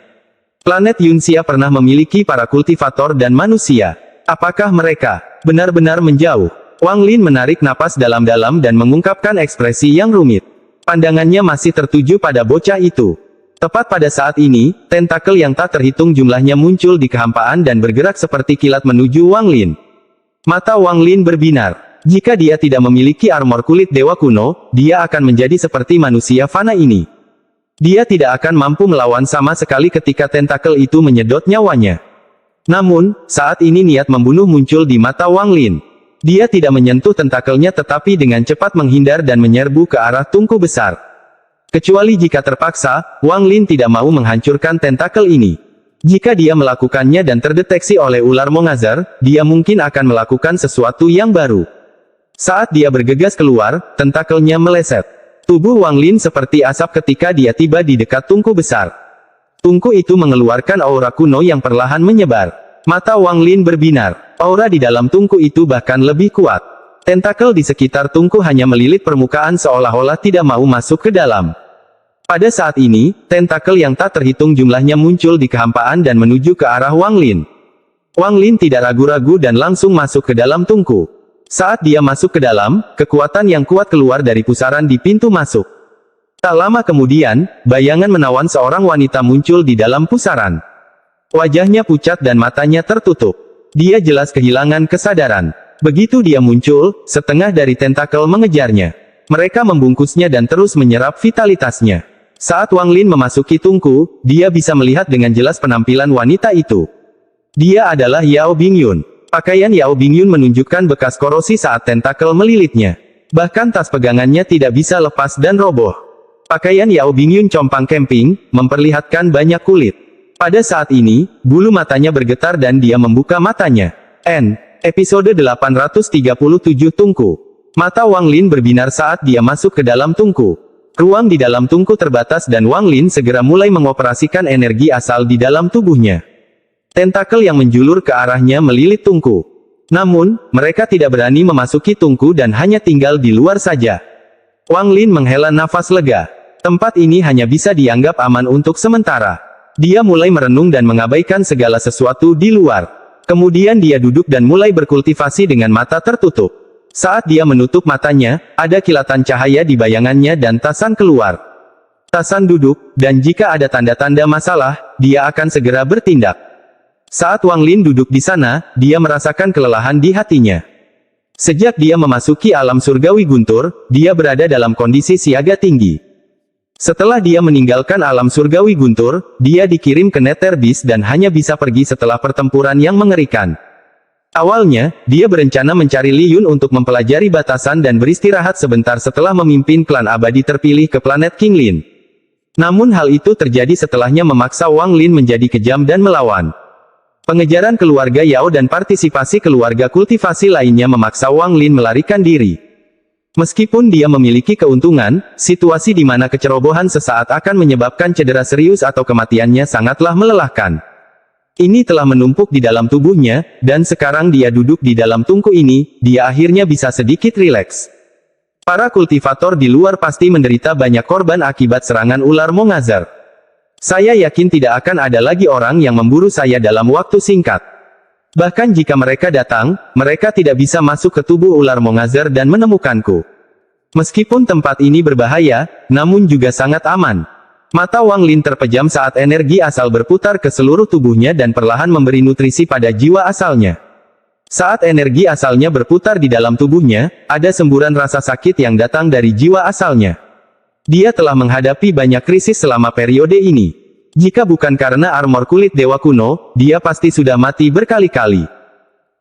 Planet Yunxia pernah memiliki para kultivator dan manusia. Apakah mereka benar-benar menjauh? Wang Lin menarik napas dalam-dalam dan mengungkapkan ekspresi yang rumit. Pandangannya masih tertuju pada bocah itu. Tepat pada saat ini, tentakel yang tak terhitung jumlahnya muncul di kehampaan dan bergerak seperti kilat menuju Wang Lin. Mata Wang Lin berbinar. Jika dia tidak memiliki armor kulit dewa kuno, dia akan menjadi seperti manusia fana ini. Dia tidak akan mampu melawan sama sekali ketika tentakel itu menyedot nyawanya. Namun, saat ini niat membunuh muncul di mata Wang Lin. Dia tidak menyentuh tentakelnya tetapi dengan cepat menghindar dan menyerbu ke arah tungku besar. Kecuali jika terpaksa, Wang Lin tidak mau menghancurkan tentakel ini. Jika dia melakukannya dan terdeteksi oleh ular Mongazar, dia mungkin akan melakukan sesuatu yang baru. Saat dia bergegas keluar, tentakelnya meleset. Tubuh Wang Lin seperti asap ketika dia tiba di dekat tungku besar. Tungku itu mengeluarkan aura kuno yang perlahan menyebar. Mata Wang Lin berbinar. Aura di dalam tungku itu bahkan lebih kuat. Tentakel di sekitar tungku hanya melilit permukaan seolah-olah tidak mau masuk ke dalam. Pada saat ini, tentakel yang tak terhitung jumlahnya muncul di kehampaan dan menuju ke arah Wang Lin. Wang Lin tidak ragu-ragu dan langsung masuk ke dalam tungku. Saat dia masuk ke dalam, kekuatan yang kuat keluar dari pusaran di pintu masuk. Tak lama kemudian, bayangan menawan seorang wanita muncul di dalam pusaran. Wajahnya pucat dan matanya tertutup. Dia jelas kehilangan kesadaran. Begitu dia muncul, setengah dari tentakel mengejarnya. Mereka membungkusnya dan terus menyerap vitalitasnya. Saat Wang Lin memasuki tungku, dia bisa melihat dengan jelas penampilan wanita itu. Dia adalah Yao Bingyun. Pakaian Yao Bingyun menunjukkan bekas korosi saat tentakel melilitnya. Bahkan tas pegangannya tidak bisa lepas dan roboh. Pakaian Yao Bingyun compang camping, memperlihatkan banyak kulit. Pada saat ini, bulu matanya bergetar dan dia membuka matanya. Episode 837 Tungku. Mata Wang Lin berbinar saat dia masuk ke dalam tungku. Ruang di dalam tungku terbatas dan Wang Lin segera mulai mengoperasikan energi asal di dalam tubuhnya. Tentakel yang menjulur ke arahnya melilit tungku. Namun, mereka tidak berani memasuki tungku dan hanya tinggal di luar saja. Wang Lin menghela nafas lega. Tempat ini hanya bisa dianggap aman untuk sementara. Dia mulai merenung dan mengabaikan segala sesuatu di luar. Kemudian dia duduk dan mulai berkultivasi dengan mata tertutup. Saat dia menutup matanya, ada kilatan cahaya di bayangannya dan tasan keluar. Tasan duduk, dan jika ada tanda-tanda masalah, dia akan segera bertindak. Saat Wang Lin duduk di sana, dia merasakan kelelahan di hatinya. Sejak dia memasuki alam surgawi guntur, dia berada dalam kondisi siaga tinggi. Setelah dia meninggalkan alam surgawi guntur, dia dikirim ke Nether Beast dan hanya bisa pergi setelah pertempuran yang mengerikan. Awalnya, dia berencana mencari Li Yun untuk mempelajari batasan dan beristirahat sebentar setelah memimpin klan abadi terpilih ke planet King Lin. Namun hal itu terjadi setelahnya memaksa Wang Lin menjadi kejam dan melawan. Pengejaran keluarga Yao dan partisipasi keluarga kultivasi lainnya memaksa Wang Lin melarikan diri. Meskipun dia memiliki keuntungan, situasi di mana kecerobohan sesaat akan menyebabkan cedera serius atau kematiannya sangatlah melelahkan. Ini telah menumpuk di dalam tubuhnya, dan sekarang dia duduk di dalam tungku ini, dia akhirnya bisa sedikit rileks. Para kultivator di luar pasti menderita banyak korban akibat serangan ular Mongazar. Saya yakin tidak akan ada lagi orang yang memburu saya dalam waktu singkat. Bahkan jika mereka datang, mereka tidak bisa masuk ke tubuh ular Mongazar dan menemukanku. Meskipun tempat ini berbahaya, namun juga sangat aman. Mata Wang Lin terpejam saat energi asal berputar ke seluruh tubuhnya dan perlahan memberi nutrisi pada jiwa asalnya. Saat energi asalnya berputar di dalam tubuhnya, ada semburan rasa sakit yang datang dari jiwa asalnya. Dia telah menghadapi banyak krisis selama periode ini. Jika bukan karena armor kulit dewa kuno, dia pasti sudah mati berkali-kali.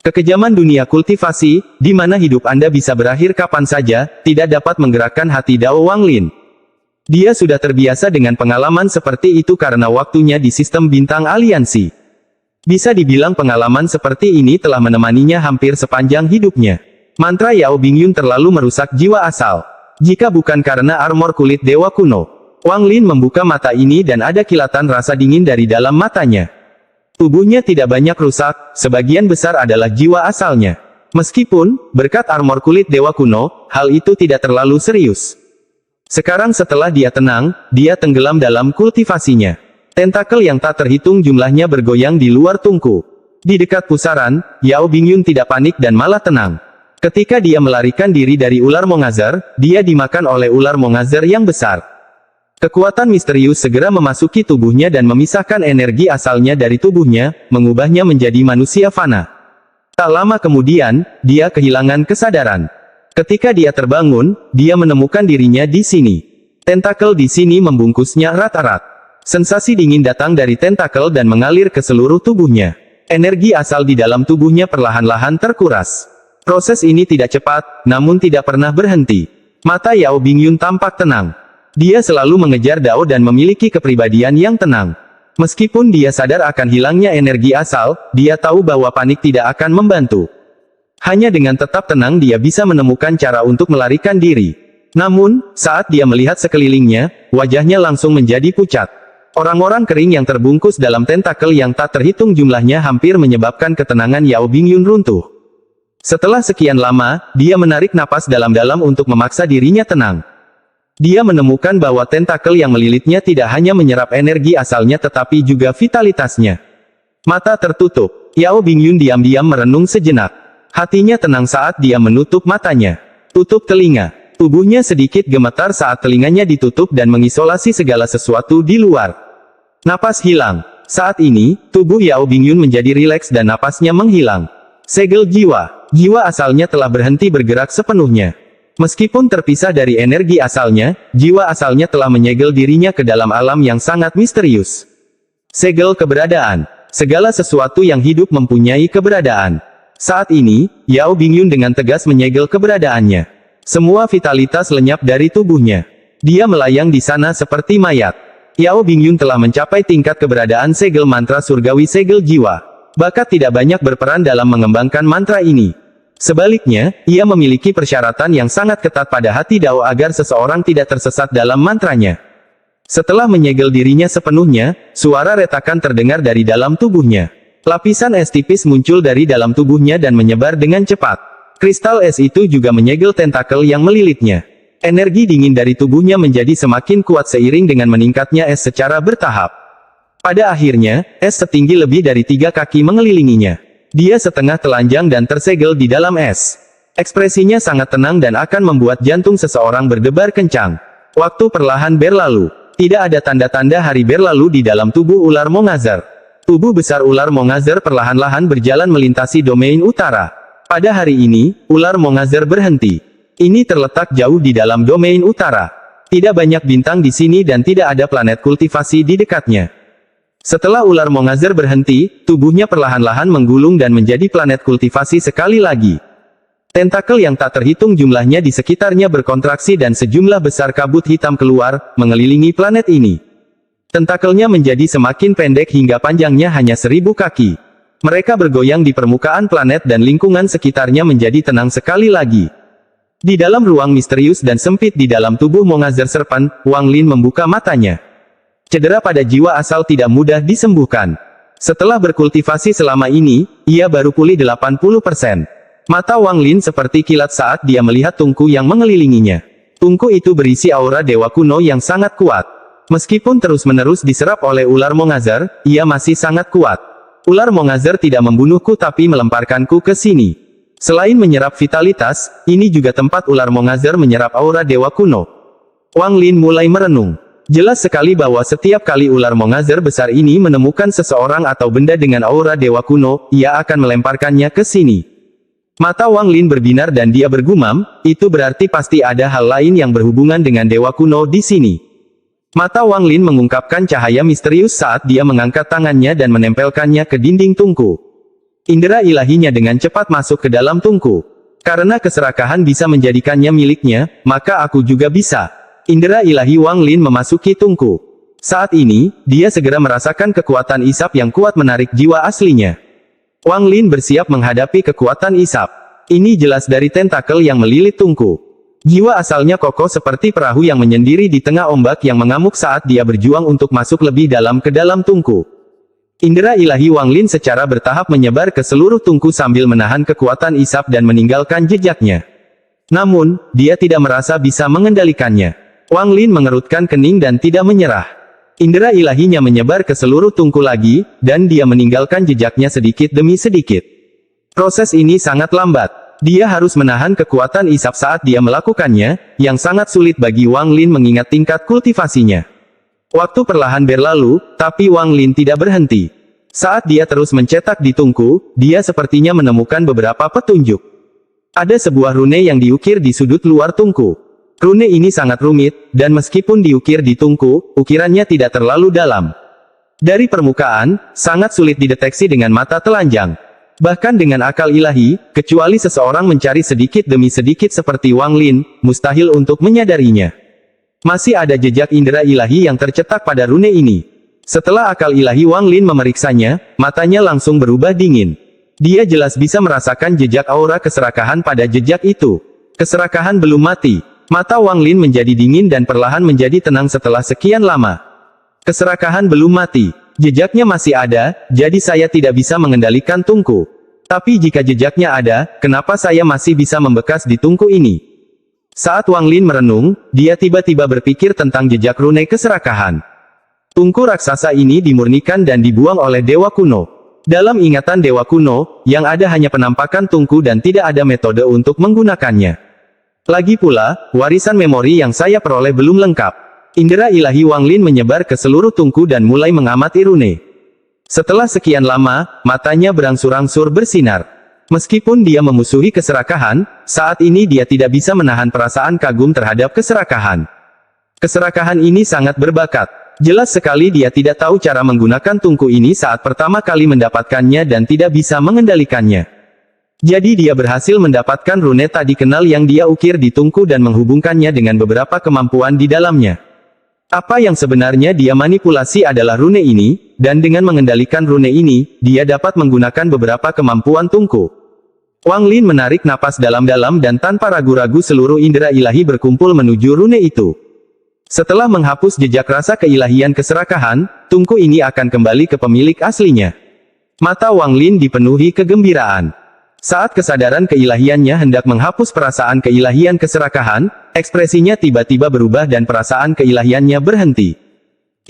Kekejaman dunia kultivasi, di mana hidup Anda bisa berakhir kapan saja, tidak dapat menggerakkan hati Dao Wang Lin. Dia sudah terbiasa dengan pengalaman seperti itu karena waktunya di sistem bintang aliansi. Bisa dibilang pengalaman seperti ini telah menemaninya hampir sepanjang hidupnya. Mantra Yao Bingyun terlalu merusak jiwa asal. Jika bukan karena armor kulit dewa kuno, Wang Lin membuka mata ini dan ada kilatan rasa dingin dari dalam matanya. Tubuhnya tidak banyak rusak, sebagian besar adalah jiwa asalnya. Meskipun, berkat armor kulit dewa kuno, hal itu tidak terlalu serius. Sekarang setelah dia tenang, dia tenggelam dalam kultivasinya. Tentakel yang tak terhitung jumlahnya bergoyang di luar tungku. Di dekat pusaran, Yao Bingyun tidak panik dan malah tenang. Ketika dia melarikan diri dari ular Mongazar, dia dimakan oleh ular Mongazar yang besar. Kekuatan misterius segera memasuki tubuhnya dan memisahkan energi asalnya dari tubuhnya, mengubahnya menjadi manusia fana. Tak lama kemudian, dia kehilangan kesadaran. Ketika dia terbangun, dia menemukan dirinya di sini. Tentakel di sini membungkusnya erat-erat. Sensasi dingin datang dari tentakel dan mengalir ke seluruh tubuhnya. Energi asal di dalam tubuhnya perlahan-lahan terkuras. Proses ini tidak cepat, namun tidak pernah berhenti. Mata Yao Bingyun tampak tenang. Dia selalu mengejar Dao dan memiliki kepribadian yang tenang. Meskipun dia sadar akan hilangnya energi asal, dia tahu bahwa panik tidak akan membantu. Hanya dengan tetap tenang dia bisa menemukan cara untuk melarikan diri. Namun, saat dia melihat sekelilingnya, wajahnya langsung menjadi pucat. Orang-orang kering yang terbungkus dalam tentakel yang tak terhitung jumlahnya hampir menyebabkan ketenangan Yao Bingyun runtuh. Setelah sekian lama, dia menarik napas dalam-dalam untuk memaksa dirinya tenang. Dia menemukan bahwa tentakel yang melilitnya tidak hanya menyerap energi asalnya tetapi juga vitalitasnya. Mata tertutup, Yao Bingyun diam-diam merenung sejenak. Hatinya tenang saat dia menutup matanya. Tutup telinga. Tubuhnya sedikit gemetar saat telinganya ditutup dan mengisolasi segala sesuatu di luar. Napas hilang. Saat ini, tubuh Yao Bingyun menjadi rileks dan napasnya menghilang. Segel jiwa. Jiwa asalnya telah berhenti bergerak sepenuhnya. Meskipun terpisah dari energi asalnya, jiwa asalnya telah menyegel dirinya ke dalam alam yang sangat misterius. Segel keberadaan. Segala sesuatu yang hidup mempunyai keberadaan. Saat ini, Yao Bingyun dengan tegas menyegel keberadaannya. Semua vitalitas lenyap dari tubuhnya. Dia melayang di sana seperti mayat. Yao Bingyun telah mencapai tingkat keberadaan segel mantra surgawi segel jiwa. Bakat tidak banyak berperan dalam mengembangkan mantra ini. Sebaliknya, ia memiliki persyaratan yang sangat ketat pada hati Dao agar seseorang tidak tersesat dalam mantranya. Setelah menyegel dirinya sepenuhnya, suara retakan terdengar dari dalam tubuhnya. Lapisan es tipis muncul dari dalam tubuhnya dan menyebar dengan cepat. Kristal es itu juga menyegel tentakel yang melilitnya. Energi dingin dari tubuhnya menjadi semakin kuat seiring dengan meningkatnya es secara bertahap. Pada akhirnya, es setinggi lebih dari 3 kaki mengelilinginya. Dia setengah telanjang dan tersegel di dalam es. Ekspresinya sangat tenang dan akan membuat jantung seseorang berdebar kencang. Waktu perlahan berlalu. tidak ada tanda-tanda hari berlalu di dalam tubuh ular Mongazar. Tubuh besar ular Mongazar perlahan-lahan berjalan melintasi domain utara. Pada hari ini, ular Mongazar berhenti. Ini terletak jauh di dalam domain utara. Tidak banyak bintang di sini dan tidak ada planet kultivasi di dekatnya. Setelah ular Mongazar berhenti, tubuhnya perlahan-lahan menggulung dan menjadi planet kultivasi sekali lagi. Tentakel yang tak terhitung jumlahnya di sekitarnya berkontraksi dan sejumlah besar kabut hitam keluar, mengelilingi planet ini. Tentakelnya menjadi semakin pendek hingga panjangnya hanya 1000 kaki. Mereka bergoyang di permukaan planet dan lingkungan sekitarnya menjadi tenang sekali lagi. Di dalam ruang misterius dan sempit di dalam tubuh Mongazar Serpent, Wang Lin membuka matanya. Cedera pada jiwa asal tidak mudah disembuhkan. Setelah berkultivasi selama ini, ia baru pulih 80%. Mata Wang Lin seperti kilat saat dia melihat tungku yang mengelilinginya. Tungku itu berisi aura dewa kuno yang sangat kuat. Meskipun terus-menerus diserap oleh ular Mongazar, ia masih sangat kuat. Ular Mongazar tidak membunuhku tapi melemparkanku ke sini. Selain menyerap vitalitas, ini juga tempat ular Mongazar menyerap aura dewa kuno. Wang Lin mulai merenung. Jelas sekali bahwa setiap kali ular Mongazar besar ini menemukan seseorang atau benda dengan aura dewa kuno, ia akan melemparkannya ke sini. Mata Wang Lin berbinar dan dia bergumam, itu berarti pasti ada hal lain yang berhubungan dengan dewa kuno di sini. Mata Wang Lin mengungkapkan cahaya misterius saat dia mengangkat tangannya dan menempelkannya ke dinding tungku. Indera ilahinya dengan cepat masuk ke dalam tungku. Karena keserakahan bisa menjadikannya miliknya, maka aku juga bisa. Indera ilahi Wang Lin memasuki tungku. Saat ini, dia segera merasakan kekuatan isap yang kuat menarik jiwa aslinya. Wang Lin bersiap menghadapi kekuatan isap. Ini jelas dari tentakel yang melilit tungku. Jiwa asalnya kokoh seperti perahu yang menyendiri di tengah ombak yang mengamuk saat dia berjuang untuk masuk lebih dalam ke dalam tungku. Indera ilahi Wang Lin secara bertahap menyebar ke seluruh tungku sambil menahan kekuatan isap dan meninggalkan jejaknya. Namun, dia tidak merasa bisa mengendalikannya. Wang Lin mengerutkan kening dan tidak menyerah. Indera ilahinya menyebar ke seluruh tungku lagi, dan dia meninggalkan jejaknya sedikit demi sedikit. Proses ini sangat lambat. Dia harus menahan kekuatan isap saat dia melakukannya, yang sangat sulit bagi Wang Lin mengingat tingkat kultivasinya. Waktu perlahan berlalu, tapi Wang Lin tidak berhenti. Saat dia terus mencetak di tungku, dia sepertinya menemukan beberapa petunjuk. Ada sebuah rune yang diukir di sudut luar tungku. Rune ini sangat rumit, dan meskipun diukir di tungku, ukirannya tidak terlalu dalam. Dari permukaan, sangat sulit dideteksi dengan mata telanjang. Bahkan dengan akal ilahi, kecuali seseorang mencari sedikit demi sedikit seperti Wang Lin, mustahil untuk menyadarinya. Masih ada jejak indera ilahi yang tercetak pada rune ini. Setelah akal ilahi Wang Lin memeriksanya, matanya langsung berubah dingin. Dia jelas bisa merasakan jejak aura keserakahan pada jejak itu. Keserakahan belum mati. Mata Wang Lin menjadi dingin dan perlahan menjadi tenang setelah sekian lama. Keserakahan belum mati. Jejaknya masih ada, jadi saya tidak bisa mengendalikan tungku. Tapi jika jejaknya ada, kenapa saya masih bisa membekas di tungku ini? Saat Wang Lin merenung, dia tiba-tiba berpikir tentang jejak rune keserakahan. Tungku raksasa ini dimurnikan dan dibuang oleh dewa kuno. Dalam ingatan dewa kuno, yang ada hanya penampakan tungku dan tidak ada metode untuk menggunakannya. Lagi pula, warisan memori yang saya peroleh belum lengkap. Indera ilahi Wang Lin menyebar ke seluruh tungku dan mulai mengamati rune. Setelah sekian lama, matanya berangsur-angsur bersinar. Meskipun dia memusuhi keserakahan, saat ini dia tidak bisa menahan perasaan kagum terhadap keserakahan. Keserakahan ini sangat berbakat. Jelas sekali dia tidak tahu cara menggunakan tungku ini saat pertama kali mendapatkannya dan tidak bisa mengendalikannya. Jadi dia berhasil mendapatkan rune tak dikenal yang dia ukir di tungku dan menghubungkannya dengan beberapa kemampuan di dalamnya. Apa yang sebenarnya dia manipulasi adalah rune ini, dan dengan mengendalikan rune ini, dia dapat menggunakan beberapa kemampuan tungku. Wang Lin menarik napas dalam-dalam dan tanpa ragu-ragu seluruh indera ilahi berkumpul menuju rune itu. Setelah menghapus jejak rasa keilahian keserakahan, tungku ini akan kembali ke pemilik aslinya. Mata Wang Lin dipenuhi kegembiraan. Saat kesadaran keilahiannya hendak menghapus perasaan keilahian keserakahan, ekspresinya tiba-tiba berubah dan perasaan keilahiannya berhenti.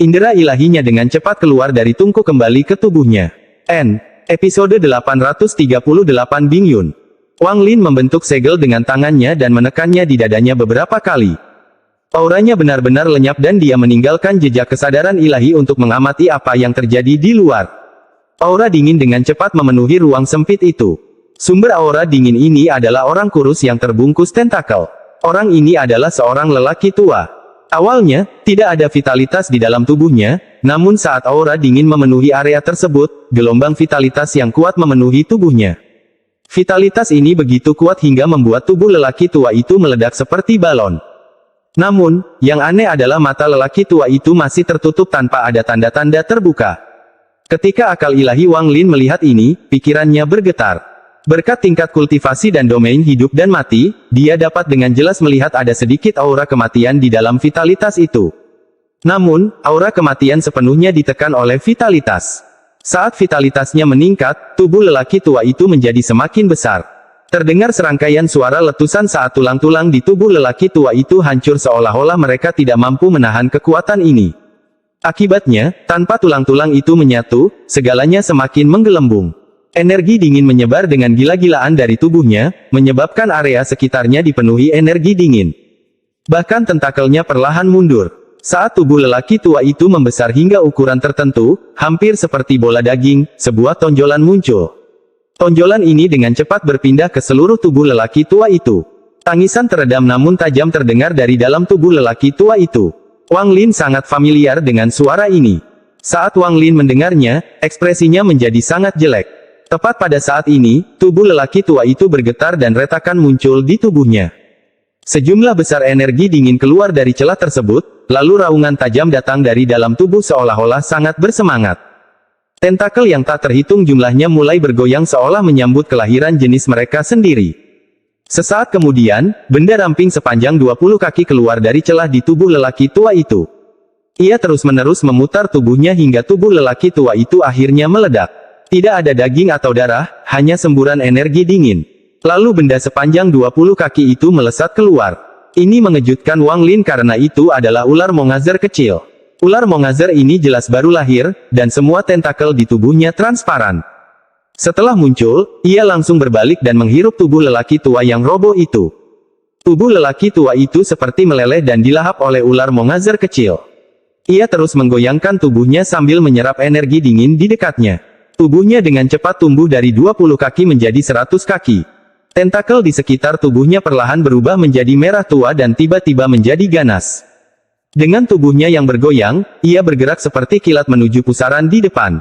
Indera ilahinya dengan cepat keluar dari tungku kembali ke tubuhnya. Episode 838 Bing Yun. Wang Lin membentuk segel dengan tangannya dan menekannya di dadanya beberapa kali. Auranya benar-benar lenyap dan dia meninggalkan jejak kesadaran ilahi untuk mengamati apa yang terjadi di luar. Aura dingin dengan cepat memenuhi ruang sempit itu. Sumber aura dingin ini adalah orang kurus yang terbungkus tentakel. Orang ini adalah seorang lelaki tua. Awalnya, tidak ada vitalitas di dalam tubuhnya, namun saat aura dingin memenuhi area tersebut, gelombang vitalitas yang kuat memenuhi tubuhnya. Vitalitas ini begitu kuat hingga membuat tubuh lelaki tua itu meledak seperti balon. Namun, yang aneh adalah mata lelaki tua itu masih tertutup tanpa ada tanda-tanda terbuka. Ketika akal ilahi Wang Lin melihat ini, pikirannya bergetar. Berkat tingkat kultivasi dan domain hidup dan mati, dia dapat dengan jelas melihat ada sedikit aura kematian di dalam vitalitas itu. Namun, aura kematian sepenuhnya ditekan oleh vitalitas. Saat vitalitasnya meningkat, tubuh lelaki tua itu menjadi semakin besar. Terdengar serangkaian suara letusan saat tulang-tulang di tubuh lelaki tua itu hancur seolah-olah mereka tidak mampu menahan kekuatan ini. Akibatnya, tanpa tulang-tulang itu menyatu, segalanya semakin menggelembung. Energi dingin menyebar dengan gila-gilaan dari tubuhnya, menyebabkan area sekitarnya dipenuhi energi dingin. Bahkan tentakelnya perlahan mundur. Saat tubuh lelaki tua itu membesar hingga ukuran tertentu, hampir seperti bola daging, sebuah tonjolan muncul. Tonjolan ini dengan cepat berpindah ke seluruh tubuh lelaki tua itu. Tangisan teredam namun tajam terdengar dari dalam tubuh lelaki tua itu. Wang Lin sangat familiar dengan suara ini. Saat Wang Lin mendengarnya, ekspresinya menjadi sangat jelek. Tepat pada saat ini, tubuh lelaki tua itu bergetar dan retakan muncul di tubuhnya. Sejumlah besar energi dingin keluar dari celah tersebut, lalu raungan tajam datang dari dalam tubuh seolah-olah sangat bersemangat. Tentakel yang tak terhitung jumlahnya mulai bergoyang seolah menyambut kelahiran jenis mereka sendiri. Sesaat kemudian, benda ramping sepanjang 20 kaki keluar dari celah di tubuh lelaki tua itu. Ia terus-menerus memutar tubuhnya hingga tubuh lelaki tua itu akhirnya meledak. Tidak ada daging atau darah, hanya semburan energi dingin. Lalu benda sepanjang 20 kaki itu melesat keluar. Ini mengejutkan Wang Lin karena itu adalah ular mongazer kecil. Ular mongazer ini jelas baru lahir, dan semua tentakel di tubuhnya transparan. Setelah muncul, ia langsung berbalik dan menghirup tubuh lelaki tua yang roboh itu. Tubuh lelaki tua itu seperti meleleh dan dilahap oleh ular mongazer kecil. Ia terus menggoyangkan tubuhnya sambil menyerap energi dingin di dekatnya. Tubuhnya dengan cepat tumbuh dari 20 kaki menjadi 100 kaki. Tentakel di sekitar tubuhnya perlahan berubah menjadi merah tua dan tiba-tiba menjadi ganas. Dengan tubuhnya yang bergoyang, ia bergerak seperti kilat menuju pusaran di depan.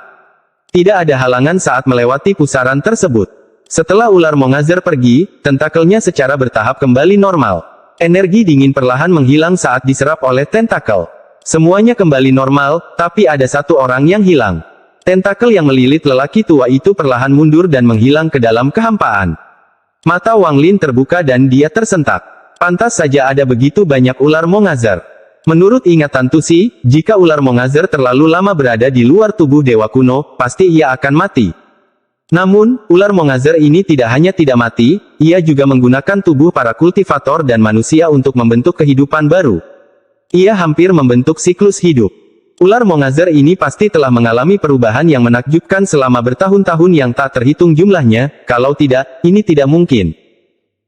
Tidak ada halangan saat melewati pusaran tersebut. Setelah ular mongazer pergi, tentakelnya secara bertahap kembali normal. Energi dingin perlahan menghilang saat diserap oleh tentakel. Semuanya kembali normal, tapi ada satu orang yang hilang. Tentakel yang melilit lelaki tua itu perlahan mundur dan menghilang ke dalam kehampaan. Mata Wang Lin terbuka dan dia tersentak. Pantas saja ada begitu banyak ular mongazer. Menurut ingatan Tusi, jika ular mongazer terlalu lama berada di luar tubuh dewa kuno, pasti ia akan mati. Namun, ular mongazer ini tidak hanya tidak mati, ia juga menggunakan tubuh para kultivator dan manusia untuk membentuk kehidupan baru. Ia hampir membentuk siklus hidup. Ular mongazer ini pasti telah mengalami perubahan yang menakjubkan selama bertahun-tahun yang tak terhitung jumlahnya, kalau tidak, ini tidak mungkin.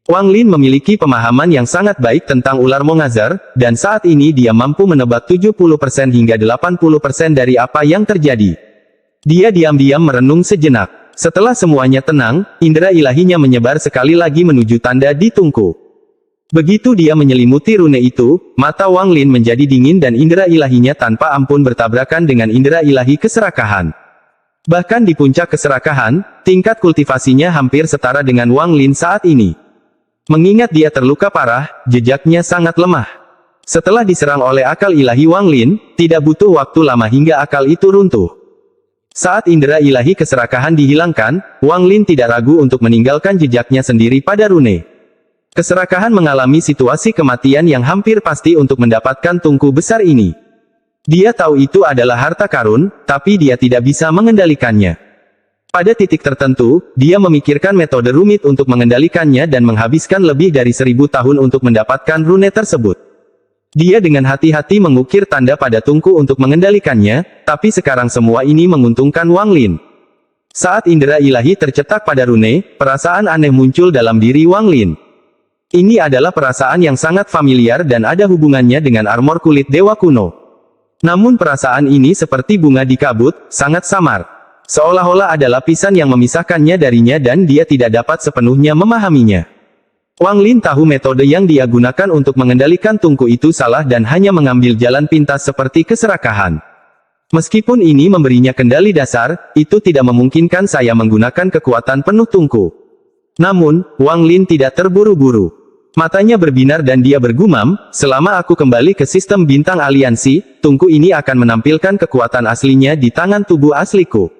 Wang Lin memiliki pemahaman yang sangat baik tentang ular mongazer, dan saat ini dia mampu menebak 70% hingga 80% dari apa yang terjadi. Dia diam-diam merenung sejenak. Setelah semuanya tenang, indera ilahinya menyebar sekali lagi menuju tanda di tungku. Begitu dia menyelimuti rune itu, mata Wang Lin menjadi dingin dan indera ilahinya tanpa ampun bertabrakan dengan indera ilahi keserakahan. Bahkan di puncak keserakahan, tingkat kultivasinya hampir setara dengan Wang Lin saat ini. Mengingat dia terluka parah, jejaknya sangat lemah. Setelah diserang oleh akal ilahi Wang Lin, tidak butuh waktu lama hingga akal itu runtuh. Saat indera ilahi keserakahan dihilangkan, Wang Lin tidak ragu untuk meninggalkan jejaknya sendiri pada rune. Keserakahan mengalami situasi kematian yang hampir pasti untuk mendapatkan tungku besar ini. Dia tahu itu adalah harta karun, tapi dia tidak bisa mengendalikannya. Pada titik tertentu, dia memikirkan metode rumit untuk mengendalikannya dan menghabiskan lebih dari 1000 tahun untuk mendapatkan rune tersebut. Dia dengan hati-hati mengukir tanda pada tungku untuk mengendalikannya, tapi sekarang semua ini menguntungkan Wang Lin. Saat indera ilahi tercetak pada rune, perasaan aneh muncul dalam diri Wang Lin. Ini adalah perasaan yang sangat familiar dan ada hubungannya dengan armor kulit dewa kuno. Namun perasaan ini seperti bunga di kabut, sangat samar. Seolah-olah ada lapisan yang memisahkannya darinya dan dia tidak dapat sepenuhnya memahaminya. Wang Lin tahu metode yang dia gunakan untuk mengendalikan tungku itu salah dan hanya mengambil jalan pintas seperti keserakahan. Meskipun ini memberinya kendali dasar, itu tidak memungkinkan saya menggunakan kekuatan penuh tungku. Namun, Wang Lin tidak terburu-buru. Matanya berbinar dan dia bergumam, selama aku kembali ke sistem bintang aliansi, tungku ini akan menampilkan kekuatan aslinya di tangan tubuh asliku.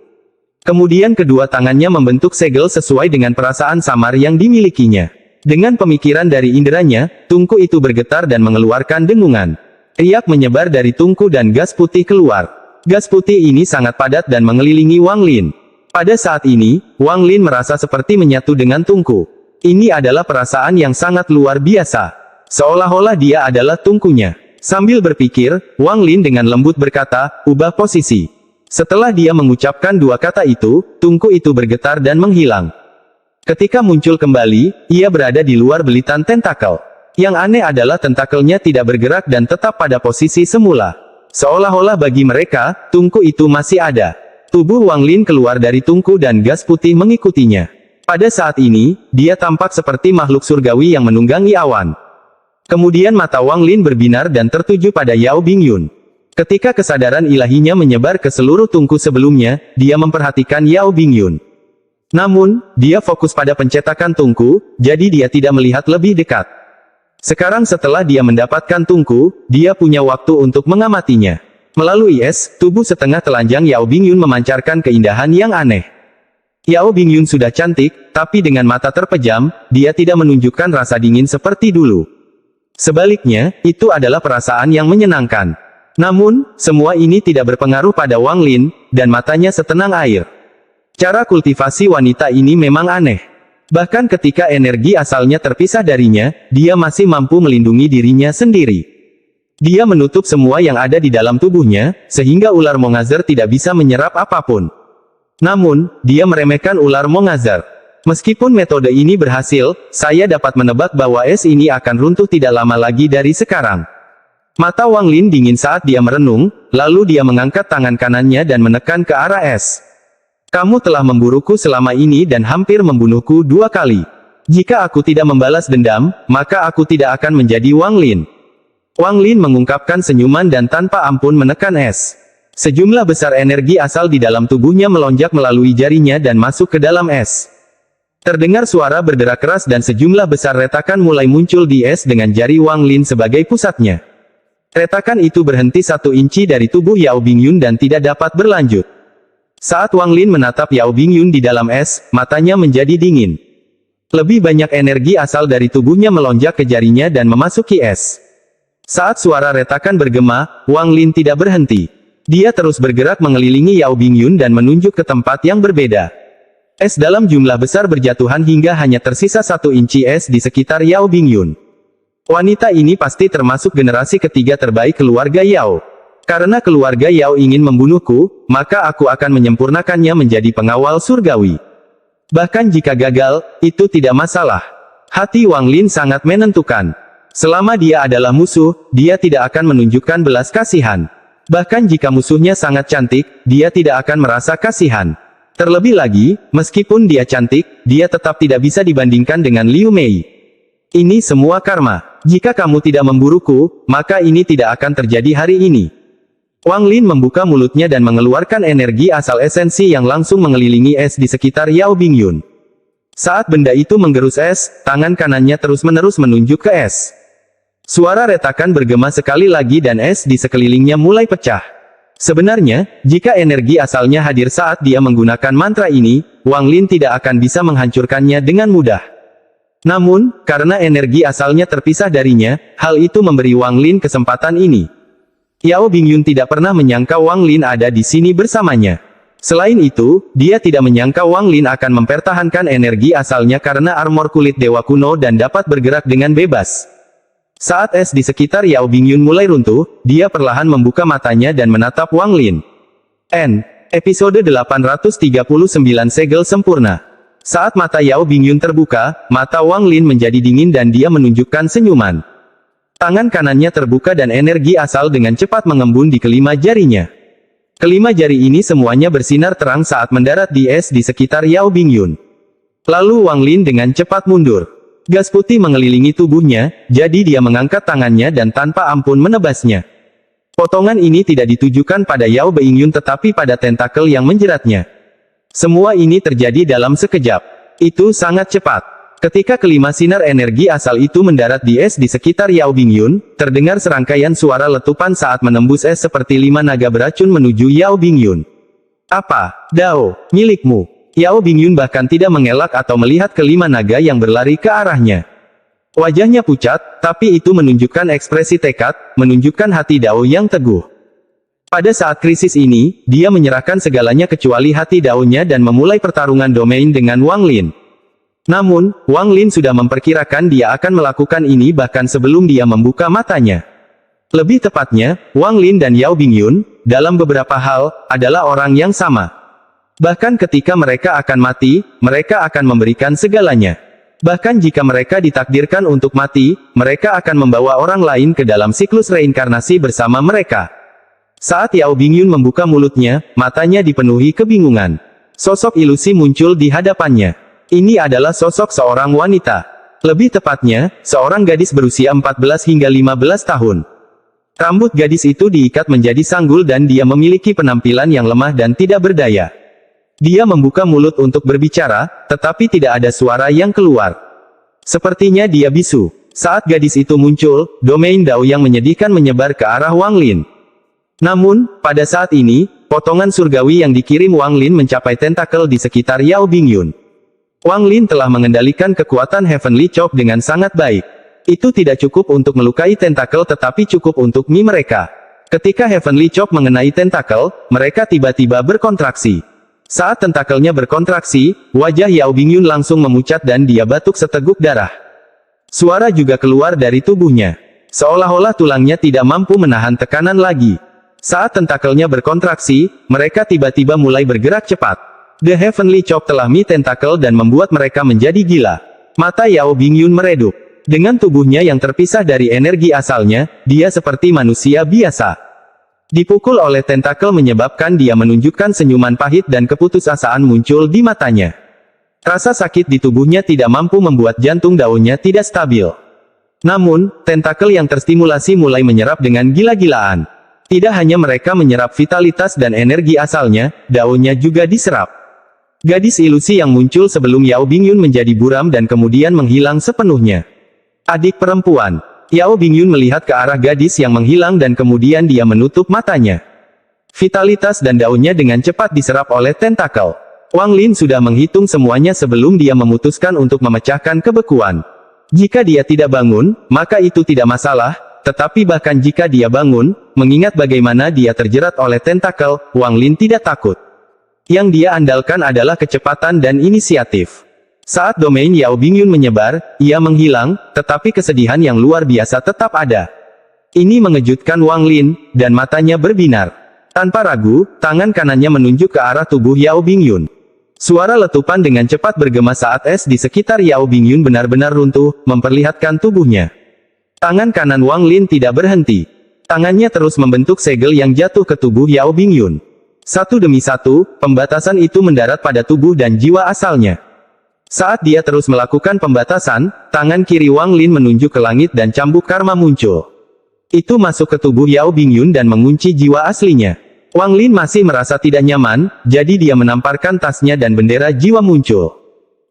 Kemudian kedua tangannya membentuk segel sesuai dengan perasaan samar yang dimilikinya. Dengan pemikiran dari inderanya, tungku itu bergetar dan mengeluarkan dengungan. Riak menyebar dari tungku dan gas putih keluar. Gas putih ini sangat padat dan mengelilingi Wang Lin. Pada saat ini, Wang Lin merasa seperti menyatu dengan tungku. Ini adalah perasaan yang sangat luar biasa. Seolah-olah dia adalah tungkunya. Sambil berpikir, Wang Lin dengan lembut berkata, ubah posisi. Setelah dia mengucapkan dua kata itu, tungku itu bergetar dan menghilang. Ketika muncul kembali, ia berada di luar belitan tentakel. Yang aneh adalah tentakelnya tidak bergerak dan tetap pada posisi semula. Seolah-olah bagi mereka, tungku itu masih ada. Tubuh Wang Lin keluar dari tungku dan gas putih mengikutinya. Pada saat ini, dia tampak seperti makhluk surgawi yang menunggangi awan. Kemudian mata Wang Lin berbinar dan tertuju pada Yao Bingyun. Ketika kesadaran ilahinya menyebar ke seluruh tungku sebelumnya, dia memperhatikan Yao Bingyun. Namun, dia fokus pada pencetakan tungku, jadi dia tidak melihat lebih dekat. Sekarang setelah dia mendapatkan tungku, dia punya waktu untuk mengamatinya. Melalui es, tubuh setengah telanjang Yao Bingyun memancarkan keindahan yang aneh. Yao Bingyun sudah cantik, tapi dengan mata terpejam, dia tidak menunjukkan rasa dingin seperti dulu. Sebaliknya, itu adalah perasaan yang menyenangkan. Namun, semua ini tidak berpengaruh pada Wang Lin, dan matanya setenang air. Cara kultivasi wanita ini memang aneh. Bahkan ketika energi asalnya terpisah darinya, dia masih mampu melindungi dirinya sendiri. Dia menutup semua yang ada di dalam tubuhnya, sehingga ular Mongazar tidak bisa menyerap apapun. Namun, dia meremehkan ular Mongazar. Meskipun metode ini berhasil, saya dapat menebak bahwa es ini akan runtuh tidak lama lagi dari sekarang. Mata Wang Lin dingin saat dia merenung, lalu dia mengangkat tangan kanannya dan menekan ke arah es. Kamu telah memburuku selama ini dan hampir membunuhku 2 kali. Jika aku tidak membalas dendam, maka aku tidak akan menjadi Wang Lin. Wang Lin mengungkapkan senyuman dan tanpa ampun menekan es. Sejumlah besar energi asal di dalam tubuhnya melonjak melalui jarinya dan masuk ke dalam es. Terdengar suara berderak keras dan sejumlah besar retakan mulai muncul di es dengan jari Wang Lin sebagai pusatnya. Retakan itu berhenti 1 inci dari tubuh Yao Bingyun dan tidak dapat berlanjut. Saat Wang Lin menatap Yao Bingyun di dalam es, matanya menjadi dingin. Lebih banyak energi asal dari tubuhnya melonjak ke jarinya dan memasuki es. Saat suara retakan bergema, Wang Lin tidak berhenti. Dia terus bergerak mengelilingi Yao Bingyun dan menunjuk ke tempat yang berbeda. Es dalam jumlah besar berjatuhan hingga hanya tersisa 1 inci es di sekitar Yao Bingyun. Wanita ini pasti termasuk generasi ketiga terbaik keluarga Yao. Karena keluarga Yao ingin membunuhku, maka aku akan menyempurnakannya menjadi pengawal surgawi. Bahkan jika gagal, itu tidak masalah. Hati Wang Lin sangat menentukan. Selama dia adalah musuh, dia tidak akan menunjukkan belas kasihan. Bahkan jika musuhnya sangat cantik, dia tidak akan merasa kasihan. Terlebih lagi, meskipun dia cantik, dia tetap tidak bisa dibandingkan dengan Liu Mei. Ini semua karma. Jika kamu tidak memburuku, maka ini tidak akan terjadi hari ini. Wang Lin membuka mulutnya dan mengeluarkan energi asal esensi yang langsung mengelilingi es di sekitar Yao Bingyun. Saat benda itu menggerus es, tangan kanannya terus-menerus menunjuk ke es. Suara retakan bergema sekali lagi dan es di sekelilingnya mulai pecah. Sebenarnya, jika energi asalnya hadir saat dia menggunakan mantra ini, Wang Lin tidak akan bisa menghancurkannya dengan mudah. Namun, karena energi asalnya terpisah darinya, hal itu memberi Wang Lin kesempatan ini. Yao Bingyun tidak pernah menyangka Wang Lin ada di sini bersamanya. Selain itu, dia tidak menyangka Wang Lin akan mempertahankan energi asalnya karena armor kulit dewa kuno dan dapat bergerak dengan bebas. Saat es di sekitar Yao Bingyun mulai runtuh, dia perlahan membuka matanya dan menatap Wang Lin. Episode 839 Segel Sempurna. Saat mata Yao Bingyun terbuka, mata Wang Lin menjadi dingin dan dia menunjukkan senyuman. Tangan kanannya terbuka dan energi asal dengan cepat mengembun di kelima jarinya. Kelima jari ini semuanya bersinar terang saat mendarat di es di sekitar Yao Bingyun. Lalu Wang Lin dengan cepat mundur. Gas putih mengelilingi tubuhnya, jadi dia mengangkat tangannya dan tanpa ampun menebasnya. Potongan ini tidak ditujukan pada Yao Bingyun tetapi pada tentakel yang menjeratnya. Semua ini terjadi dalam sekejap. Itu sangat cepat. Ketika kelima sinar energi asal itu mendarat di es di sekitar Yao Bingyun, terdengar serangkaian suara letupan saat menembus es seperti 5 naga beracun menuju Yao Bingyun. Apa, Dao, milikmu? Yao Bingyun bahkan tidak mengelak atau melihat kelima naga yang berlari ke arahnya. Wajahnya pucat, tapi itu menunjukkan ekspresi tekad, menunjukkan hati Dao yang teguh. Pada saat krisis ini, dia menyerahkan segalanya kecuali hati Dao-nya dan memulai pertarungan domain dengan Wang Lin. Namun, Wang Lin sudah memperkirakan dia akan melakukan ini bahkan sebelum dia membuka matanya. Lebih tepatnya, Wang Lin dan Yao Bingyun, dalam beberapa hal, adalah orang yang sama. Bahkan ketika mereka akan mati, mereka akan memberikan segalanya. Bahkan jika mereka ditakdirkan untuk mati, mereka akan membawa orang lain ke dalam siklus reinkarnasi bersama mereka. Saat Yao Bingyun membuka mulutnya, matanya dipenuhi kebingungan. Sosok ilusi muncul di hadapannya. Ini adalah sosok seorang wanita. Lebih tepatnya, seorang gadis berusia 14 hingga 15 tahun. Rambut gadis itu diikat menjadi sanggul dan dia memiliki penampilan yang lemah dan tidak berdaya. Dia membuka mulut untuk berbicara, tetapi tidak ada suara yang keluar. Sepertinya dia bisu. Saat gadis itu muncul, domain Dao yang menyedihkan menyebar ke arah Wang Lin. Namun, pada saat ini, potongan surgawi yang dikirim Wang Lin mencapai tentakel di sekitar Yao Bingyun. Wang Lin telah mengendalikan kekuatan Heavenly Chop dengan sangat baik. Itu tidak cukup untuk melukai tentakel tetapi cukup untuk mie mereka. Ketika Heavenly Chop mengenai tentakel, mereka tiba-tiba berkontraksi. Saat tentakelnya berkontraksi, wajah Yao Bingyun langsung memucat dan dia batuk seteguk darah. Suara juga keluar dari tubuhnya. Seolah-olah tulangnya tidak mampu menahan tekanan lagi. Saat tentakelnya berkontraksi, mereka tiba-tiba mulai bergerak cepat. The Heavenly Chop telah mie tentakel dan membuat mereka menjadi gila. Mata Yao Bingyun meredup. Dengan tubuhnya yang terpisah dari energi asalnya, dia seperti manusia biasa. Dipukul oleh tentakel menyebabkan dia menunjukkan senyuman pahit dan keputusasaan muncul di matanya. Rasa sakit di tubuhnya tidak mampu membuat jantung Dao-nya tidak stabil. Namun, tentakel yang terstimulasi mulai menyerap dengan gila-gilaan. Tidak hanya mereka menyerap vitalitas dan energi asalnya, Dao-nya juga diserap. Gadis ilusi yang muncul sebelum Yao Bingyun menjadi buram dan kemudian menghilang sepenuhnya. Adik perempuan. Yao Bingyun melihat ke arah gadis yang menghilang dan kemudian dia menutup matanya. Vitalitas dan Dao-nya dengan cepat diserap oleh tentakel. Wang Lin sudah menghitung semuanya sebelum dia memutuskan untuk memecahkan kebekuan. Jika dia tidak bangun, maka itu tidak masalah. Tetapi bahkan jika dia bangun, mengingat bagaimana dia terjerat oleh tentakel, Wang Lin tidak takut. Yang dia andalkan adalah kecepatan dan inisiatif. Saat domain Yao Bingyun menyebar, ia menghilang, tetapi kesedihan yang luar biasa tetap ada. Ini mengejutkan Wang Lin, dan matanya berbinar. Tanpa ragu, tangan kanannya menunjuk ke arah tubuh Yao Bingyun. Suara letupan dengan cepat bergema saat es di sekitar Yao Bingyun benar-benar runtuh, memperlihatkan tubuhnya. Tangan kanan Wang Lin tidak berhenti. Tangannya terus membentuk segel yang jatuh ke tubuh Yao Bingyun. Satu demi satu, pembatasan itu mendarat pada tubuh dan jiwa asalnya. Saat dia terus melakukan pembatasan, tangan kiri Wang Lin menunjuk ke langit dan cambuk karma muncul. Itu masuk ke tubuh Yao Bingyun dan mengunci jiwa aslinya. Wang Lin masih merasa tidak nyaman, jadi dia menamparkan tasnya dan bendera jiwa muncul.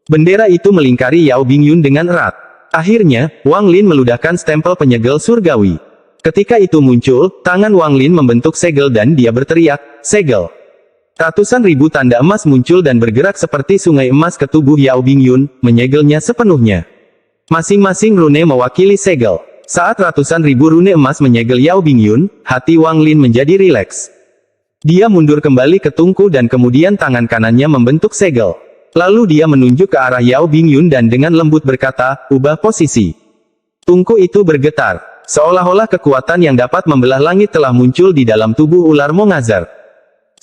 Bendera itu melingkari Yao Bingyun dengan erat. Akhirnya, Wang Lin meludahkan stempel penyegel surgawi. Ketika itu muncul, tangan Wang Lin membentuk segel dan dia berteriak, "Segel!" Ratusan ribu tanda emas muncul dan bergerak seperti sungai emas ke tubuh Yao Bingyun, menyegelnya sepenuhnya. Masing-masing rune mewakili segel. Saat ratusan ribu rune emas menyegel Yao Bingyun, hati Wang Lin menjadi rileks. Dia mundur kembali ke tungku dan kemudian tangan kanannya membentuk segel. Lalu dia menunjuk ke arah Yao Bingyun dan dengan lembut berkata, "Ubah posisi." Tungku itu bergetar. Seolah-olah kekuatan yang dapat membelah langit telah muncul di dalam tubuh ular Mongazar.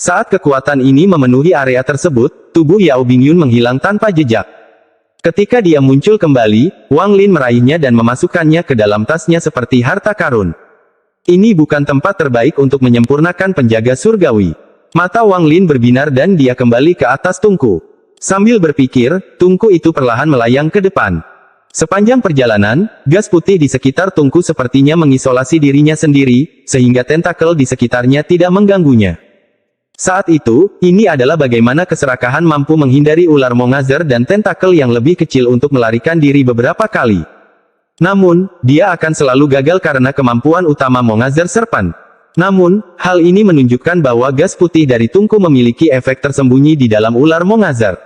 Saat kekuatan ini memenuhi area tersebut, tubuh Yao Bingyun menghilang tanpa jejak. Ketika dia muncul kembali, Wang Lin meraihnya dan memasukkannya ke dalam tasnya seperti harta karun. Ini bukan tempat terbaik untuk menyempurnakan penjaga surgawi. Mata Wang Lin berbinar dan dia kembali ke atas tungku. Sambil berpikir, tungku itu perlahan melayang ke depan. Sepanjang perjalanan, gas putih di sekitar tungku sepertinya mengisolasi dirinya sendiri, sehingga tentakel di sekitarnya tidak mengganggunya. Saat itu, ini adalah bagaimana keserakahan mampu menghindari ular Mongazer dan tentakel yang lebih kecil untuk melarikan diri beberapa kali. Namun, dia akan selalu gagal karena kemampuan utama Mongazer Serpent. Namun, hal ini menunjukkan bahwa gas putih dari tungku memiliki efek tersembunyi di dalam ular Mongazer.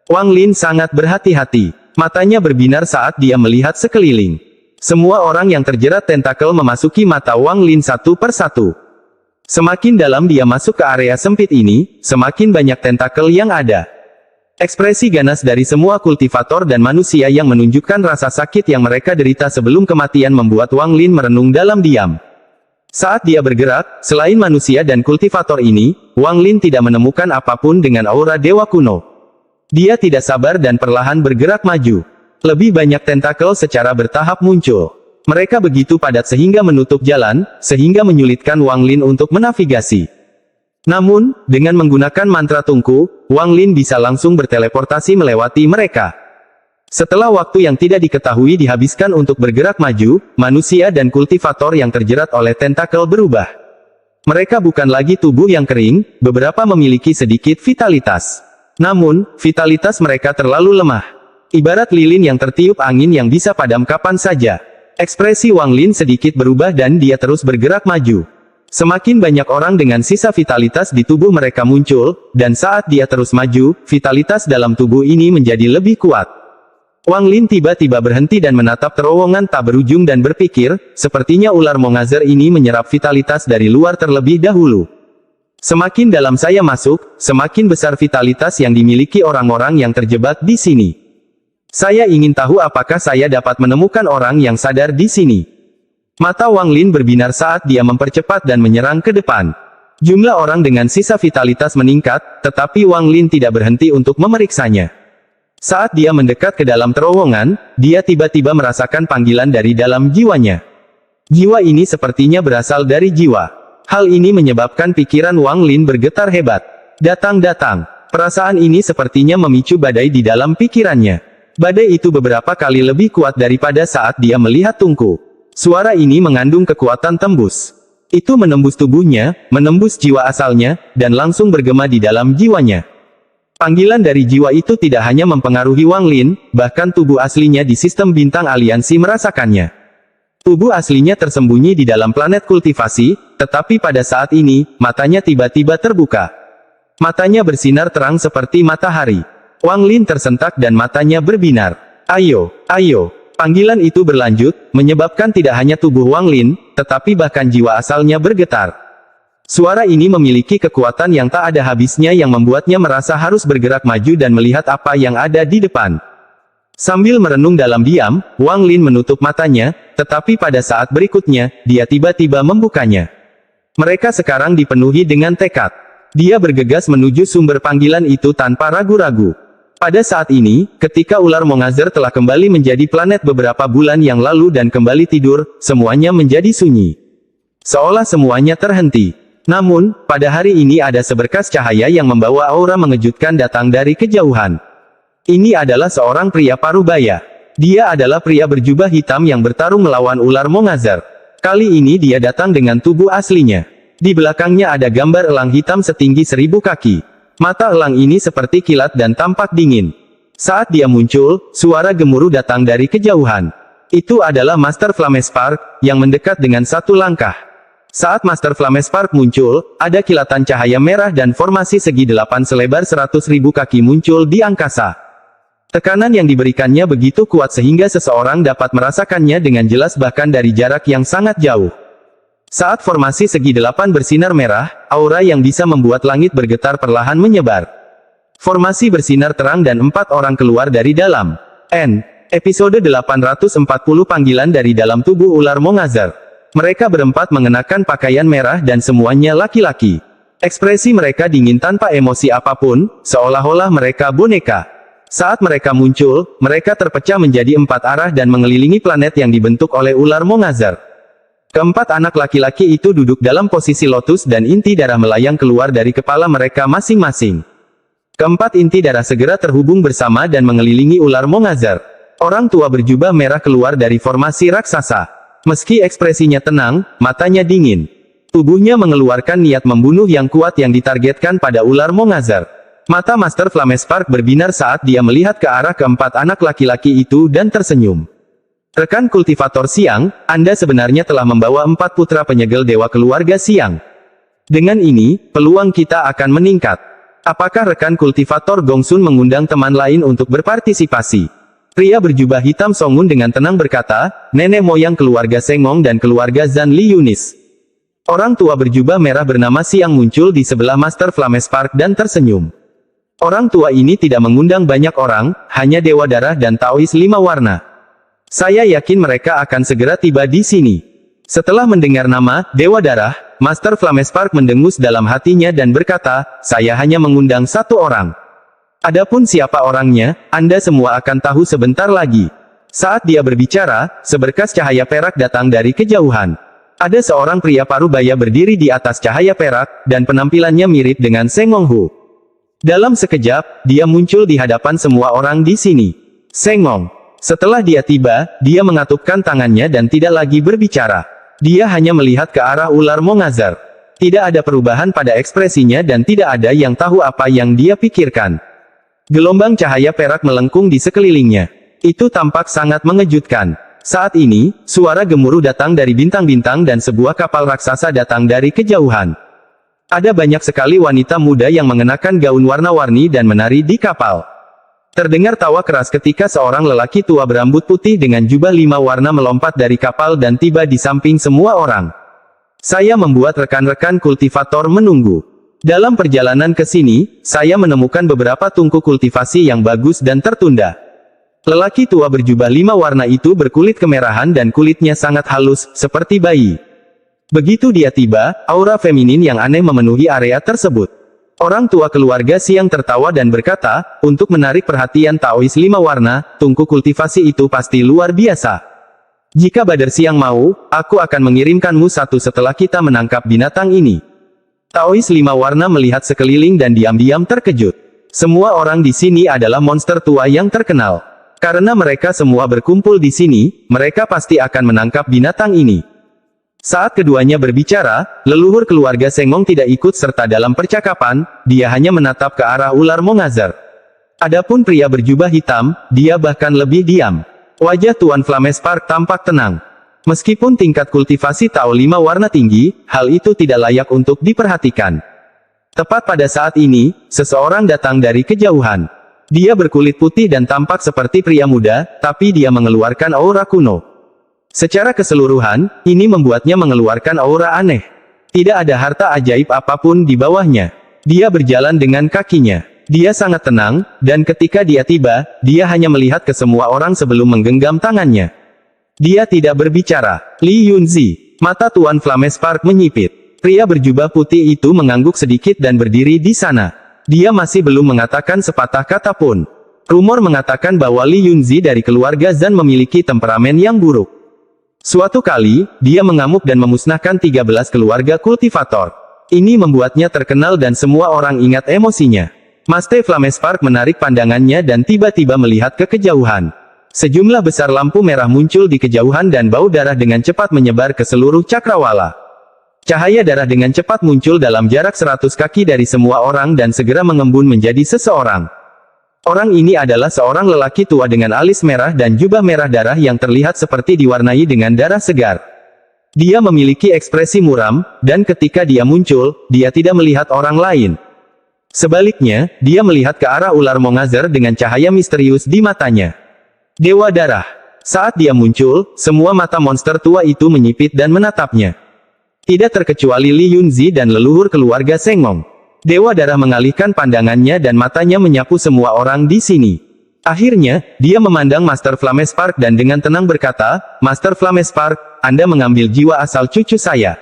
Wang Lin sangat berhati-hati. Matanya berbinar saat dia melihat sekeliling. Semua orang yang terjerat tentakel memasuki mata Wang Lin satu per satu. Semakin dalam dia masuk ke area sempit ini, semakin banyak tentakel yang ada. Ekspresi ganas dari semua kultivator dan manusia yang menunjukkan rasa sakit yang mereka derita sebelum kematian membuat Wang Lin merenung dalam diam. Saat dia bergerak, selain manusia dan kultivator ini, Wang Lin tidak menemukan apapun dengan aura dewa kuno. Dia tidak sabar dan perlahan bergerak maju. Lebih banyak tentakel secara bertahap muncul. Mereka begitu padat sehingga menutup jalan, sehingga menyulitkan Wang Lin untuk menavigasi. Namun, dengan menggunakan mantra tungku, Wang Lin bisa langsung berteleportasi melewati mereka. Setelah waktu yang tidak diketahui dihabiskan untuk bergerak maju, manusia dan kultivator yang terjerat oleh tentakel berubah. Mereka bukan lagi tubuh yang kering, beberapa memiliki sedikit vitalitas. Namun, vitalitas mereka terlalu lemah. Ibarat lilin yang tertiup angin yang bisa padam kapan saja. Ekspresi Wang Lin sedikit berubah dan dia terus bergerak maju. Semakin banyak orang dengan sisa vitalitas di tubuh mereka muncul, dan saat dia terus maju, vitalitas dalam tubuh ini menjadi lebih kuat. Wang Lin tiba-tiba berhenti dan menatap terowongan tak berujung dan berpikir, sepertinya ular Mongazer ini menyerap vitalitas dari luar terlebih dahulu. Semakin dalam saya masuk, semakin besar vitalitas yang dimiliki orang-orang yang terjebak di sini. Saya ingin tahu apakah saya dapat menemukan orang yang sadar di sini. Mata Wang Lin berbinar saat dia mempercepat dan menyerang ke depan. Jumlah orang dengan sisa vitalitas meningkat, tetapi Wang Lin tidak berhenti untuk memeriksanya. Saat dia mendekat ke dalam terowongan, dia tiba-tiba merasakan panggilan dari dalam jiwanya. Jiwa ini sepertinya berasal dari jiwa. Hal ini menyebabkan pikiran Wang Lin bergetar hebat. Datang. Perasaan ini sepertinya memicu badai di dalam pikirannya. Badai itu beberapa kali lebih kuat daripada saat dia melihat tungku. Suara ini mengandung kekuatan tembus. Itu menembus tubuhnya, menembus jiwa asalnya, dan langsung bergema di dalam jiwanya. Panggilan dari jiwa itu tidak hanya mempengaruhi Wang Lin, bahkan tubuh aslinya di sistem bintang aliansi merasakannya. Tubuh aslinya tersembunyi di dalam planet kultivasi, tetapi pada saat ini, matanya tiba-tiba terbuka. Matanya bersinar terang seperti matahari. Wang Lin tersentak dan matanya berbinar. Ayo. Panggilan itu berlanjut, menyebabkan tidak hanya tubuh Wang Lin, tetapi bahkan jiwa asalnya bergetar. Suara ini memiliki kekuatan yang tak ada habisnya yang membuatnya merasa harus bergerak maju dan melihat apa yang ada di depan. Sambil merenung dalam diam, Wang Lin menutup matanya, tetapi pada saat berikutnya, dia tiba-tiba membukanya. Mereka sekarang dipenuhi dengan tekad. Dia bergegas menuju sumber panggilan itu tanpa ragu-ragu. Pada saat ini, ketika ular Mongazer telah kembali menjadi planet beberapa bulan yang lalu dan kembali tidur, semuanya menjadi sunyi. Seolah semuanya terhenti. Namun, pada hari ini ada seberkas cahaya yang membawa aura mengejutkan datang dari kejauhan. Ini adalah seorang pria parubaya. Dia adalah pria berjubah hitam yang bertarung melawan ular Mongazer. Kali ini dia datang dengan tubuh aslinya. Di belakangnya ada gambar elang hitam setinggi 1000 kaki. Mata elang ini seperti kilat dan tampak dingin. Saat dia muncul, suara gemuruh datang dari kejauhan. Itu adalah Master Flamespark, yang mendekat dengan satu langkah. Saat Master Flamespark muncul, ada kilatan cahaya merah dan formasi segi 8 selebar 100.000 kaki muncul di angkasa. Tekanan yang diberikannya begitu kuat sehingga seseorang dapat merasakannya dengan jelas bahkan dari jarak yang sangat jauh. Saat formasi segi 8 bersinar merah, aura yang bisa membuat langit bergetar perlahan menyebar. Formasi bersinar terang dan 4 orang keluar dari dalam. Episode 840 Panggilan dari dalam tubuh ular Mongazer. Mereka berempat mengenakan pakaian merah dan semuanya laki-laki. Ekspresi mereka dingin tanpa emosi apapun, seolah-olah mereka boneka. Saat mereka muncul, mereka terpecah menjadi 4 arah dan mengelilingi planet yang dibentuk oleh ular Mongazar. Keempat anak laki-laki itu duduk dalam posisi lotus dan inti darah melayang keluar dari kepala mereka masing-masing. Keempat inti darah segera terhubung bersama dan mengelilingi ular Mongazar. Orang tua berjubah merah keluar dari formasi raksasa. Meski ekspresinya tenang, matanya dingin. Tubuhnya mengeluarkan niat membunuh yang kuat yang ditargetkan pada ular Mongazar. Mata Master Flamespark berbinar saat dia melihat ke arah keempat anak laki-laki itu dan tersenyum. Rekan kultivator Siang, Anda sebenarnya telah membawa 4 putra penyegel dewa keluarga Siang. Dengan ini, peluang kita akan meningkat. Apakah rekan kultivator Gongsun mengundang teman lain untuk berpartisipasi? Pria berjubah hitam Songun dengan tenang berkata, nenek moyang keluarga Sengong dan keluarga Zan Li Yunis. Orang tua berjubah merah bernama Siang muncul di sebelah Master Flamespark dan tersenyum. Orang tua ini tidak mengundang banyak orang, hanya Dewa Darah dan Taois 5 warna. Saya yakin mereka akan segera tiba di sini. Setelah mendengar nama, Dewa Darah, Master Flamespark mendengus dalam hatinya dan berkata, saya hanya mengundang 1 orang. Adapun siapa orangnya, Anda semua akan tahu sebentar lagi. Saat dia berbicara, seberkas cahaya perak datang dari kejauhan. Ada seorang pria parubaya berdiri di atas cahaya perak, dan penampilannya mirip dengan Sengong Hu. Dalam sekejap, dia muncul di hadapan semua orang di sini. Sengong. Setelah dia tiba, dia mengatupkan tangannya dan tidak lagi berbicara. Dia hanya melihat ke arah ular Mongazar. Tidak ada perubahan pada ekspresinya dan tidak ada yang tahu apa yang dia pikirkan. Gelombang cahaya perak melengkung di sekelilingnya. Itu tampak sangat mengejutkan. Saat ini, suara gemuruh datang dari bintang-bintang dan sebuah kapal raksasa datang dari kejauhan. Ada banyak sekali wanita muda yang mengenakan gaun warna-warni dan menari di kapal. Terdengar tawa keras ketika seorang lelaki tua berambut putih dengan jubah 5 warna melompat dari kapal dan tiba di samping semua orang. Saya membuat rekan-rekan kultivator menunggu. Dalam perjalanan ke sini, saya menemukan beberapa tungku kultivasi yang bagus dan tertunda. Lelaki tua berjubah 5 warna itu berkulit kemerahan dan kulitnya sangat halus, seperti bayi. Begitu dia tiba, aura feminin yang aneh memenuhi area tersebut. Orang tua keluarga Siang tertawa dan berkata, untuk menarik perhatian Taois 5 warna, tungku kultivasi itu pasti luar biasa. Jika Badar Siang mau, aku akan mengirimkanmu satu setelah kita menangkap binatang ini. Taois 5 warna melihat sekeliling dan diam-diam terkejut. Semua orang di sini adalah monster tua yang terkenal. Karena mereka semua berkumpul di sini, mereka pasti akan menangkap binatang ini. Saat keduanya berbicara, leluhur keluarga Sengong tidak ikut serta dalam percakapan, dia hanya menatap ke arah ular Mongazar. Adapun pria berjubah hitam, dia bahkan lebih diam. Wajah Tuan Flamespark tampak tenang. Meskipun tingkat kultivasi Tao 5 warna tinggi, hal itu tidak layak untuk diperhatikan. Tepat pada saat ini, seseorang datang dari kejauhan. Dia berkulit putih dan tampak seperti pria muda, tapi dia mengeluarkan aura kuno. Secara keseluruhan, ini membuatnya mengeluarkan aura aneh. Tidak ada harta ajaib apapun di bawahnya. Dia berjalan dengan kakinya. Dia sangat tenang, dan ketika dia tiba, dia hanya melihat ke semua orang sebelum menggenggam tangannya. Dia tidak berbicara. Li Yunzi. Mata Tuan Flamespark menyipit. Pria berjubah putih itu mengangguk sedikit dan berdiri di sana. Dia masih belum mengatakan sepatah kata pun. Rumor mengatakan bahwa Li Yunzi dari keluarga Zan memiliki temperamen yang buruk. Suatu kali, dia mengamuk dan memusnahkan 13 keluarga kultivator. Ini membuatnya terkenal dan semua orang ingat emosinya. Master Flamespark menarik pandangannya dan tiba-tiba melihat ke kejauhan. Sejumlah besar lampu merah muncul di kejauhan dan bau darah dengan cepat menyebar ke seluruh cakrawala. Cahaya darah dengan cepat muncul dalam jarak 100 kaki dari semua orang dan segera mengembun menjadi seseorang. Orang ini adalah seorang lelaki tua dengan alis merah dan jubah merah darah yang terlihat seperti diwarnai dengan darah segar. Dia memiliki ekspresi muram, dan ketika dia muncul, dia tidak melihat orang lain. Sebaliknya, dia melihat ke arah ular Mongazar dengan cahaya misterius di matanya. Dewa Darah. Saat dia muncul, semua mata monster tua itu menyipit dan menatapnya. Tidak terkecuali Li Yunzi dan leluhur keluarga Sengong. Dewa Darah mengalihkan pandangannya dan matanya menyapu semua orang di sini. Akhirnya, dia memandang Master Flamespark dan dengan tenang berkata, Master Flamespark, Anda mengambil jiwa asal cucu saya.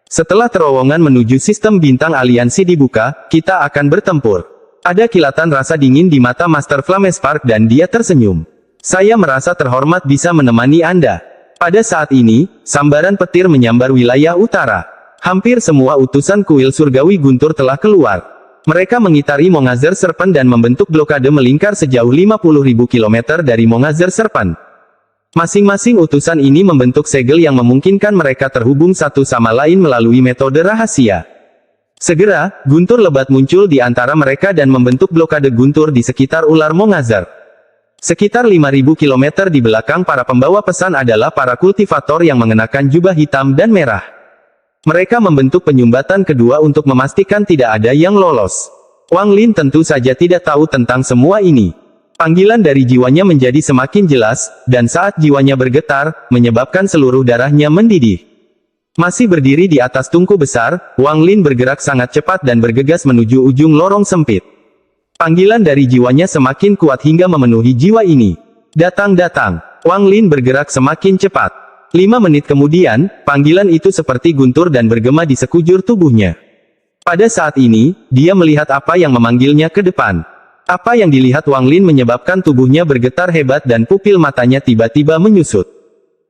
Setelah terowongan menuju sistem bintang aliansi dibuka, kita akan bertempur. Ada kilatan rasa dingin di mata Master Flamespark dan dia tersenyum. Saya merasa terhormat bisa menemani Anda. Pada saat ini, sambaran petir menyambar wilayah utara. Hampir semua utusan kuil surgawi guntur telah keluar. Mereka mengitari Mongazer Serpent dan membentuk blokade melingkar sejauh 50.000 km dari Mongazer Serpent. Masing-masing utusan ini membentuk segel yang memungkinkan mereka terhubung satu sama lain melalui metode rahasia. Segera, guntur lebat muncul di antara mereka dan membentuk blokade guntur di sekitar ular Mongazer. Sekitar 5.000 km di belakang para pembawa pesan adalah para kultivator yang mengenakan jubah hitam dan merah. Mereka membentuk penyumbatan kedua untuk memastikan tidak ada yang lolos. Wang Lin tentu saja tidak tahu tentang semua ini. Panggilan dari jiwanya menjadi semakin jelas, dan saat jiwanya bergetar, menyebabkan seluruh darahnya mendidih. Masih berdiri di atas tungku besar, Wang Lin bergerak sangat cepat dan bergegas menuju ujung lorong sempit. Panggilan dari jiwanya semakin kuat hingga memenuhi jiwa ini. Datang. Wang Lin bergerak semakin cepat. 5 menit kemudian, panggilan itu seperti guntur dan bergema di sekujur tubuhnya. Pada saat ini, dia melihat apa yang memanggilnya ke depan. Apa yang dilihat Wang Lin menyebabkan tubuhnya bergetar hebat dan pupil matanya tiba-tiba menyusut.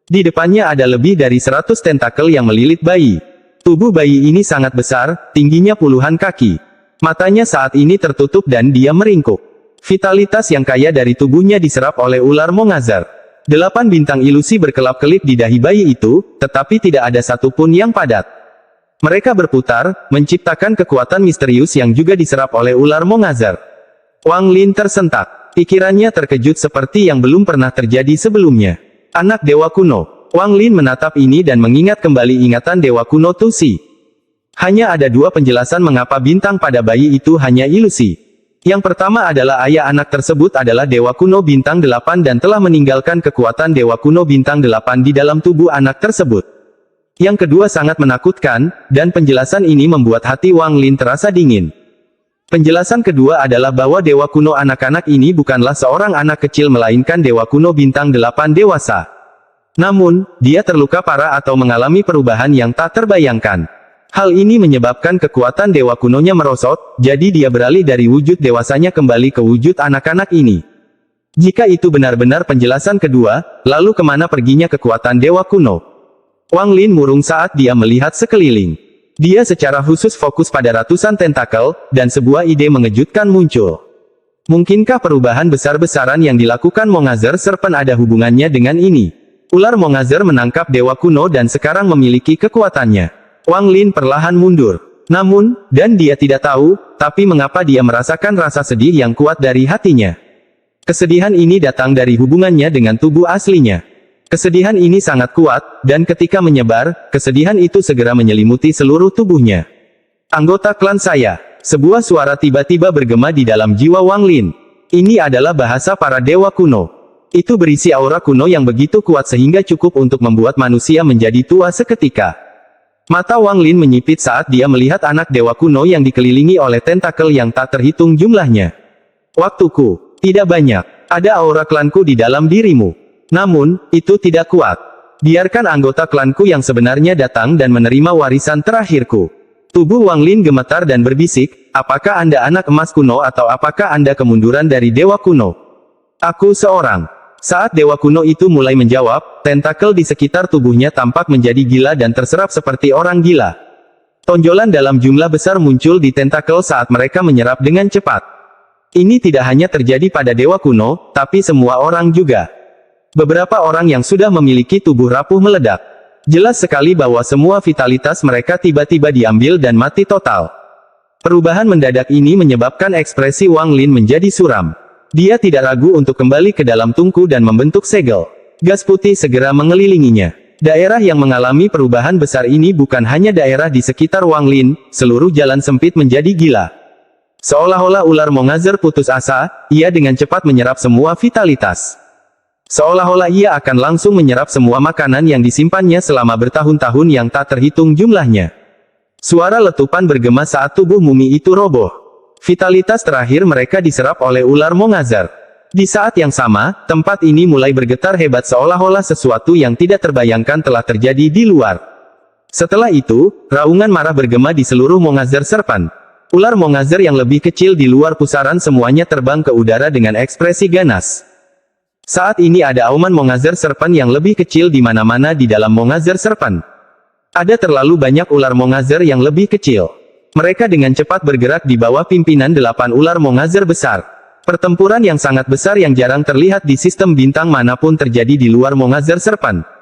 Di depannya ada lebih dari 100 tentakel yang melilit bayi. Tubuh bayi ini sangat besar, tingginya puluhan kaki. Matanya saat ini tertutup dan dia meringkuk. Vitalitas yang kaya dari tubuhnya diserap oleh ular Mongazer. 8 bintang ilusi berkelap-kelip di dahi bayi itu, tetapi tidak ada satupun yang padat. Mereka berputar, menciptakan kekuatan misterius yang juga diserap oleh ular Mongazer. Wang Lin tersentak. Pikirannya terkejut seperti yang belum pernah terjadi sebelumnya. Anak dewa kuno. Wang Lin menatap ini dan mengingat kembali ingatan dewa kuno Tusi. Hanya ada 2 penjelasan mengapa bintang pada bayi itu hanya ilusi. Yang pertama adalah ayah anak tersebut adalah Dewa Kuno Bintang 8 dan telah meninggalkan kekuatan Dewa Kuno Bintang 8 di dalam tubuh anak tersebut. Yang kedua sangat menakutkan, dan penjelasan ini membuat hati Wang Lin terasa dingin. Penjelasan kedua adalah bahwa Dewa Kuno anak-anak ini bukanlah seorang anak kecil melainkan Dewa Kuno Bintang 8 dewasa. Namun, dia terluka parah atau mengalami perubahan yang tak terbayangkan. Hal ini menyebabkan kekuatan dewa kunonya merosot, jadi dia beralih dari wujud dewasanya kembali ke wujud anak-anak ini. Jika itu benar-benar penjelasan kedua, lalu kemana perginya kekuatan dewa kuno? Wang Lin murung saat dia melihat sekeliling. Dia secara khusus fokus pada ratusan tentakel, dan sebuah ide mengejutkan muncul. Mungkinkah perubahan besar-besaran yang dilakukan Mongazer Serpent ada hubungannya dengan ini? Ular Mongazer menangkap dewa kuno dan sekarang memiliki kekuatannya. Wang Lin perlahan mundur. Namun, dan dia tidak tahu, tapi mengapa dia merasakan rasa sedih yang kuat dari hatinya. Kesedihan ini datang dari hubungannya dengan tubuh aslinya. Kesedihan ini sangat kuat, dan ketika menyebar, kesedihan itu segera menyelimuti seluruh tubuhnya. Anggota klan saya. Sebuah suara tiba-tiba bergema di dalam jiwa Wang Lin. Ini adalah bahasa para dewa kuno. Itu berisi aura kuno yang begitu kuat sehingga cukup untuk membuat manusia menjadi tua seketika. Mata Wang Lin menyipit saat dia melihat anak dewa kuno yang dikelilingi oleh tentakel yang tak terhitung jumlahnya. Waktuku tidak banyak. Ada aura klanku di dalam dirimu. Namun, itu tidak kuat. Biarkan anggota klanku yang sebenarnya datang dan menerima warisan terakhirku. Tubuh Wang Lin gemetar dan berbisik, apakah Anda anak emas kuno atau apakah Anda kemunduran dari dewa kuno? Aku seorang. Saat dewa kuno itu mulai menjawab, tentakel di sekitar tubuhnya tampak menjadi gila dan terserap seperti orang gila. Tonjolan dalam jumlah besar muncul di tentakel saat mereka menyerap dengan cepat. Ini tidak hanya terjadi pada dewa kuno, tapi semua orang juga. Beberapa orang yang sudah memiliki tubuh rapuh meledak. Jelas sekali bahwa semua vitalitas mereka tiba-tiba diambil dan mati total. Perubahan mendadak ini menyebabkan ekspresi Wang Lin menjadi suram. Dia tidak ragu untuk kembali ke dalam tungku dan membentuk segel. Gas putih segera mengelilinginya. Daerah yang mengalami perubahan besar ini bukan hanya daerah di sekitar Wang Lin, seluruh jalan sempit menjadi gila. Seolah-olah ular Mongazer putus asa, ia dengan cepat menyerap semua vitalitas. Seolah-olah ia akan langsung menyerap semua makanan yang disimpannya selama bertahun-tahun yang tak terhitung jumlahnya. Suara letupan bergema saat tubuh mumi itu roboh. Vitalitas terakhir mereka diserap oleh ular Mongazer. Di saat yang sama, tempat ini mulai bergetar hebat seolah-olah sesuatu yang tidak terbayangkan telah terjadi di luar. Setelah itu, raungan marah bergema di seluruh Mongazer Serpent. Ular Mongazer yang lebih kecil di luar pusaran semuanya terbang ke udara dengan ekspresi ganas. Saat ini ada auman Mongazer Serpent yang lebih kecil di mana-mana di dalam Mongazer Serpent. Ada terlalu banyak ular Mongazer yang lebih kecil. Mereka dengan cepat bergerak di bawah pimpinan 8 ular Mongazer besar. Pertempuran yang sangat besar yang jarang terlihat di sistem bintang manapun terjadi di luar Mongazer Serpent.